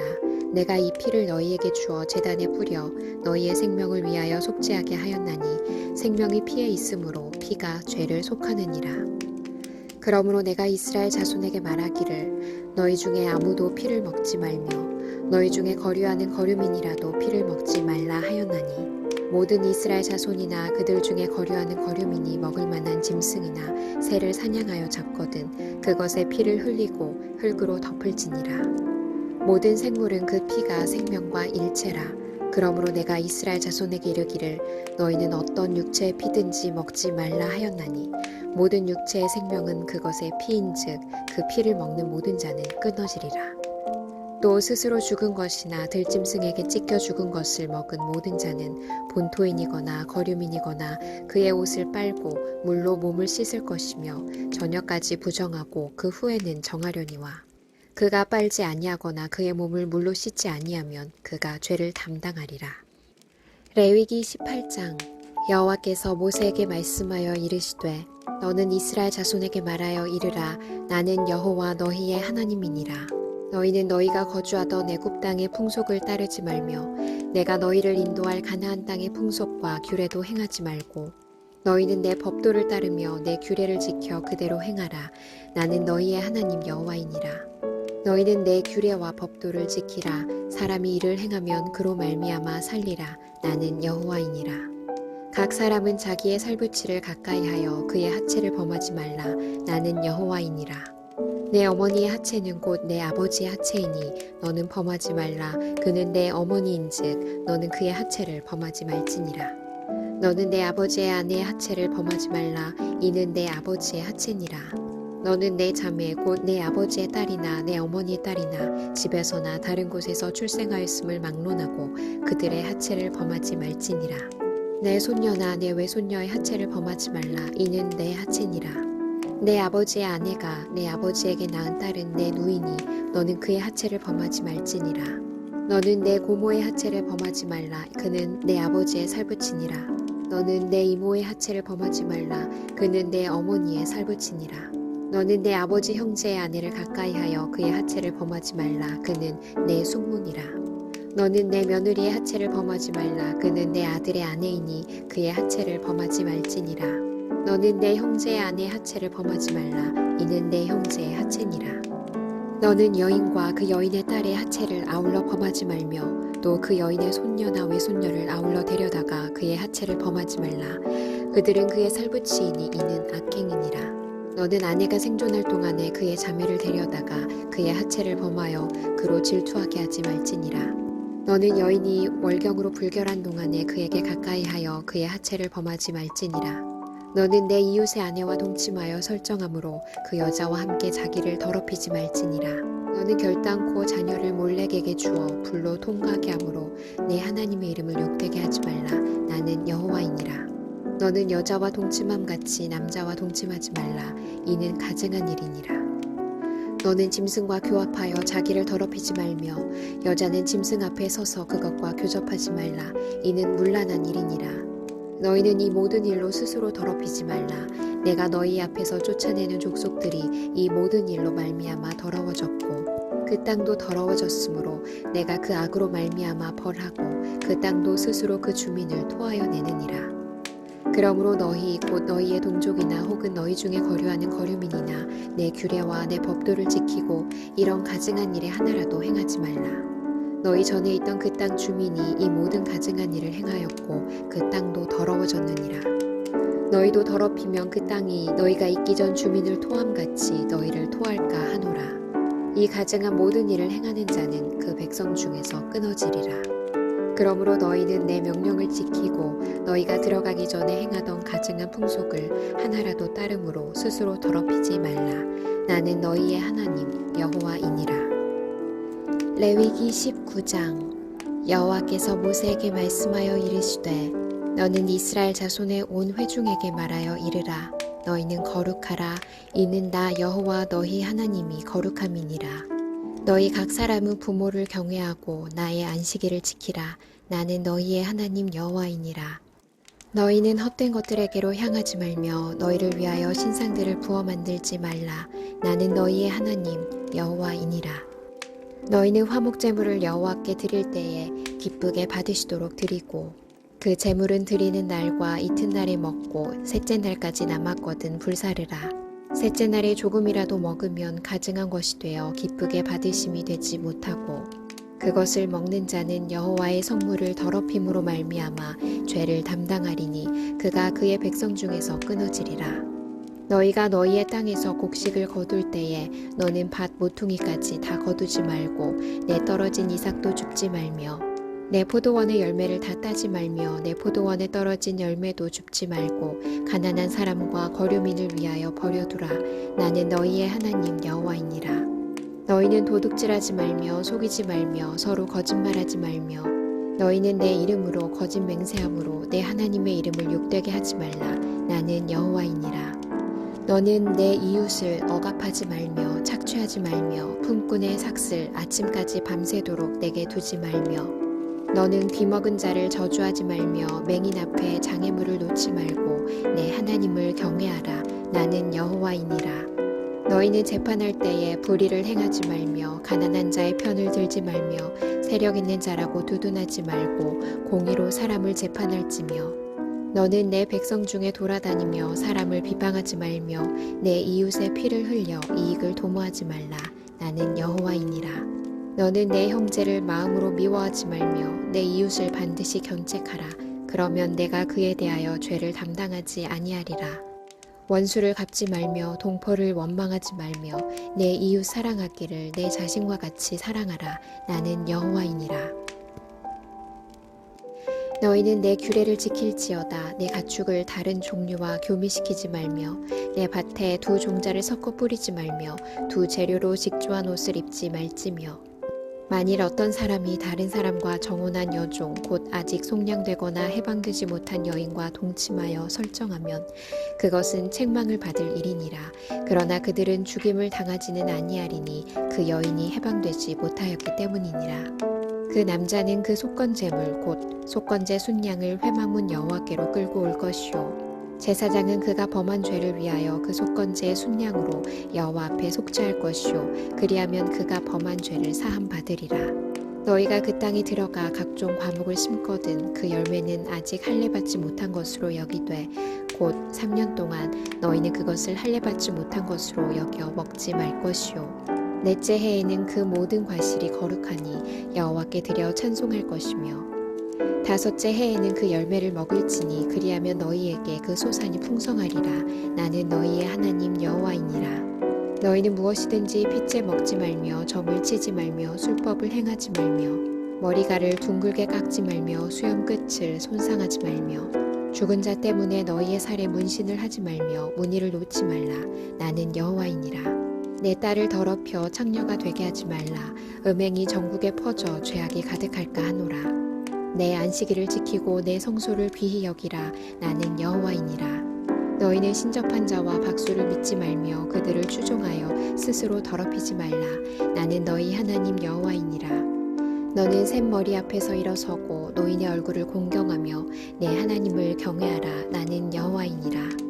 내가 이 피를 너희에게 주어 제단에 뿌려 너희의 생명을 위하여 속죄하게 하였나니 생명이 피에 있으므로 피가 죄를 속하느니라. 그러므로 내가 이스라엘 자손에게 말하기를 너희 중에 아무도 피를 먹지 말며 너희 중에 거류하는 거류민이라도 피를 먹지 말라 하였나니 모든 이스라엘 자손이나 그들 중에 거류하는 거류민이 먹을 만한 짐승이나 새를 사냥하여 잡거든 그것의 피를 흘리고 흙으로 덮을지니라. 모든 생물은 그 피가 생명과 일체라. 그러므로 내가 이스라엘 자손에게 이르기를 너희는 어떤 육체의 피든지 먹지 말라 하였나니 모든 육체의 생명은 그것의 피인즉 그 피를 먹는 모든 자는 끊어지리라. 또 스스로 죽은 것이나 들짐승에게 찢겨 죽은 것을 먹은 모든 자는 본토인이거나 거류민이거나 그의 옷을 빨고 물로 몸을 씻을 것이며 저녁까지 부정하고 그 후에는 정하려니와 그가 빨지 아니하거나 그의 몸을 물로 씻지 아니하면 그가 죄를 담당하리라. 레위기 18장. 여호와께서 모세에게 말씀하여 이르시되 너는 이스라엘 자손에게 말하여 이르라. 나는 여호와 너희의 하나님이니라. 너희는 너희가 거주하던 애굽 땅의 풍속을 따르지 말며 내가 너희를 인도할 가나안 땅의 풍속과 규례도 행하지 말고 너희는 내 법도를 따르며 내 규례를 지켜 그대로 행하라. 나는 너희의 하나님 여호와이니라. 너희는 내 규례와 법도를 지키라. 사람이 이를 행하면 그로 말미암아 살리라. 나는 여호와이니라. 각 사람은 자기의 살부치를 가까이하여 그의 하체를 범하지 말라. 나는 여호와이니라. 내 어머니의 하체는 곧 내 아버지의 하체이니 너는 범하지 말라. 그는 내 어머니인즉 너는 그의 하체를 범하지 말지니라. 너는 내 아버지의 아내의 하체를 범하지 말라. 이는 내 아버지의 하체니라. 너는 내 자매 곧 내 아버지의 딸이나 내 어머니의 딸이나 집에서나 다른 곳에서 출생하였음을 막론하고 그들의 하체를 범하지 말지니라. 내 손녀나 내 외손녀의 하체를 범하지 말라. 이는 내 하체니라. 내 아버지의 아내가 내 아버지에게 낳은 딸은 내 누이니 너는 그의 하체를 범하지 말지니라. 너는 내 고모의 하체를 범하지 말라. 그는 내 아버지의 살부치니라. 너는 내 이모의 하체를 범하지 말라. 그는 내 어머니의 살부치니라. 너는 내 아버지 형제의 아내를 가까이하여 그의 하체를 범하지 말라. 그는 내 숙모니라. 너는 내 며느리의 하체를 범하지 말라. 그는 내 아들의 아내이니 그의 하체를 범하지 말지니라. 너는 내 형제의 아내의 하체를 범하지 말라. 이는 내 형제의 하체니라. 너는 여인과 그 여인의 딸의 하체를 아울러 범하지 말며 또 그 여인의 손녀나 외손녀를 아울러 데려다가 그의 하체를 범하지 말라. 그들은 그의 살부치이니 이는 악행이니라. 너는 아내가 생존할 동안에 그의 자매를 데려다가 그의 하체를 범하여 그로 질투하게 하지 말지니라. 너는 여인이 월경으로 불결한 동안에 그에게 가까이하여 그의 하체를 범하지 말지니라. 너는 내 이웃의 아내와 동침하여 설정함으로 그 여자와 함께 자기를 더럽히지 말지니라. 너는 결단코 자녀를 몰렉에게 주어 불로 통과하게 하므로 내 하나님의 이름을 욕되게 하지 말라. 나는 여호와이니라. 너는 여자와 동침함 같이 남자와 동침하지 말라. 이는 가증한 일이니라. 너는 짐승과 교합하여 자기를 더럽히지 말며 여자는 짐승 앞에 서서 그것과 교접하지 말라. 이는 문란한 일이니라. 너희는 이 모든 일로 스스로 더럽히지 말라. 내가 너희 앞에서 쫓아내는 족속들이 이 모든 일로 말미암아 더러워졌고 그 땅도 더러워졌으므로 내가 그 악으로 말미암아 벌하고 그 땅도 스스로 그 주민을 토하여 내느니라. 그러므로 너희 곧 너희의 동족이나 혹은 너희 중에 거류하는 거류민이나 내 규례와 내 법도를 지키고 이런 가증한 일에 하나라도 행하지 말라. 너희 전에 있던 그 땅 주민이 이 모든 가증한 일을 행하였고 그 땅도 더러워졌느니라. 너희도 더럽히면 그 땅이 너희가 있기 전 주민을 토함같이 너희를 토할까 하노라. 이 가증한 모든 일을 행하는 자는 그 백성 중에서 끊어지리라. 그러므로 너희는 내 명령을 지키고 너희가 들어가기 전에 행하던 가증한 풍속을 하나라도 따름으로 스스로 더럽히지 말라. 나는 너희의 하나님 여호와이니라. 레위기 19장. 여호와께서 모세에게 말씀하여 이르시되 너는 이스라엘 자손의 온 회중에게 말하여 이르라. 너희는 거룩하라. 이는 나 여호와 너희 하나님이 거룩함이니라. 너희 각 사람은 부모를 경외하고 나의 안식일을 지키라. 나는 너희의 하나님 여호와이니라. 너희는 헛된 것들에게로 향하지 말며 너희를 위하여 신상들을 부어 만들지 말라. 나는 너희의 하나님 여호와이니라. 너희는 화목 제물을 여호와께 드릴 때에 기쁘게 받으시도록 드리고 그 제물은 드리는 날과 이튿날에 먹고 셋째 날까지 남았거든 불사르라. 셋째 날에 조금이라도 먹으면 가증한 것이 되어 기쁘게 받으심이 되지 못하고 그것을 먹는 자는 여호와의 성물을 더럽힘으로 말미암아 죄를 담당하리니 그가 그의 백성 중에서 끊어지리라. 너희가 너희의 땅에서 곡식을 거둘 때에 너는 밭 모퉁이까지 다 거두지 말고 내 떨어진 이삭도 줍지 말며 내 포도원의 열매를 다 따지 말며 내 포도원에 떨어진 열매도 줍지 말고 가난한 사람과 거류민을 위하여 버려두라. 나는 너희의 하나님 여호와이니라. 너희는 도둑질하지 말며 속이지 말며 서로 거짓말하지 말며 너희는 내 이름으로 거짓 맹세함으로 내 하나님의 이름을 욕되게 하지 말라. 나는 여호와이니라. 너는 내 이웃을 억압하지 말며 착취하지 말며 품꾼의 삭슬 아침까지 밤새도록 내게 두지 말며 너는 귀먹은 자를 저주하지 말며 맹인 앞에 장애물을 놓지 말고 내 하나님을 경외하라. 나는 여호와이니라. 너희는 재판할 때에 불의를 행하지 말며 가난한 자의 편을 들지 말며 세력 있는 자라고 두둔하지 말고 공의로 사람을 재판할지며 너는 내 백성 중에 돌아다니며 사람을 비방하지 말며 내 이웃의 피를 흘려 이익을 도모하지 말라. 나는 여호와이니라. 너는 내 형제를 마음으로 미워하지 말며 내 이웃을 반드시 견책하라. 그러면 내가 그에 대하여 죄를 담당하지 아니하리라. 원수를 갚지 말며 동포를 원망하지 말며 내 이웃 사랑하기를 내 자신과 같이 사랑하라. 나는 여호와이니라. 너희는 내 규례를 지킬지어다. 내 가축을 다른 종류와 교미시키지 말며 내 밭에 두 종자를 섞어 뿌리지 말며 두 재료로 직조한 옷을 입지 말지며 만일 어떤 사람이 다른 사람과 정혼한 여종 곧 아직 속량되거나 해방되지 못한 여인과 동침하여 설정하면 그것은 책망을 받을 일이니라. 그러나 그들은 죽임을 당하지는 아니하리니 그 여인이 해방되지 못하였기 때문이니라. 그 남자는 그 속건제물 곧 속건제 순양을 회막문 여호와께로 끌고 올 것이요 제사장은 그가 범한 죄를 위하여 그 속건제의 순양으로 여호와 앞에 속죄할 것이요 그리하면 그가 범한 죄를 사함 받으리라. 너희가 그 땅에 들어가 각종 과목을 심거든 그 열매는 아직 할례 받지 못한 것으로 여기되 곧 3년 동안 너희는 그것을 할례 받지 못한 것으로 여겨 먹지 말 것이요 넷째 해에는 그 모든 과실이 거룩하니 여호와께 드려 찬송할 것이며 다섯째 해에는 그 열매를 먹을지니 그리하면 너희에게 그 소산이 풍성하리라. 나는 너희의 하나님 여호와이니라. 너희는 무엇이든지 핏째 먹지 말며 점을 치지 말며 술법을 행하지 말며 머리가를 둥글게 깎지 말며 수염 끝을 손상하지 말며 죽은 자 때문에 너희의 살에 문신을 하지 말며 무늬를 놓지 말라. 나는 여호와이니라. 내 딸을 더럽혀 창녀가 되게 하지 말라. 음행이 전국에 퍼져 죄악이 가득할까 하노라. 내 안식일을 지키고 내 성소를 귀히 여기라. 나는 여호와이니라. 너희는 신접한 자와 박수를 믿지 말며 그들을 추종하여 스스로 더럽히지 말라. 나는 너희 하나님 여호와이니라. 너는 샘 머리 앞에서 일어서고 노인의 얼굴을 공경하며 내 하나님을 경외하라. 나는 여호와이니라.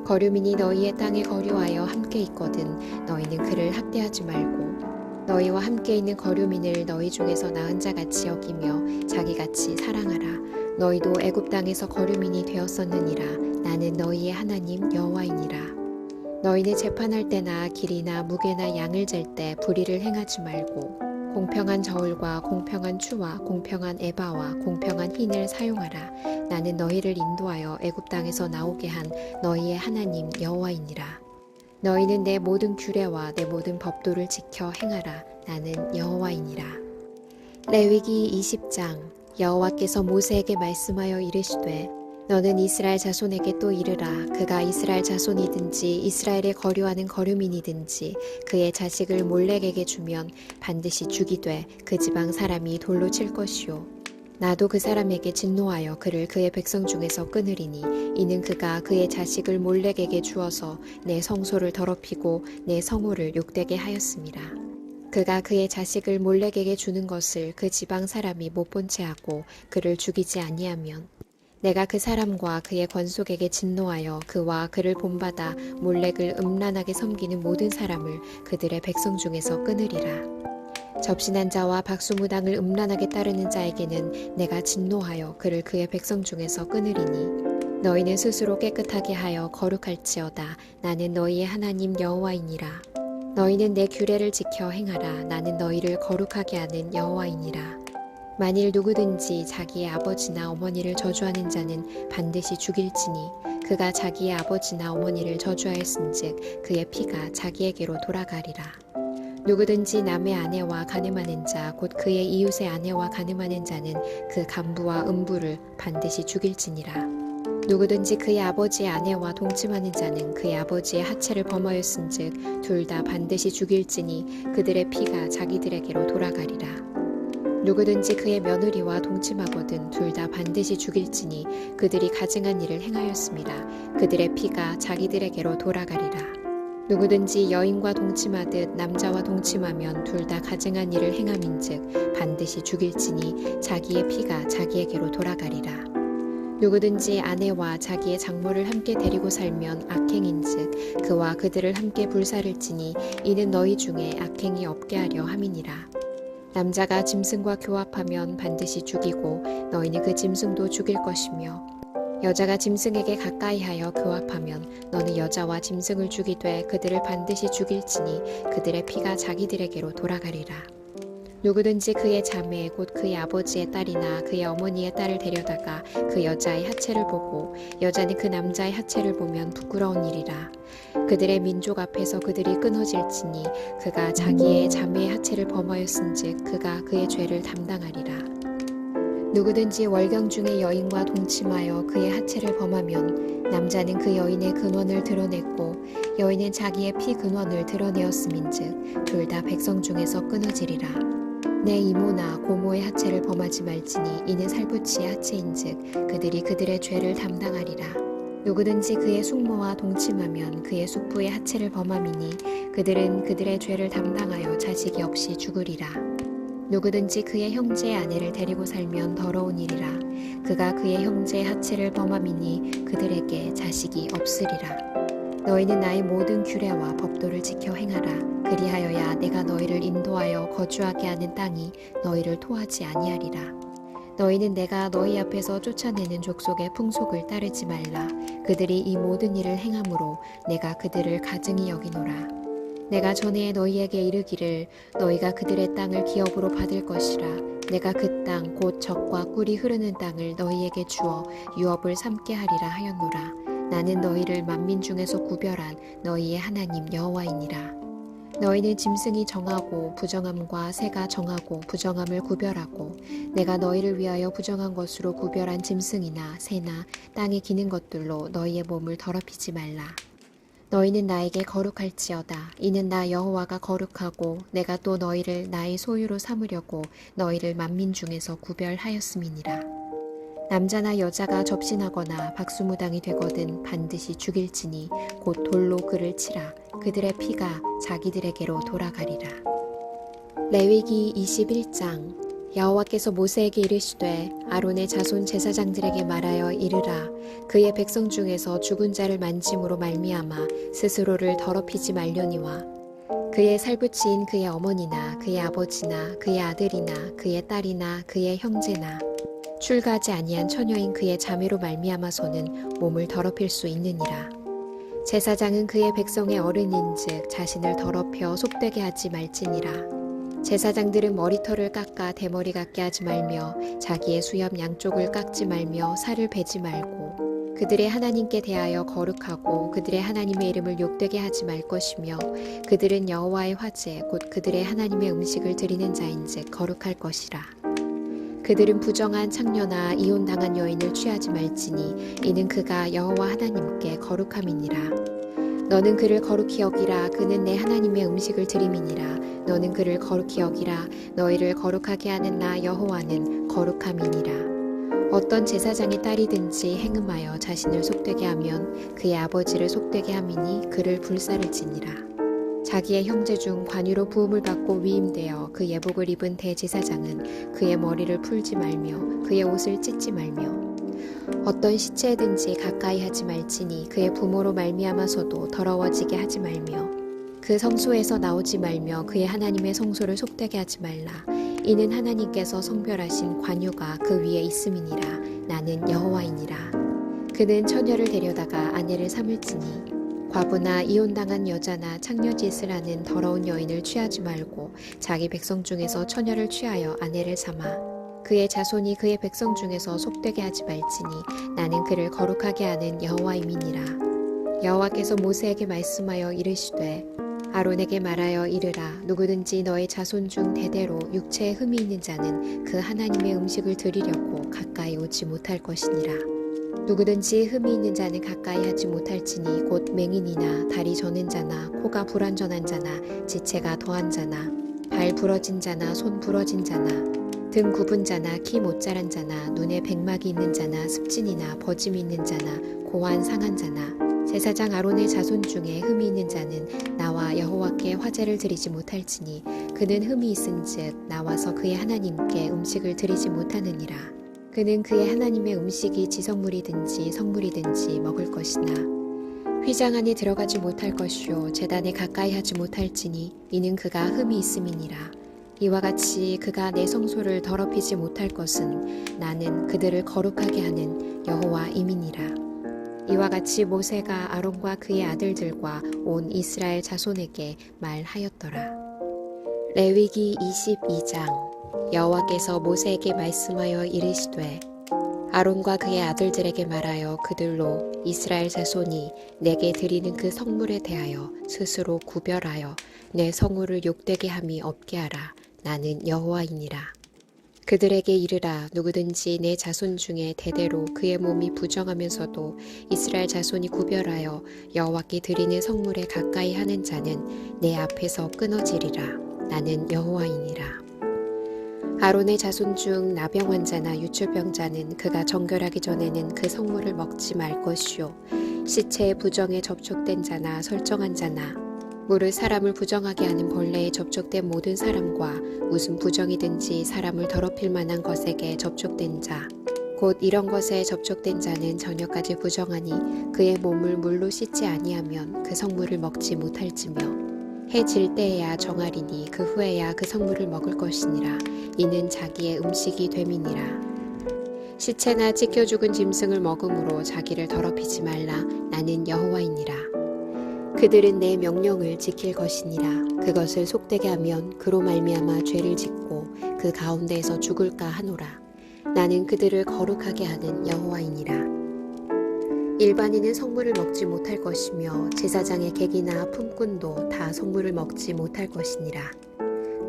거류민이 너희의 땅에 거류하여 함께 있거든 너희는 그를 학대하지 말고 너희와 함께 있는 거류민을 너희 중에서 나은 자같이 여기며 자기같이 사랑하라. 너희도 애굽 땅에서 거류민이 되었었느니라. 나는 너희의 하나님 여호와이니라. 너희는 재판할 때나 길이나 무게나 양을 잴 때 불의를 행하지 말고 공평한 저울과 공평한 추와 공평한 에바와 공평한 흰을 사용하라. 나는 너희를 인도하여 애굽 땅에서 나오게 한 너희의 하나님 여호와이니라. 너희는 내 모든 규례와 내 모든 법도를 지켜 행하라. 나는 여호와이니라. 레위기 20장. 여호와께서 모세에게 말씀하여 이르시되 너는 이스라엘 자손에게 또 이르라. 그가 이스라엘 자손이든지 이스라엘에 거류하는 거류민이든지 그의 자식을 몰렉에게 주면 반드시 죽이되 그 지방 사람이 돌로 칠 것이요 나도 그 사람에게 진노하여 그를 그의 백성 중에서 끊으리니 이는 그가 그의 자식을 몰렉에게 주어서 내 성소를 더럽히고 내 성호를 욕되게 하였습니다. 그가 그의 자식을 몰렉에게 주는 것을 그 지방 사람이 못 본 채 하고 그를 죽이지 아니하면 내가 그 사람과 그의 권속에게 진노하여 그와 그를 본받아 몰렉을 음란하게 섬기는 모든 사람을 그들의 백성 중에서 끊으리라. 접신한 자와 박수무당을 음란하게 따르는 자에게는 내가 진노하여 그를 그의 백성 중에서 끊으리니 너희는 스스로 깨끗하게 하여 거룩할지어다. 나는 너희의 하나님 여호와이니라. 너희는 내 규례를 지켜 행하라. 나는 너희를 거룩하게 하는 여호와이니라. 만일 누구든지 자기의 아버지나 어머니를 저주하는 자는 반드시 죽일지니 그가 자기의 아버지나 어머니를 저주하였은즉 그의 피가 자기에게로 돌아가리라. 누구든지 남의 아내와 간음하는 자 곧 그의 이웃의 아내와 간음하는 자는 그 간부와 음부를 반드시 죽일지니라. 누구든지 그의 아버지의 아내와 동침하는 자는 그의 아버지의 하체를 범하였은즉 둘 다 반드시 죽일지니 그들의 피가 자기들에게로 돌아가리라. 누구든지 그의 며느리와 동침하거든 둘 다 반드시 죽일지니 그들이 가증한 일을 행하였습니다. 그들의 피가 자기들에게로 돌아가리라. 누구든지 여인과 동침하듯 남자와 동침하면 둘 다 가증한 일을 행함인즉 반드시 죽일지니 자기의 피가 자기에게로 돌아가리라. 누구든지 아내와 자기의 장모를 함께 데리고 살면 악행인즉 그와 그들을 함께 불사를지니 이는 너희 중에 악행이 없게 하려 함이니라. 남자가 짐승과 교합하면 반드시 죽이고 너희는 그 짐승도 죽일 것이며 여자가 짐승에게 가까이하여 교합하면 너는 여자와 짐승을 죽이되 그들을 반드시 죽일지니 그들의 피가 자기들에게로 돌아가리라. 누구든지 그의 자매 곧 그의 아버지의 딸이나 그의 어머니의 딸을 데려다가 그 여자의 하체를 보고 여자는 그 남자의 하체를 보면 부끄러운 일이라. 그들의 민족 앞에서 그들이 끊어질지니 그가 자기의 자매의 하체를 범하였은즉 그가 그의 죄를 담당하리라. 누구든지 월경 중에 여인과 동침하여 그의 하체를 범하면 남자는 그 여인의 근원을 드러냈고 여인은 자기의 피 근원을 드러내었음인즉 둘 다 백성 중에서 끊어지리라. 내 이모나 고모의 하체를 범하지 말지니 이는 살부치의 하체인즉 그들이 그들의 죄를 담당하리라. 누구든지 그의 숙모와 동침하면 그의 숙부의 하체를 범함이니 그들은 그들의 죄를 담당하여 자식이 없이 죽으리라. 누구든지 그의 형제의 아내를 데리고 살면 더러운 일이라. 그가 그의 형제의 하체를 범함이니 그들에게 자식이 없으리라. 너희는 나의 모든 규례와 법도를 지켜 행하라. 그리하여야 내가 너희를 인도하여 거주하게 하는 땅이 너희를 토하지 아니하리라. 너희는 내가 너희 앞에서 쫓아내는 족속의 풍속을 따르지 말라. 그들이 이 모든 일을 행함으로 내가 그들을 가증히 여기노라. 내가 전에 너희에게 이르기를 너희가 그들의 땅을 기업으로 받을 것이라. 내가 그 땅 곧 젖과 꿀이 흐르는 땅을 너희에게 주어 유업을 삼게 하리라 하였노라. 나는 너희를 만민 중에서 구별한 너희의 하나님 여호와이니라. 너희는 짐승이 정하고 부정함과 새가 정하고 부정함을 구별하고 내가 너희를 위하여 부정한 것으로 구별한 짐승이나 새나 땅에 기는 것들로 너희의 몸을 더럽히지 말라. 너희는 나에게 거룩할지어다. 이는 나 여호와가 거룩하고 내가 또 너희를 나의 소유로 삼으려고 너희를 만민 중에서 구별하였음이니라. 남자나 여자가 접신하거나 박수무당이 되거든 반드시 죽일지니 곧 돌로 그를 치라. 그들의 피가 자기들에게로 돌아가리라. 레위기 21장. 여호와께서 모세에게 이르시되 아론의 자손 제사장들에게 말하여 이르라. 그의 백성 중에서 죽은 자를 만짐으로 말미암아 스스로를 더럽히지 말려니와 그의 살부치인 그의 어머니나 그의 아버지나 그의 아들이나 그의 딸이나 그의 형제나 출가하지 아니한 처녀인 그의 자매로 말미암아서는 몸을 더럽힐 수 있느니라. 제사장은 그의 백성의 어른인즉 자신을 더럽혀 속되게 하지 말지니라. 제사장들은 머리털을 깎아 대머리 같게 하지 말며 자기의 수염 양쪽을 깎지 말며 살을 베지 말고 그들의 하나님께 대하여 거룩하고 그들의 하나님의 이름을 욕되게 하지 말 것이며 그들은 여호와의 화제 곧 그들의 하나님의 음식을 드리는 자인즉 거룩할 것이라. 그들은 부정한 창녀나 이혼당한 여인을 취하지 말지니 이는 그가 여호와 하나님께 거룩함이니라. 너는 그를 거룩히 여기라. 그는 내 하나님의 음식을 드림이니라. 너는 그를 거룩히 여기라. 너희를 거룩하게 하는 나 여호와는 거룩함이니라. 어떤 제사장의 딸이든지 행음하여 자신을 속되게 하면 그의 아버지를 속되게 함이니 그를 불사를지니라. 자기의 형제 중 관유로 부음을 받고 위임되어 그 예복을 입은 대제사장은 그의 머리를 풀지 말며 그의 옷을 찢지 말며 어떤 시체든지 가까이 하지 말지니 그의 부모로 말미암아서도 더러워지게 하지 말며 그 성소에서 나오지 말며 그의 하나님의 성소를 속되게 하지 말라. 이는 하나님께서 성별하신 관유가 그 위에 있음이니라. 나는 여호와이니라. 그는 처녀를 데려다가 아내를 삼을지니 과부나 이혼당한 여자나 창녀짓을 하는 더러운 여인을 취하지 말고 자기 백성 중에서 처녀를 취하여 아내를 삼아 그의 자손이 그의 백성 중에서 속되게 하지 말지니 나는 그를 거룩하게 하는 여호와임이니라. 여호와께서 모세에게 말씀하여 이르시되 아론에게 말하여 이르라. 누구든지 너의 자손 중 대대로 육체에 흠이 있는 자는 그 하나님의 음식을 드리려고 가까이 오지 못할 것이니라. 누구든지 흠이 있는 자는 가까이 하지 못할지니 곧 맹인이나 다리 저는 자나 코가 불완전한 자나 지체가 더한 자나 발 부러진 자나 손 부러진 자나 등 굽은 자나 키 못 자란 자나 눈에 백막이 있는 자나 습진이나 버짐이 있는 자나 고환 상한 자나 제사장 아론의 자손 중에 흠이 있는 자는 나와 여호와께 화제를 드리지 못할지니 그는 흠이 있은즉 나와서 그의 하나님께 음식을 드리지 못하느니라. 그는 그의 하나님의 음식이 지성물이든지 성물이든지 먹을 것이나 휘장 안에 들어가지 못할 것이요 제단에 가까이 하지 못할지니 이는 그가 흠이 있음이니라. 이와 같이 그가 내 성소를 더럽히지 못할 것은 나는 그들을 거룩하게 하는 여호와임이니라. 이와 같이 모세가 아론과 그의 아들들과 온 이스라엘 자손에게 말하였더라. 레위기 22장. 여호와께서 모세에게 말씀하여 이르시되 아론과 그의 아들들에게 말하여 그들로 이스라엘 자손이 내게 드리는 그 성물에 대하여 스스로 구별하여 내 성물을 욕되게 함이 없게 하라. 나는 여호와이니라. 그들에게 이르라. 누구든지 내 자손 중에 대대로 그의 몸이 부정하면서도 이스라엘 자손이 구별하여 여호와께 드리는 성물에 가까이 하는 자는 내 앞에서 끊어지리라. 나는 여호와이니라. 아론의 자손 중 나병 환자나 유출병자는 그가 정결하기 전에는 그 성물을 먹지 말 것이요 시체의 부정에 접촉된 자나 설정한 자나 물을 사람을 부정하게 하는 벌레에 접촉된 모든 사람과 무슨 부정이든지 사람을 더럽힐 만한 것에게 접촉된 자, 곧 이런 것에 접촉된 자는 저녁까지 부정하니 그의 몸을 물로 씻지 아니하면 그 성물을 먹지 못할지며 해 질 때에야 정하리니 그 후에야 그 성물을 먹을 것이니라. 이는 자기의 음식이 됨이니라. 시체나 찢겨 죽은 짐승을 먹음으로 자기를 더럽히지 말라. 나는 여호와이니라. 그들은 내 명령을 지킬 것이니라. 그것을 속되게 하면 그로 말미암아 죄를 짓고 그 가운데에서 죽을까 하노라. 나는 그들을 거룩하게 하는 여호와이니라. 일반인은 성물을 먹지 못할 것이며 제사장의 객이나 품꾼도 다 성물을 먹지 못할 것이니라.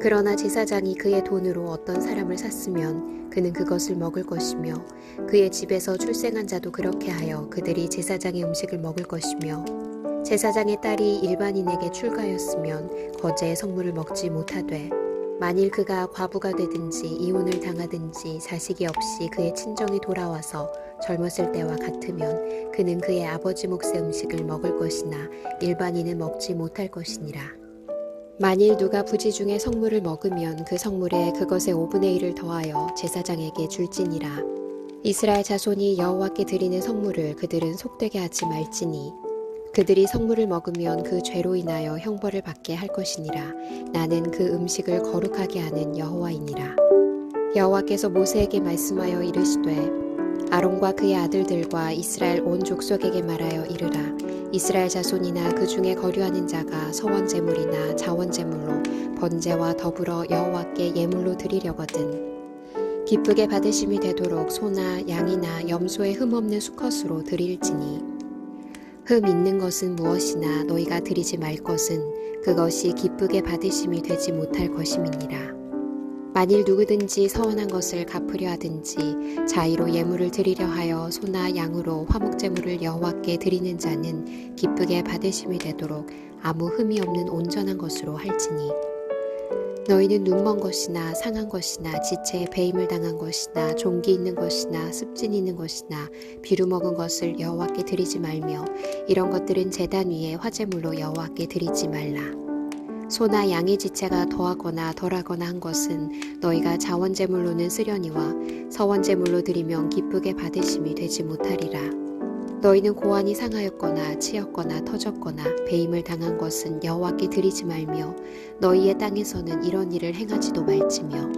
그러나 제사장이 그의 돈으로 어떤 사람을 샀으면 그는 그것을 먹을 것이며 그의 집에서 출생한 자도 그렇게 하여 그들이 제사장의 음식을 먹을 것이며 제사장의 딸이 일반인에게 출가하였으면 거제의 성물을 먹지 못하되 만일 그가 과부가 되든지 이혼을 당하든지 자식이 없이 그의 친정이 돌아와서 젊었을 때와 같으면 그는 그의 아버지 몫의 음식을 먹을 것이나 일반인은 먹지 못할 것이니라. 만일 누가 부지 중에 성물을 먹으면 그 성물에 그것의 5분의 1을 더하여 제사장에게 줄지니라. 이스라엘 자손이 여호와께 드리는 성물을 그들은 속되게 하지 말지니 그들이 성물을 먹으면 그 죄로 인하여 형벌을 받게 할 것이니라. 나는 그 음식을 거룩하게 하는 여호와이니라. 여호와께서 모세에게 말씀하여 이르시되 아론과 그의 아들들과 이스라엘 온 족속에게 말하여 이르라. 이스라엘 자손이나 그 중에 거류하는 자가 서원제물이나 자원제물로 번제와 더불어 여호와께 예물로 드리려거든 기쁘게 받으심이 되도록 소나 양이나 염소의 흠 없는 수컷으로 드릴지니 흠 있는 것은 무엇이나 너희가 드리지 말 것은 그것이 기쁘게 받으심이 되지 못할 것임이니라. 만일 누구든지 서원한 것을 갚으려 하든지 자의로 예물을 드리려 하여 소나 양으로 화목제물을 여호와께 드리는 자는 기쁘게 받으심이 되도록 아무 흠이 없는 온전한 것으로 할지니 너희는 눈먼 것이나 상한 것이나 지체에 배임을 당한 것이나 종기 있는 것이나 습진 있는 것이나 비루 먹은 것을 여호와께 드리지 말며 이런 것들은 제단 위에 화제물로 여호와께 드리지 말라. 소나 양의 지체가 더하거나 덜하거나 한 것은 너희가 자원제물로는 쓰려니와 서원제물로 드리면 기쁘게 받으심이 되지 못하리라. 너희는 고환이 상하였거나 치였거나 터졌거나 배임을 당한 것은 여호와께 드리지 말며 너희의 땅에서는 이런 일을 행하지도 말지며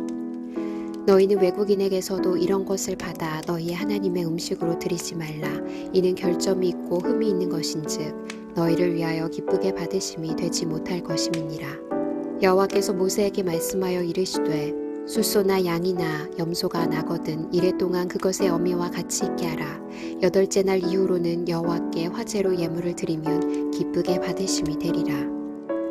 너희는 외국인에게서도 이런 것을 받아 너희의 하나님의 음식으로 드리지 말라. 이는 결점이 있고 흠이 있는 것인즉 너희를 위하여 기쁘게 받으심이 되지 못할 것임이니라. 여호와께서 모세에게 말씀하여 이르시되 숫소나 양이나 염소가 나거든 이래 동안 그것의 어미와 같이 있게 하라. 8째 날 이후로는 여호와께 화제로 예물을 드리면 기쁘게 받으심이 되리라.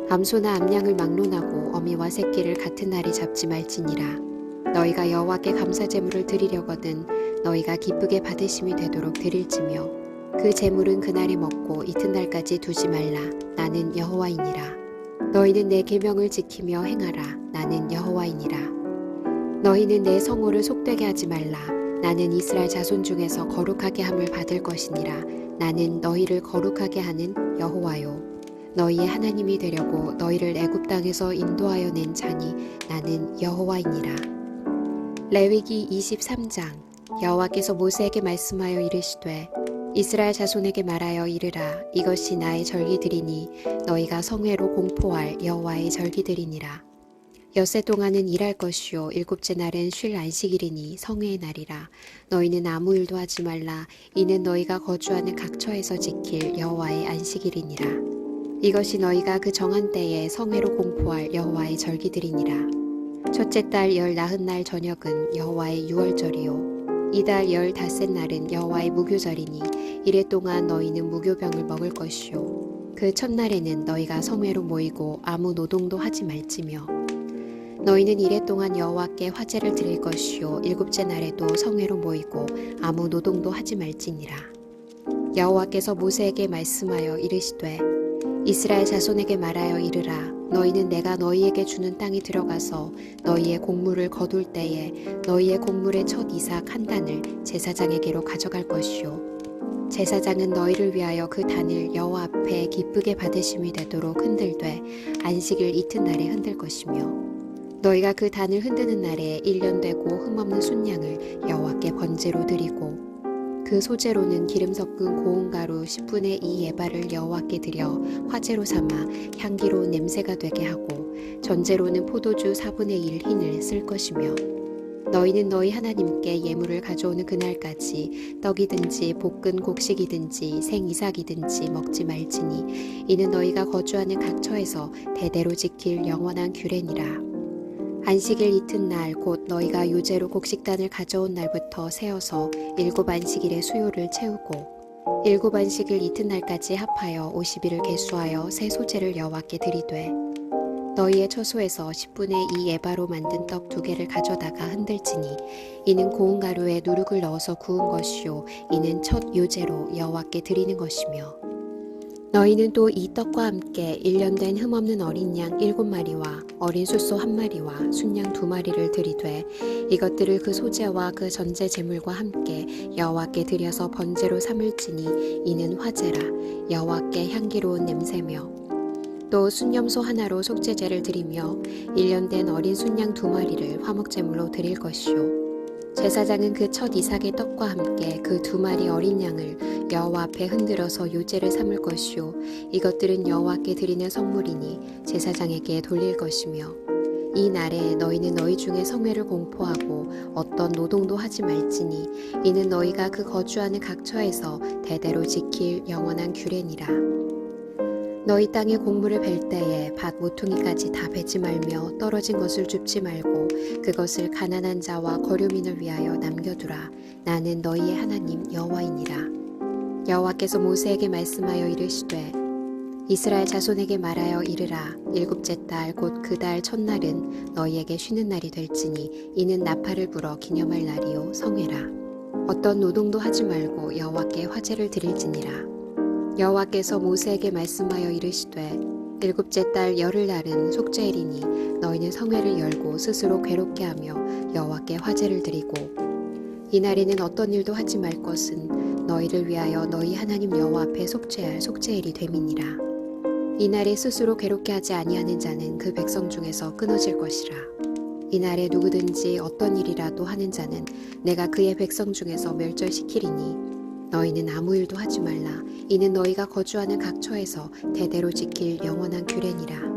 암소나 암양을 막론하고 어미와 새끼를 같은 날에 잡지 말지니라. 너희가 여호와께 감사제물을 드리려거든 너희가 기쁘게 받으심이 되도록 드릴지며 그 제물은 그날에 먹고 이튿날까지 두지 말라. 나는 여호와이니라. 너희는 내 계명을 지키며 행하라. 나는 여호와이니라. 너희는 내 성호를 속되게 하지 말라. 나는 이스라엘 자손 중에서 거룩하게 함을 받을 것이니라. 나는 너희를 거룩하게 하는 여호와요. 너희의 하나님이 되려고 너희를 애굽 땅에서 인도하여 낸 자니 나는 여호와이니라. 레위기 23장. 여호와께서 모세에게 말씀하여 이르시되 이스라엘 자손에게 말하여 이르라. 이것이 나의 절기들이니 너희가 성회로 공포할 여호와의 절기들이니라. 엿새 동안은 일할 것이요 7째 날은 쉴 안식일이니 성회의 날이라. 너희는 아무 일도 하지 말라. 이는 너희가 거주하는 각 처에서 지킬 여호와의 안식일이니라. 이것이 너희가 그 정한 때에 성회로 공포할 여호와의 절기들이니라. 첫째 달 19날 저녁은 여호와의 유월절이요 이달 15날은 여호와의 무교절이니 이래 동안 너희는 무교병을 먹을 것이요 그 첫날에는 너희가 성회로 모이고 아무 노동도 하지 말지며 너희는 이래 동안 여호와께 화제를 드릴 것이요 7째 날에도 성회로 모이고 아무 노동도 하지 말지니라. 여호와께서 모세에게 말씀하여 이르시되 이스라엘 자손에게 말하여 이르라. 너희는 내가 너희에게 주는 땅에 들어가서 너희의 곡물을 거둘 때에 너희의 곡물의 첫 이삭 한 단을 제사장에게로 가져갈 것이요 제사장은 너희를 위하여 그 단을 여호와 앞에 기쁘게 받으심이 되도록 흔들되 안식일 이튿날에 흔들 것이며 너희가 그 단을 흔드는 날에 1년 되고 흠없는 순양을 여호와께 번제로 드리고 그 소제로는 기름 섞은 고운 가루 10분의 2 에바를 여호와께 드려 화제로 삼아 향기로운 냄새가 되게 하고 전제로는 포도주 4분의 1 흰을 쓸 것이며 너희는 너희 하나님께 예물을 가져오는 그날까지 떡이든지 볶은 곡식이든지 생이삭이든지 먹지 말지니 이는 너희가 거주하는 각 처에서 대대로 지킬 영원한 규례니라. 안식일 이튿날 곧 너희가 유제로 곡식단을 가져온 날부터 세어서 7안식일의 수요를 채우고 7안식일 이튿날까지 합하여 50일을 계수하여 새 소제를 여호와께 드리되 너희의 처소에서 10분의 2 에바로 만든 떡 2개를 가져다가 흔들지니 이는 고운 가루에 누룩을 넣어서 구운 것이요 이는 첫 요제로 여호와께 드리는 것이며 너희는 또 이 떡과 함께 1년 된 흠없는 어린 양 7마리와 어린 숫소 1마리와 순양 2마리를 드리되 이것들을 그 소제와 그 전제 제물과 함께 여호와께 드려서 번제로 삼을지니 이는 화제라 여호와께 향기로운 냄새며 또 순염소 하나로 속죄제를 드리며 1년 된 어린 순양 2마리를 화목제물로 드릴 것이요 제사장은 그 첫 이삭의 떡과 함께 그 2마리 어린 양을 여호와 앞에 흔들어서 요제를 삼을 것이요 이것들은 여호와께 드리는 성물이니 제사장에게 돌릴 것이며 이 날에 너희는 너희 중에 성회를 공포하고 어떤 노동도 하지 말지니 이는 너희가 그 거주하는 각 처에서 대대로 지킬 영원한 규례니라. 너희 땅에 곡물을 벨 때에 밭 모퉁이까지 다 베지 말며 떨어진 것을 줍지 말고 그것을 가난한 자와 거류민을 위하여 남겨두라. 나는 너희의 하나님 여호와이니라. 여호와께서 모세에게 말씀하여 이르시되 이스라엘 자손에게 말하여 이르라. 7째 달 곧 그 달 첫날은 너희에게 쉬는 날이 될지니 이는 나팔을 불어 기념할 날이요 성회라. 어떤 노동도 하지 말고 여호와께 화제를 드릴지니라. 여호와께서 모세에게 말씀하여 이르시되 일곱째 달 열흘날은 속죄일이니 너희는 성회를 열고 스스로 괴롭게 하며 여호와께 화제를 드리고 이날에는 어떤 일도 하지 말 것은 너희를 위하여 너희 하나님 여호와 앞에 속죄할 속죄일이 됨이니라. 이날에 스스로 괴롭게 하지 아니하는 자는 그 백성 중에서 끊어질 것이라. 이날에 누구든지 어떤 일이라도 하는 자는 내가 그의 백성 중에서 멸절시키리니 너희는 아무 일도 하지 말라. 이는 너희가 거주하는 각 처에서 대대로 지킬 영원한 규례니라.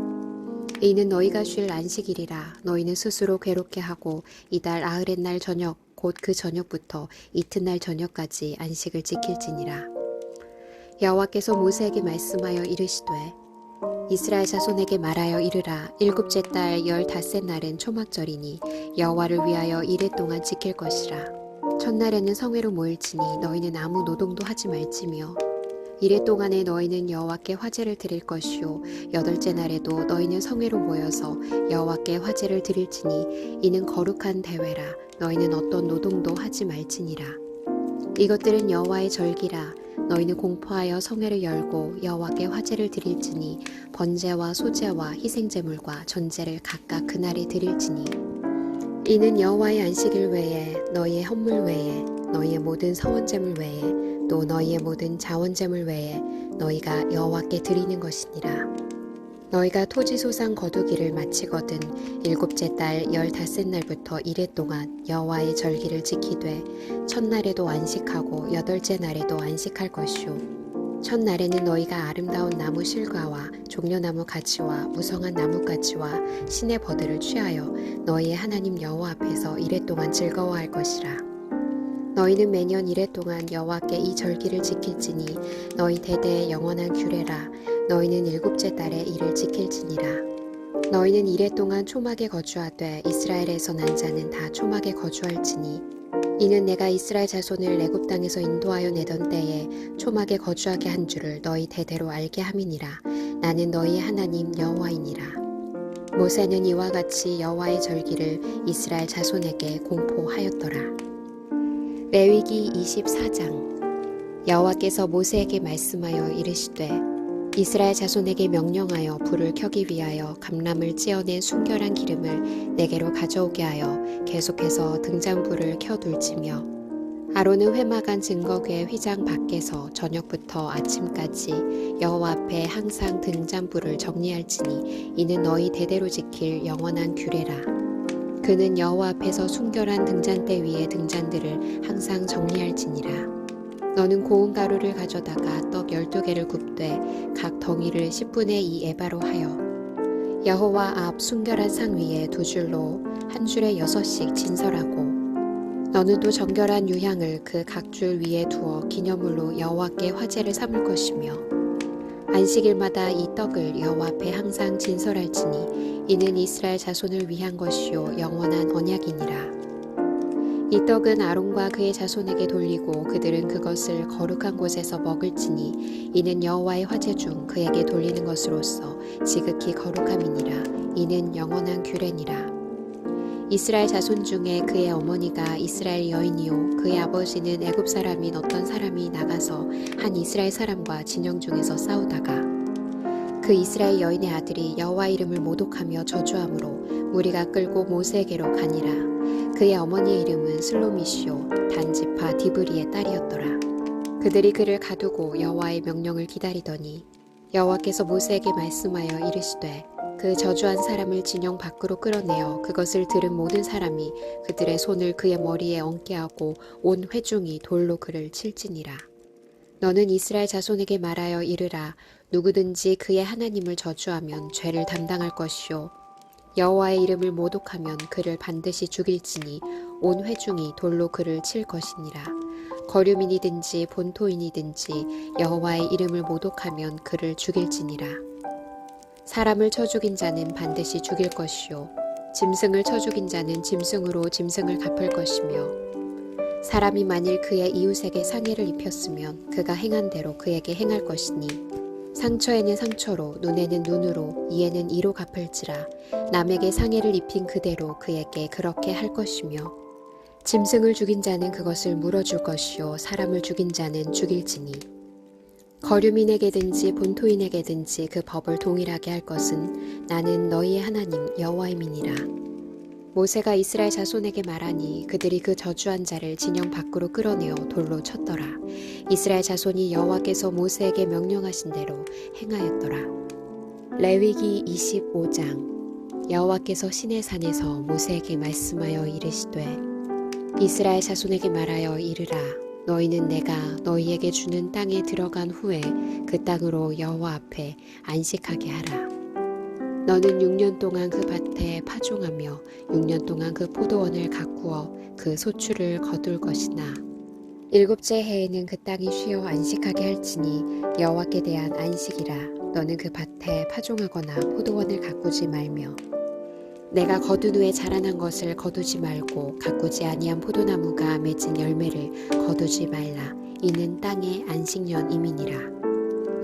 이는 너희가 쉴 안식일이라. 너희는 스스로 괴롭게 하고 이달 아흐렛 날 저녁 곧 그 저녁부터 이튿날 저녁까지 안식을 지킬지니라. 여호와께서 모세에게 말씀하여 이르시되 이스라엘 자손에게 말하여 이르라. 일곱째 달 15셋 날은 초막절이니 여호와를 위하여 이레 동안 지킬 것이라. 첫날에는 성회로 모일지니 너희는 아무 노동도 하지 말지며 이레 동안에 너희는 여호와께 화제를 드릴 것이요 여덟째 날에도 너희는 성회로 모여서 여호와께 화제를 드릴지니 이는 거룩한 대회라. 너희는 어떤 노동도 하지 말지니라. 이것들은 여호와의 절기라. 너희는 공포하여 성회를 열고 여호와께 화제를 드릴지니 번제와 소제와 희생제물과 전제를 각각 그날에 드릴지니 이는 여호와의 안식일 외에 너희의 헌물 외에 너희의 모든 서원제물 외에 또 너희의 모든 자원제물 외에 너희가 여호와께 드리는 것이니라. 너희가 토지소상 거두기를 마치거든 일곱째 달 15날부터 이레 동안 여호와의 절기를 지키되 첫날에도 안식하고 여덟째 날에도 안식할 것이요 첫날에는 너희가 아름다운 나무 실과와 종려나무 가지와 무성한 나뭇가지와 신의 버들을 취하여 너희의 하나님 여호와 앞에서 이레 동안 즐거워할 것이라. 너희는 매년 이레 동안 여호와께 이 절기를 지킬지니 너희 대대의 영원한 규례라. 너희는 일곱째 달에 이를 지킬지니라. 너희는 이레 동안 초막에 거주하되 이스라엘에서 난 자는 다 초막에 거주할지니 이는 내가 이스라엘 자손을 애굽 땅에서 인도하여 내던 때에 초막에 거주하게 한 줄을 너희 대대로 알게 함이니라. 나는 너희 하나님 여호와이니라. 모세는 이와 같이 여호와의 절기를 이스라엘 자손에게 공포하였더라. 레위기 24장. 여호와께서 모세에게 말씀하여 이르시되 이스라엘 자손에게 명령하여 불을 켜기 위하여 감람을 찌어낸 순결한 기름을 내게로 가져오게 하여 계속해서 등잔불을 켜둘지며 아론은 회막안 증거궤 휘장 밖에서 저녁부터 아침까지 여호와 앞에 항상 등잔불을 정리할지니 이는 너희 대대로 지킬 영원한 규례라. 그는 여호와 앞에서 순결한 등잔대 위에 등잔들을 항상 정리할지니라. 너는 고운 가루를 가져다가 떡 12개를 굽되 각 덩이를 10분의 2 에바로 하여 여호와 앞 순결한 상 위에 두 줄로 한 줄에 6씩 진설하고 너는 또 정결한 유향을 그 각 줄 위에 두어 기념물로 여호와께 화제를 삼을 것이며 안식일마다 이 떡을 여호와 앞에 항상 진설할지니 이는 이스라엘 자손을 위한 것이요 영원한 언약이니라. 이 떡은 아론과 그의 자손에게 돌리고 그들은 그것을 거룩한 곳에서 먹을지니 이는 여호와의 화제 중 그에게 돌리는 것으로서 지극히 거룩함이니라. 이는 영원한 규례니라. 이스라엘 자손 중에 그의 어머니가 이스라엘 여인이요 그의 아버지는 애굽 사람인 어떤 사람이 나가서 한 이스라엘 사람과 진영 중에서 싸우다가 그 이스라엘 여인의 아들이 여호와 이름을 모독하며 저주함으로 무리가 끌고 모세에게로 가니라. 그의 어머니의 이름은 슬로미시요 단지파 디브리의 딸이었더라. 그들이 그를 가두고 여호와의 명령을 기다리더니 여호와께서 모세에게 말씀하여 이르시되 그 저주한 사람을 진영 밖으로 끌어내어 그것을 들은 모든 사람이 그들의 손을 그의 머리에 얹게 하고 온 회중이 돌로 그를 칠지니라. 너는 이스라엘 자손에게 말하여 이르라. 누구든지 그의 하나님을 저주하면 죄를 담당할 것이요 여호와의 이름을 모독하면 그를 반드시 죽일지니 온 회중이 돌로 그를 칠 것이니라. 거류민이든지 본토인이든지 여호와의 이름을 모독하면 그를 죽일지니라. 사람을 쳐 죽인 자는 반드시 죽일 것이요 짐승을 쳐 죽인 자는 짐승으로 짐승을 갚을 것이며 사람이 만일 그의 이웃에게 상해를 입혔으면 그가 행한 대로 그에게 행할 것이니 상처에는 상처로 눈에는 눈으로 이에는 이로 갚을지라. 남에게 상해를 입힌 그대로 그에게 그렇게 할 것이며 짐승을 죽인 자는 그것을 물어줄 것이요 사람을 죽인 자는 죽일지니 거류민에게든지 본토인에게든지 그 법을 동일하게 할 것은 나는 너희의 하나님 여호와임이니라. 모세가 이스라엘 자손에게 말하니 그들이 그 저주한 자를 진영 밖으로 끌어내어 돌로 쳤더라. 이스라엘 자손이 여호와께서 모세에게 명령하신 대로 행하였더라. 레위기 25장. 여호와께서 시내산에서 모세에게 말씀하여 이르시되 이스라엘 자손에게 말하여 이르라. 너희는 내가 너희에게 주는 땅에 들어간 후에 그 땅으로 여호와 앞에 안식하게 하라. 너는 6년 동안 그 밭에 파종하며 6년 동안 그 포도원을 가꾸어 그 소출을 거둘 것이나 7째 해에는 그 땅이 쉬어 안식하게 할지니 여호와께 대한 안식이라. 너는 그 밭에 파종하거나 포도원을 가꾸지 말며 내가 거둔 후에 자라난 것을 거두지 말고 가꾸지 아니한 포도나무가 맺은 열매를 거두지 말라. 이는 땅의 안식년임이니라.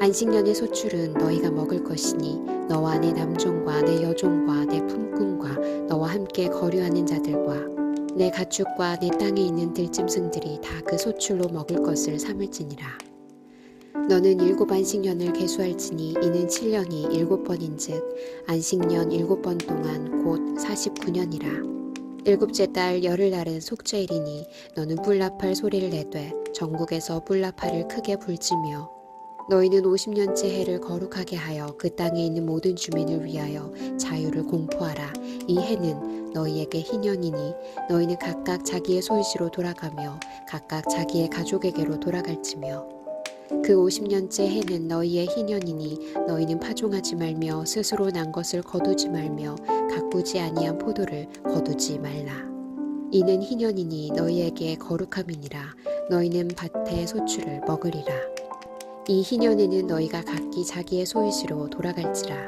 안식년의 소출은 너희가 먹을 것이니 너와 내 남종과 내 여종과 내 품꾼과 너와 함께 거류하는 자들과 내 가축과 내 땅에 있는 들짐승들이 다 그 소출로 먹을 것을 삼을지니라. 너는 7안식년을 계수할지니 이는 7년이 7번인즉 안식년 7번 동안 곧 49년이라. 7째 달 열흘날은 속죄일이니 너는 뿔나팔 소리를 내되 전국에서 뿔나팔을 크게 불지며 너희는 50년째 해를 거룩하게 하여 그 땅에 있는 모든 주민을 위하여 자유를 공포하라. 이 해는 너희에게 희년이니 너희는 각각 자기의 소유지로 돌아가며 각각 자기의 가족에게로 돌아갈지며 그 50년째 해는 너희의 희년이니 너희는 파종하지 말며 스스로 난 것을 거두지 말며 가꾸지 아니한 포도를 거두지 말라. 이는 희년이니 너희에게 거룩함이니라. 너희는 밭의 소출을 먹으리라. 이 희년에는 너희가 각기 자기의 소유지로 돌아갈지라.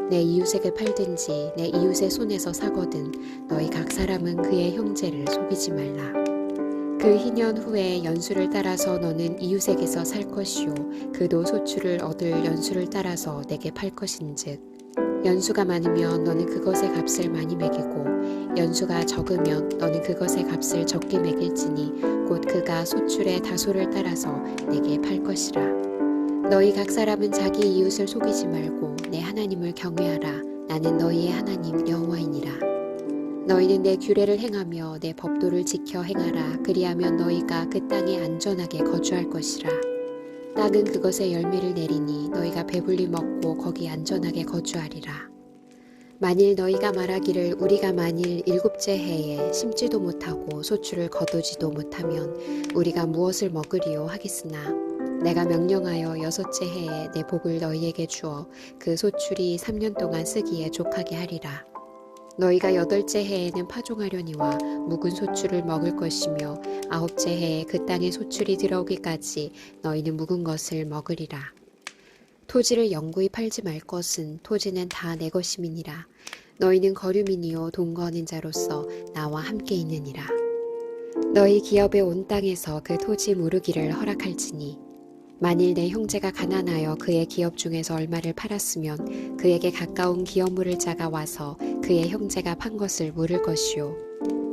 내 이웃에게 팔든지 내 이웃의 손에서 사거든 너희 각 사람은 그의 형제를 속이지 말라. 그 희년 후에 연수를 따라서 너는 이웃에게서 살 것이요 그도 소출을 얻을 연수를 따라서 내게 팔 것인즉 연수가 많으면 너는 그것의 값을 많이 매기고 연수가 적으면 너는 그것의 값을 적게 매길지니 곧 그가 소출의 다소를 따라서 내게 팔 것이라. 너희 각 사람은 자기 이웃을 속이지 말고 내 하나님을 경외하라. 나는 너희의 하나님 여호와이니라. 너희는 내 규례를 행하며 내 법도를 지켜 행하라. 그리하면 너희가 그 땅에 안전하게 거주할 것이라. 땅은 그것의 열매를 내리니 너희가 배불리 먹고 거기 안전하게 거주하리라. 만일 너희가 말하기를 우리가 만일 7째 해에 심지도 못하고 소출을 거두지도 못하면 우리가 무엇을 먹으리요 하겠으나 내가 명령하여 6째 해에 내 복을 너희에게 주어 그 소출이 3년 동안 쓰기에 족하게 하리라. 너희가 8째 해에는 파종하려니와 묵은 소출을 먹을 것이며 9째 해에 그 땅에 소출이 들어오기까지 너희는 묵은 것을 먹으리라. 토지를 영구히 팔지 말 것은 토지는 다 내 것임이니라. 너희는 거류민이요 동거하는 자로서 나와 함께 있느니라. 너희 기업의 온 땅에서 그 토지 무르기를 허락할지니 만일 내 형제가 가난하여 그의 기업 중에서 얼마를 팔았으면 그에게 가까운 기업 물을 자가 와서 그의 형제가 판 것을 물을 것이요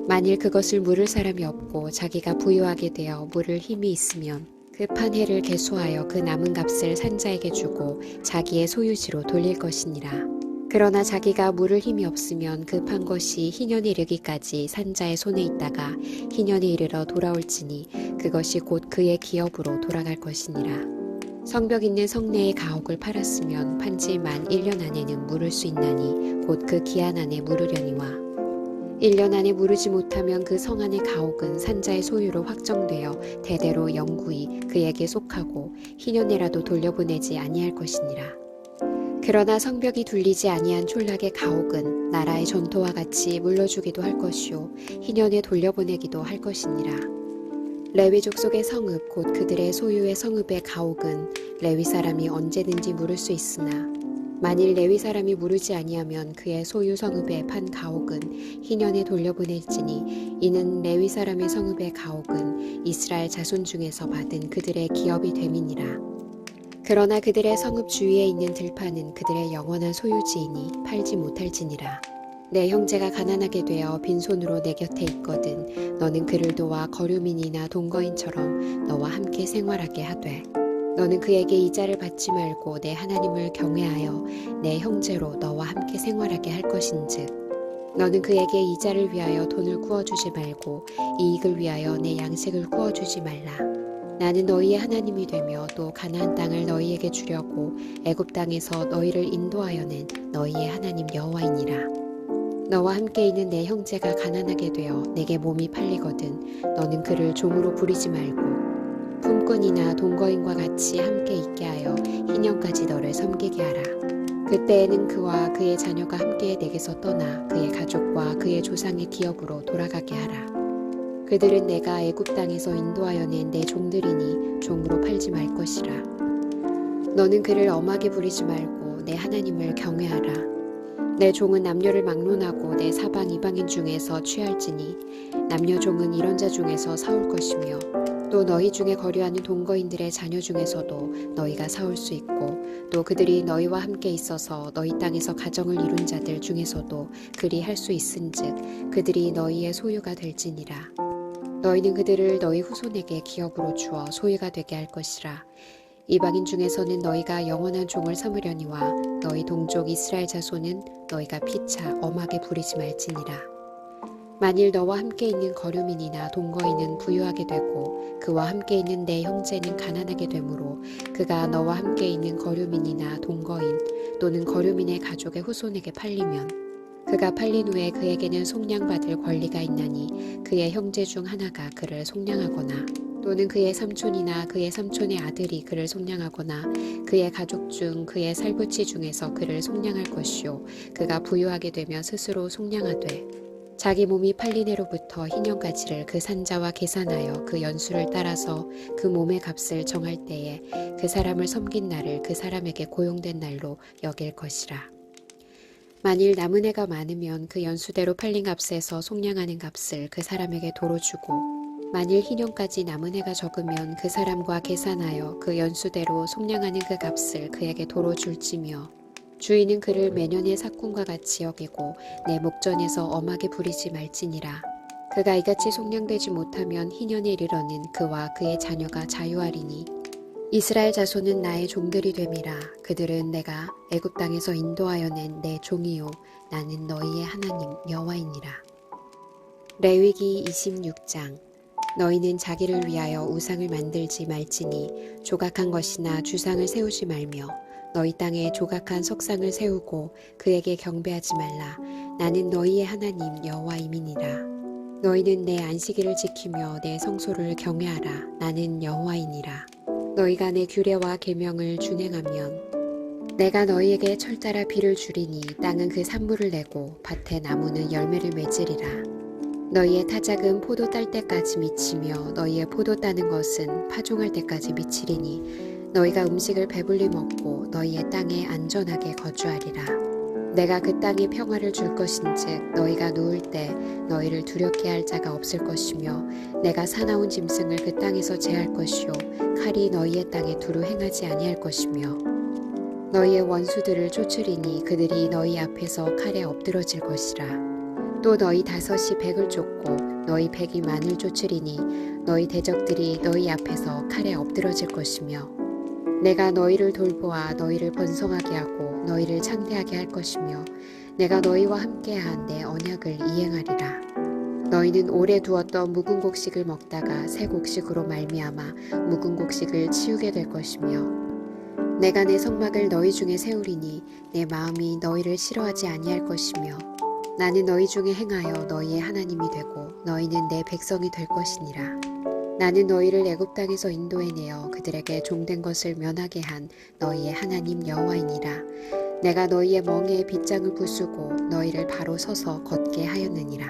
만일 그것을 물을 사람이 없고 자기가 부유하게 되어 물을 힘이 있으면 그 판 해를 계수하여 그 남은 값을 산자에게 주고 자기의 소유지로 돌릴 것이니라. 그러나 자기가 물을 힘이 없으면 그 판 것이 희년에 이르기까지 산자의 손에 있다가 희년에 이르러 돌아올지니 그것이 곧 그의 기업으로 돌아갈 것이니라. 성벽 있는 성내의 가옥을 팔았으면 판지 만 1년 안에는 물을 수 있나니 곧 그 기한 안에 물으려니와 1년 안에 물으지 못하면 그 성 안의 가옥은 산자의 소유로 확정되어 대대로 영구히 그에게 속하고 희년에라도 돌려보내지 아니할 것이니라. 그러나 성벽이 둘리지 아니한 촌락의 가옥은 나라의 전토와 같이 물러주기도 할 것이요 희년에 돌려보내기도 할 것이니라. 레위 족속의 성읍 곧 그들의 소유의 성읍의 가옥은 레위 사람이 언제든지 물을 수 있으나 만일 레위 사람이 물으지 아니하면 그의 소유 성읍에 판 가옥은 희년에 돌려보낼지니 이는 레위 사람의 성읍의 가옥은 이스라엘 자손 중에서 받은 그들의 기업이 됨이니라. 그러나 그들의 성읍 주위에 있는 들판은 그들의 영원한 소유지이니 팔지 못할지니라. 내 형제가 가난하게 되어 빈손으로 내 곁에 있거든 너는 그를 도와 거류민이나 동거인처럼 너와 함께 생활하게 하되 너는 그에게 이자를 받지 말고 내 하나님을 경외하여 내 형제로 너와 함께 생활하게 할 것인즉 너는 그에게 이자를 위하여 돈을 구워주지 말고 이익을 위하여 내 양식을 구워주지 말라. 나는 너희의 하나님이 되며 또 가나안 땅을 너희에게 주려고 애굽 땅에서 너희를 인도하여 낸 너희의 하나님 여호와이니라. 너와 함께 있는 내 형제가 가난하게 되어 내게 몸이 팔리거든 너는 그를 종으로 부리지 말고 품꾼이나 동거인과 같이 함께 있게 하여 희년까지 너를 섬기게 하라. 그때에는 그와 그의 자녀가 함께 내게서 떠나 그의 가족과 그의 조상의 기업으로 돌아가게 하라. 그들은 내가 애굽 땅에서 인도하여 낸 내 종들이니 종으로 팔지 말 것이라. 너는 그를 엄하게 부리지 말고 내 하나님을 경외하라. 내 종은 남녀를 막론하고 내 사방 이방인 중에서 취할지니 남녀 종은 이런 자 중에서 사올 것이며 또 너희 중에 거류하는 동거인들의 자녀 중에서도 너희가 사올 수 있고 또 그들이 너희와 함께 있어서 너희 땅에서 가정을 이룬 자들 중에서도 그리 할 수 있은즉 그들이 너희의 소유가 될지니라. 너희는 그들을 너희 후손에게 기업으로 주어 소유가 되게 할 것이라. 이방인 중에서는 너희가 영원한 종을 삼으려니와 너희 동족 이스라엘 자손은 너희가 피차 엄하게 부리지 말지니라. 만일 너와 함께 있는 거류민이나 동거인은 부유하게 되고 그와 함께 있는 내 형제는 가난하게 되므로 그가 너와 함께 있는 거류민이나 동거인 또는 거류민의 가족의 후손에게 팔리면 그가 팔린 후에 그에게는 속량받을 권리가 있나니 그의 형제 중 하나가 그를 속량하거나 또는 그의 삼촌이나 그의 삼촌의 아들이 그를 속량하거나 그의 가족 중 그의 살부치 중에서 그를 속량할 것이요 그가 부유하게 되면 스스로 속량하되 자기 몸이 팔린 해로부터 희년까지를 그 산자와 계산하여 그 연수를 따라서 그 몸의 값을 정할 때에 그 사람을 섬긴 날을 그 사람에게 고용된 날로 여길 것이라. 만일 남은 해가 많으면 그 연수대로 팔린 값에서 속량하는 값을 그 사람에게 도로 주고 만일 희년까지 남은 해가 적으면 그 사람과 계산하여 그 연수대로 속량하는 그 값을 그에게 도로 줄지며 주인은 그를 매년의 삭군과 같이 여기고 내 목전에서 엄하게 부리지 말지니라. 그가 이같이 속량되지 못하면 희년에 이르러는 그와 그의 자녀가 자유하리니 이스라엘 자손은 나의 종들이 됨이라. 그들은 내가 애굽 땅에서 인도하여 낸 내 종이요 나는 너희의 하나님 여호와이니라. 레위기 26장. 너희는 자기를 위하여 우상을 만들지 말지니 조각한 것이나 주상을 세우지 말며 너희 땅에 조각한 석상을 세우고 그에게 경배하지 말라. 나는 너희의 하나님 여호와임이니라. 너희는 내 안식일을 지키며 내 성소를 경외하라. 나는 여호와이니라. 너희가 내 규례와 계명을 준행하면 내가 너희에게 철따라 비를 주리니 땅은 그 산물을 내고 밭의 나무는 열매를 맺으리라. 너희의 타작은 포도 딸 때까지 미치며 너희의 포도 따는 것은 파종할 때까지 미치리니 너희가 음식을 배불리 먹고 너희의 땅에 안전하게 거주하리라. 내가 그 땅에 평화를 줄 것인즉 너희가 누울 때 너희를 두렵게 할 자가 없을 것이며 내가 사나운 짐승을 그 땅에서 제할 것이요 칼이 너희의 땅에 두루 행하지 아니할 것이며 너희의 원수들을 쫓으리니 그들이 너희 앞에서 칼에 엎드러질 것이라. 또 너희 다섯이 백을 쫓고 너희 백이 만을 쫓으리니 너희 대적들이 너희 앞에서 칼에 엎드러질 것이며 내가 너희를 돌보아 너희를 번성하게 하고 너희를 창대하게 할 것이며 내가 너희와 함께한 내 언약을 이행하리라. 너희는 오래 두었던 묵은 곡식을 먹다가 새 곡식으로 말미암아 묵은 곡식을 치우게 될 것이며 내가 내 성막을 너희 중에 세우리니 내 마음이 너희를 싫어하지 아니할 것이며 나는 너희 중에 행하여 너희의 하나님이 되고 너희는 내 백성이 될 것이니라. 나는 너희를 애굽 땅에서 인도해내어 그들에게 종된 것을 면하게 한 너희의 하나님 여호와이니라. 내가 너희의 멍에에 빗장을 부수고 너희를 바로 서서 걷게 하였느니라.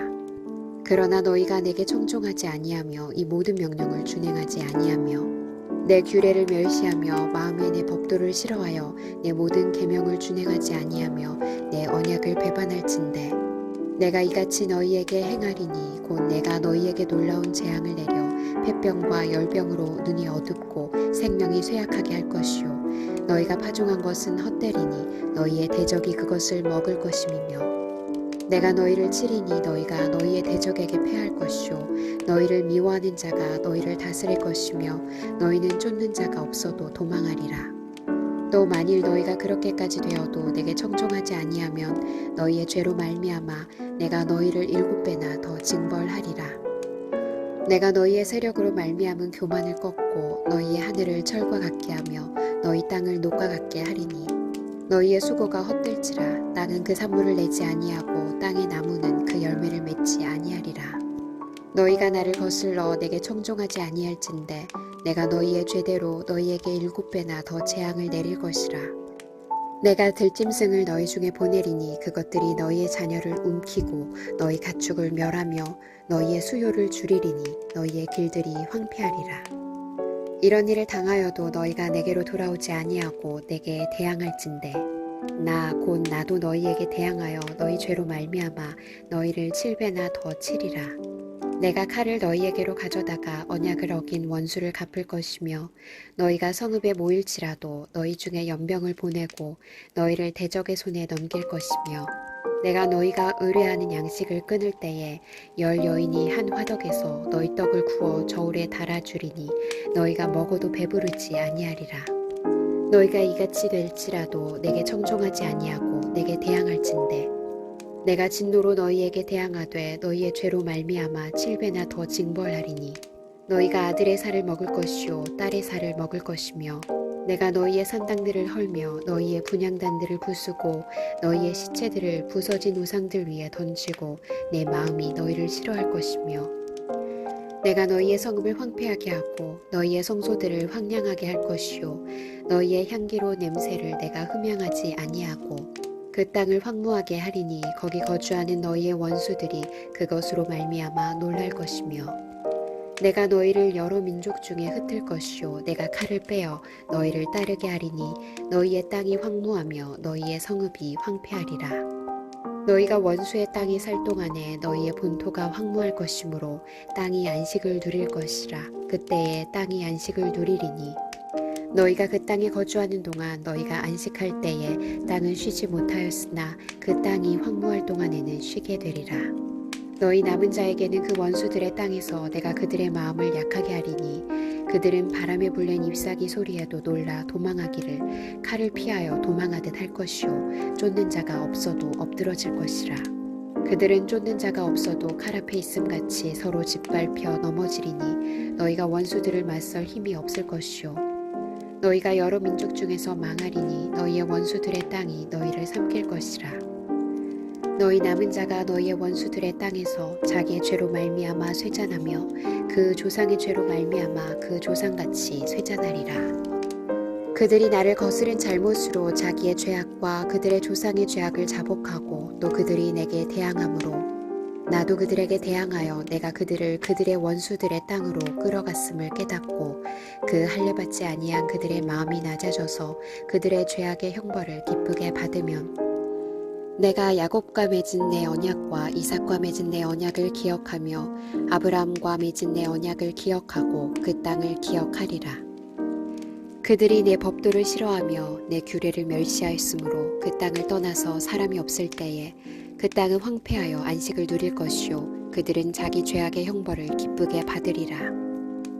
그러나 너희가 내게 청종하지 아니하며 이 모든 명령을 준행하지 아니하며 내 규례를 멸시하며 마음에 내 법도를 싫어하여 내 모든 계명을 준행하지 아니하며 내 언약을 배반할진대 내가 이같이 너희에게 행하리니 곧 내가 너희에게 놀라운 재앙을 내려 폐병과 열병으로 눈이 어둡고 생명이 쇠약하게 할 것이요 너희가 파종한 것은 헛되리니 너희의 대적이 그것을 먹을 것임이며 내가 너희를 치리니 너희가 너희의 대적에게 패할 것이요 너희를 미워하는 자가 너희를 다스릴 것이며 너희는 쫓는 자가 없어도 도망하리라. 또 만일 너희가 그렇게까지 되어도 내게 청종하지 아니하면 너희의 죄로 말미암아 내가 너희를 7배나 더 징벌하리라. 내가 너희의 세력으로 말미암은 교만을 꺾고 너희의 하늘을 철과 같게 하며 너희 땅을 녹과 같게 하리니 너희의 수고가 헛될지라. 땅은 그 산물을 내지 아니하고 땅의 나무는 그 열매를 맺지 아니하리라. 너희가 나를 거슬러 내게 청종하지 아니할진대 내가 너희의 죄대로 너희에게 7배나 더 재앙을 내릴 것이라. 내가 들짐승을 너희 중에 보내리니 그것들이 너희의 자녀를 움키고 너희 가축을 멸하며 너희의 수요를 줄이리니 너희의 길들이 황폐하리라. 이런 일을 당하여도 너희가 내게로 돌아오지 아니하고 내게 대항할진대 나 곧 나도 너희에게 대항하여 너희 죄로 말미암아 너희를 7배나 더 치리라. 내가 칼을 너희에게로 가져다가 언약을 어긴 원수를 갚을 것이며 너희가 성읍에 모일지라도 너희 중에 연병을 보내고 너희를 대적의 손에 넘길 것이며 내가 너희가 의뢰하는 양식을 끊을 때에 10 여인이 한 화덕에서 너희 떡을 구워 저울에 달아주리니 너희가 먹어도 배부르지 아니하리라. 너희가 이같이 될지라도 내게 청종하지 아니하고 내게 대항할진대 내가 진노로 너희에게 대항하되 너희의 죄로 말미암아 7배나 더 징벌하리니 너희가 아들의 살을 먹을 것이요 딸의 살을 먹을 것이며 내가 너희의 산당들을 헐며 너희의 분향단들을 부수고 너희의 시체들을 부서진 우상들 위에 던지고 내 마음이 너희를 싫어할 것이며 내가 너희의 성읍을 황폐하게 하고 너희의 성소들을 황량하게 할 것이요 너희의 향기로 냄새를 내가 흠양하지 아니하고 그 땅을 황무하게 하리니 거기 거주하는 너희의 원수들이 그것으로 말미암아 놀랄 것이며 내가 너희를 여러 민족 중에 흩을 것이요 내가 칼을 빼어 너희를 따르게 하리니 너희의 땅이 황무하며 너희의 성읍이 황폐하리라. 너희가 원수의 땅에 살 동안에 너희의 본토가 황무할 것이므로 땅이 안식을 누릴 것이라. 그때에 땅이 안식을 누리리니 너희가 그 땅에 거주하는 동안 너희가 안식할 때에 땅은 쉬지 못하였으나 그 땅이 황무할 동안에는 쉬게 되리라. 너희 남은 자에게는 그 원수들의 땅에서 내가 그들의 마음을 약하게 하리니 그들은 바람에 불린 잎사귀 소리에도 놀라 도망하기를 칼을 피하여 도망하듯 할 것이요 쫓는 자가 없어도 엎드러질 것이라. 그들은 쫓는 자가 없어도 칼 앞에 있음같이 서로 짓밟혀 넘어지리니 너희가 원수들을 맞설 힘이 없을 것이요 너희가 여러 민족 중에서 망하리니 너희의 원수들의 땅이 너희를 삼킬 것이라. 너희 남은 자가 너희의 원수들의 땅에서 자기의 죄로 말미암아 쇠잔하며 그 조상의 죄로 말미암아 그 조상같이 쇠잔하리라. 그들이 나를 거스른 잘못으로 자기의 죄악과 그들의 조상의 죄악을 자복하고 또 그들이 내게 대항함으로 나도 그들에게 대항하여 내가 그들을 그들의 원수들의 땅으로 끌어갔음을 깨닫고 그 할례받지 아니한 그들의 마음이 낮아져서 그들의 죄악의 형벌을 기쁘게 받으면 내가 야곱과 맺은 내 언약과 이삭과 맺은 내 언약을 기억하며 아브라함과 맺은 내 언약을 기억하고 그 땅을 기억하리라. 그들이 내 법도를 싫어하며 내 규례를 멸시하였으므로 그 땅을 떠나서 사람이 없을 때에 그 땅은 황폐하여 안식을 누릴 것이요 그들은 자기 죄악의 형벌을 기쁘게 받으리라.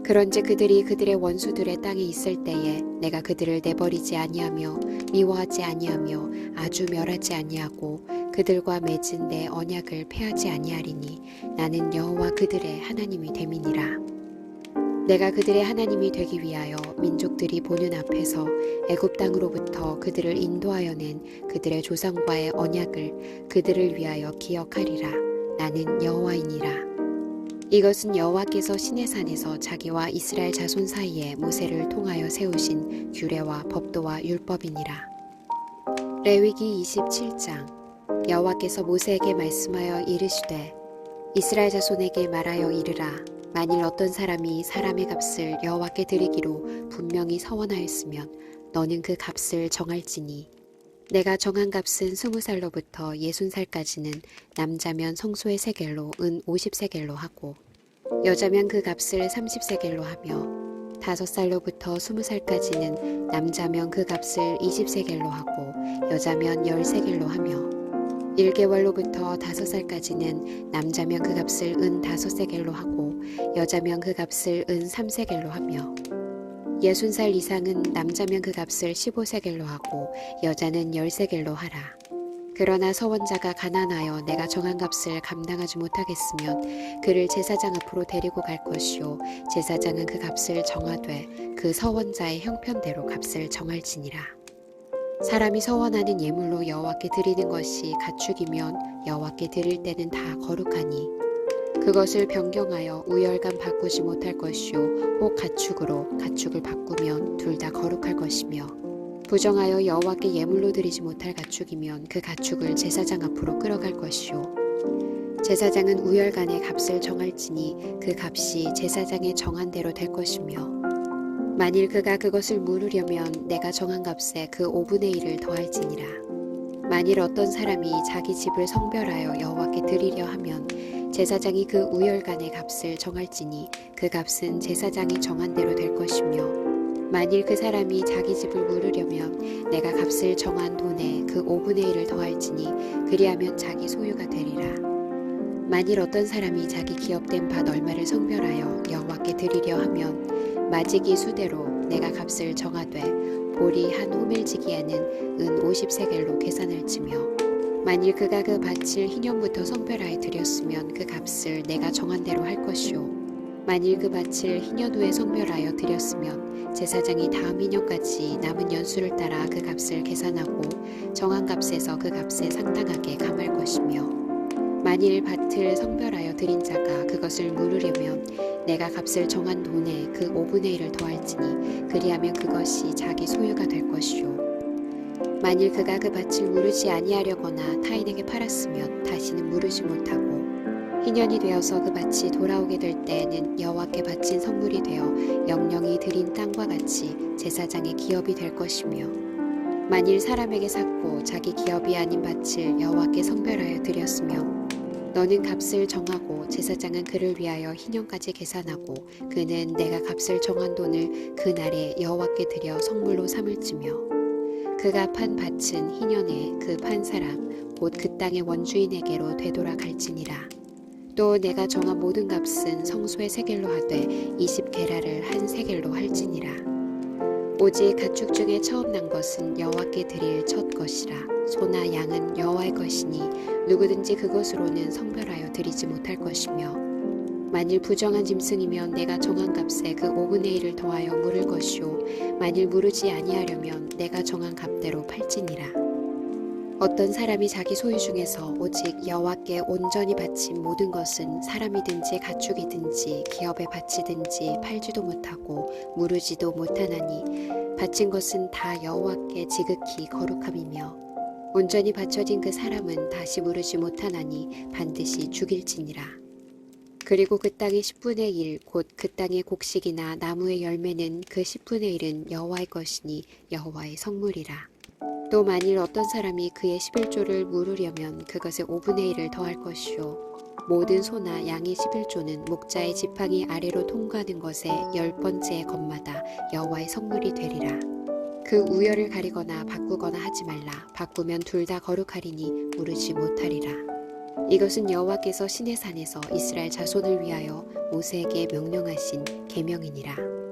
그런즉 그들이 그들의 원수들의 땅에 있을 때에 내가 그들을 내버리지 아니하며 미워하지 아니하며 아주 멸하지 아니하고 그들과 맺은 내 언약을 폐하지 아니하리니 나는 여호와 그들의 하나님이 됨이니라. 내가 그들의 하나님이 되기 위하여 민족들이 보는 앞에서 애굽 땅으로부터 그들을 인도하여 낸 그들의 조상과의 언약을 그들을 위하여 기억하리라. 나는 여호와이니라. 이것은 여호와께서 시내산에서 자기와 이스라엘 자손 사이에 모세를 통하여 세우신 규례와 법도와 율법이니라. 레위기 27장. 여호와께서 모세에게 말씀하여 이르시되 이스라엘 자손에게 말하여 이르라. 만일 어떤 사람이 사람의 값을 여호와께 드리기로 분명히 서원하였으면 너는 그 값을 정할지니 내가 정한 값은 20살로부터 60살까지는 남자면 성소의 세겔로 은 50세겔로 하고 여자면 그 값을 30세겔로 하며 5살로부터 20살까지는 남자면 그 값을 20세겔로 하고 여자면 10세겔로 하며 1개월로부터 5살까지는 남자면 그 값을 은 5세겔로 하고 여자면 그 값을 은 3세겔로 하며 60살 이상은 남자면 그 값을 15세겔로 하고 여자는 10세겔로 하라. 그러나 서원자가 가난하여 내가 정한 값을 감당하지 못하겠으면 그를 제사장 앞으로 데리고 갈 것이요 제사장은 그 값을 정하되 그 서원자의 형편대로 값을 정할지니라. 사람이 서원하는 예물로 여호와께 드리는 것이 가축이면 여호와께 드릴 때는 다 거룩하니 그것을 변경하여 우열감 바꾸지 못할 것이요 혹 가축으로 가축을 바꾸면 둘 다 거룩할 것이며 부정하여 여호와께 예물로 드리지 못할 가축이면 그 가축을 제사장 앞으로 끌어갈 것이요 제사장은 우열간의 값을 정할지니 그 값이 제사장의 정한 대로 될 것이며 만일 그가 그것을 물으려면 내가 정한 값에 그 5분의 1을 더할지니라. 만일 어떤 사람이 자기 집을 성별하여 여호와께 드리려 하면 제사장이 그 우열간의 값을 정할지니 그 값은 제사장이 정한 대로 될 것이며 만일 그 사람이 자기 집을 물으려면 내가 값을 정한 돈에 그 5분의 1을 더할지니 그리하면 자기 소유가 되리라. 만일 어떤 사람이 자기 기업된 밭 얼마를 성별하여 여호와께 드리려 하면 마지기 수대로 내가 값을 정하되 보리 한 호멜지기에는 은 50세겔로 계산할지며 만일 그가 그 밭을 희년부터 성별하여 드렸으면 그 값을 내가 정한 대로 할 것이요 만일 그 밭을 희년 후에 성별하여 드렸으면 제사장이 다음 희년까지 남은 연수를 따라 그 값을 계산하고 정한 값에서 그 값에 상당하게 감할 것이며 만일 밭을 성별하여 드린 자가 그것을 물으려면 내가 값을 정한 돈에 그 5분의 1을 더할지니 그리하면 그것이 자기 소유가 될 것이요 만일 그가 그 밭을 무르지 아니하려거나 타인에게 팔았으면 다시는 무르지 못하고 희년이 되어서 그 밭이 돌아오게 될 때에는 여호와께 바친 선물이 되어 영영이 드린 땅과 같이 제사장의 기업이 될 것이며 만일 사람에게 샀고 자기 기업이 아닌 밭을 여호와께 성별하여 드렸으며 너는 값을 정하고 제사장은 그를 위하여 희년까지 계산하고 그는 내가 값을 정한 돈을 그날에 여호와께 드려 성물로 삼을지며 그가 판 밭은 희년에 그 판 사람 곧 그 땅의 원주인에게로 되돌아갈지니라. 또 내가 정한 모든 값은 성소의 세겔로 하되 20게라를 한 세겔로 할지니라. 오직 가축 중에 처음 난 것은 여호와께 드릴 첫 것이라. 소나 양은 여호와의 것이니 누구든지 그것으로는 성별하여 드리지 못할 것이며 만일 부정한 짐승이면 내가 정한 값에 그 5분의 1을 더하여 물을 것이요 만일 무르지 아니하려면 내가 정한 값대로 팔지니라. 어떤 사람이 자기 소유 중에서 오직 여호와께 온전히 바친 모든 것은 사람이든지 가축이든지 기업에 바치든지 팔지도 못하고 무르지도 못하나니 바친 것은 다 여호와께 지극히 거룩함이며 온전히 바쳐진 그 사람은 다시 무르지 못하나니 반드시 죽일지니라. 그리고 그 땅의 10분의 1 곧 그 땅의 곡식이나 나무의 열매는 그 10분의 1은 여호와의 것이니 여호와의 성물이라. 또 만일 어떤 사람이 그의 11조를 물으려면 그것의 5분의 1을 더할 것이요 모든 소나 양의 11조는 목자의 지팡이 아래로 통과하는 것의 10번째 것마다 여호와의 성물이 되리라. 그 우열을 가리거나 바꾸거나 하지 말라. 바꾸면 둘 다 거룩하리니 무르지 못하리라. 이것은 여호와께서 시내산에서 이스라엘 자손을 위하여 모세에게 명령하신 계명이니라.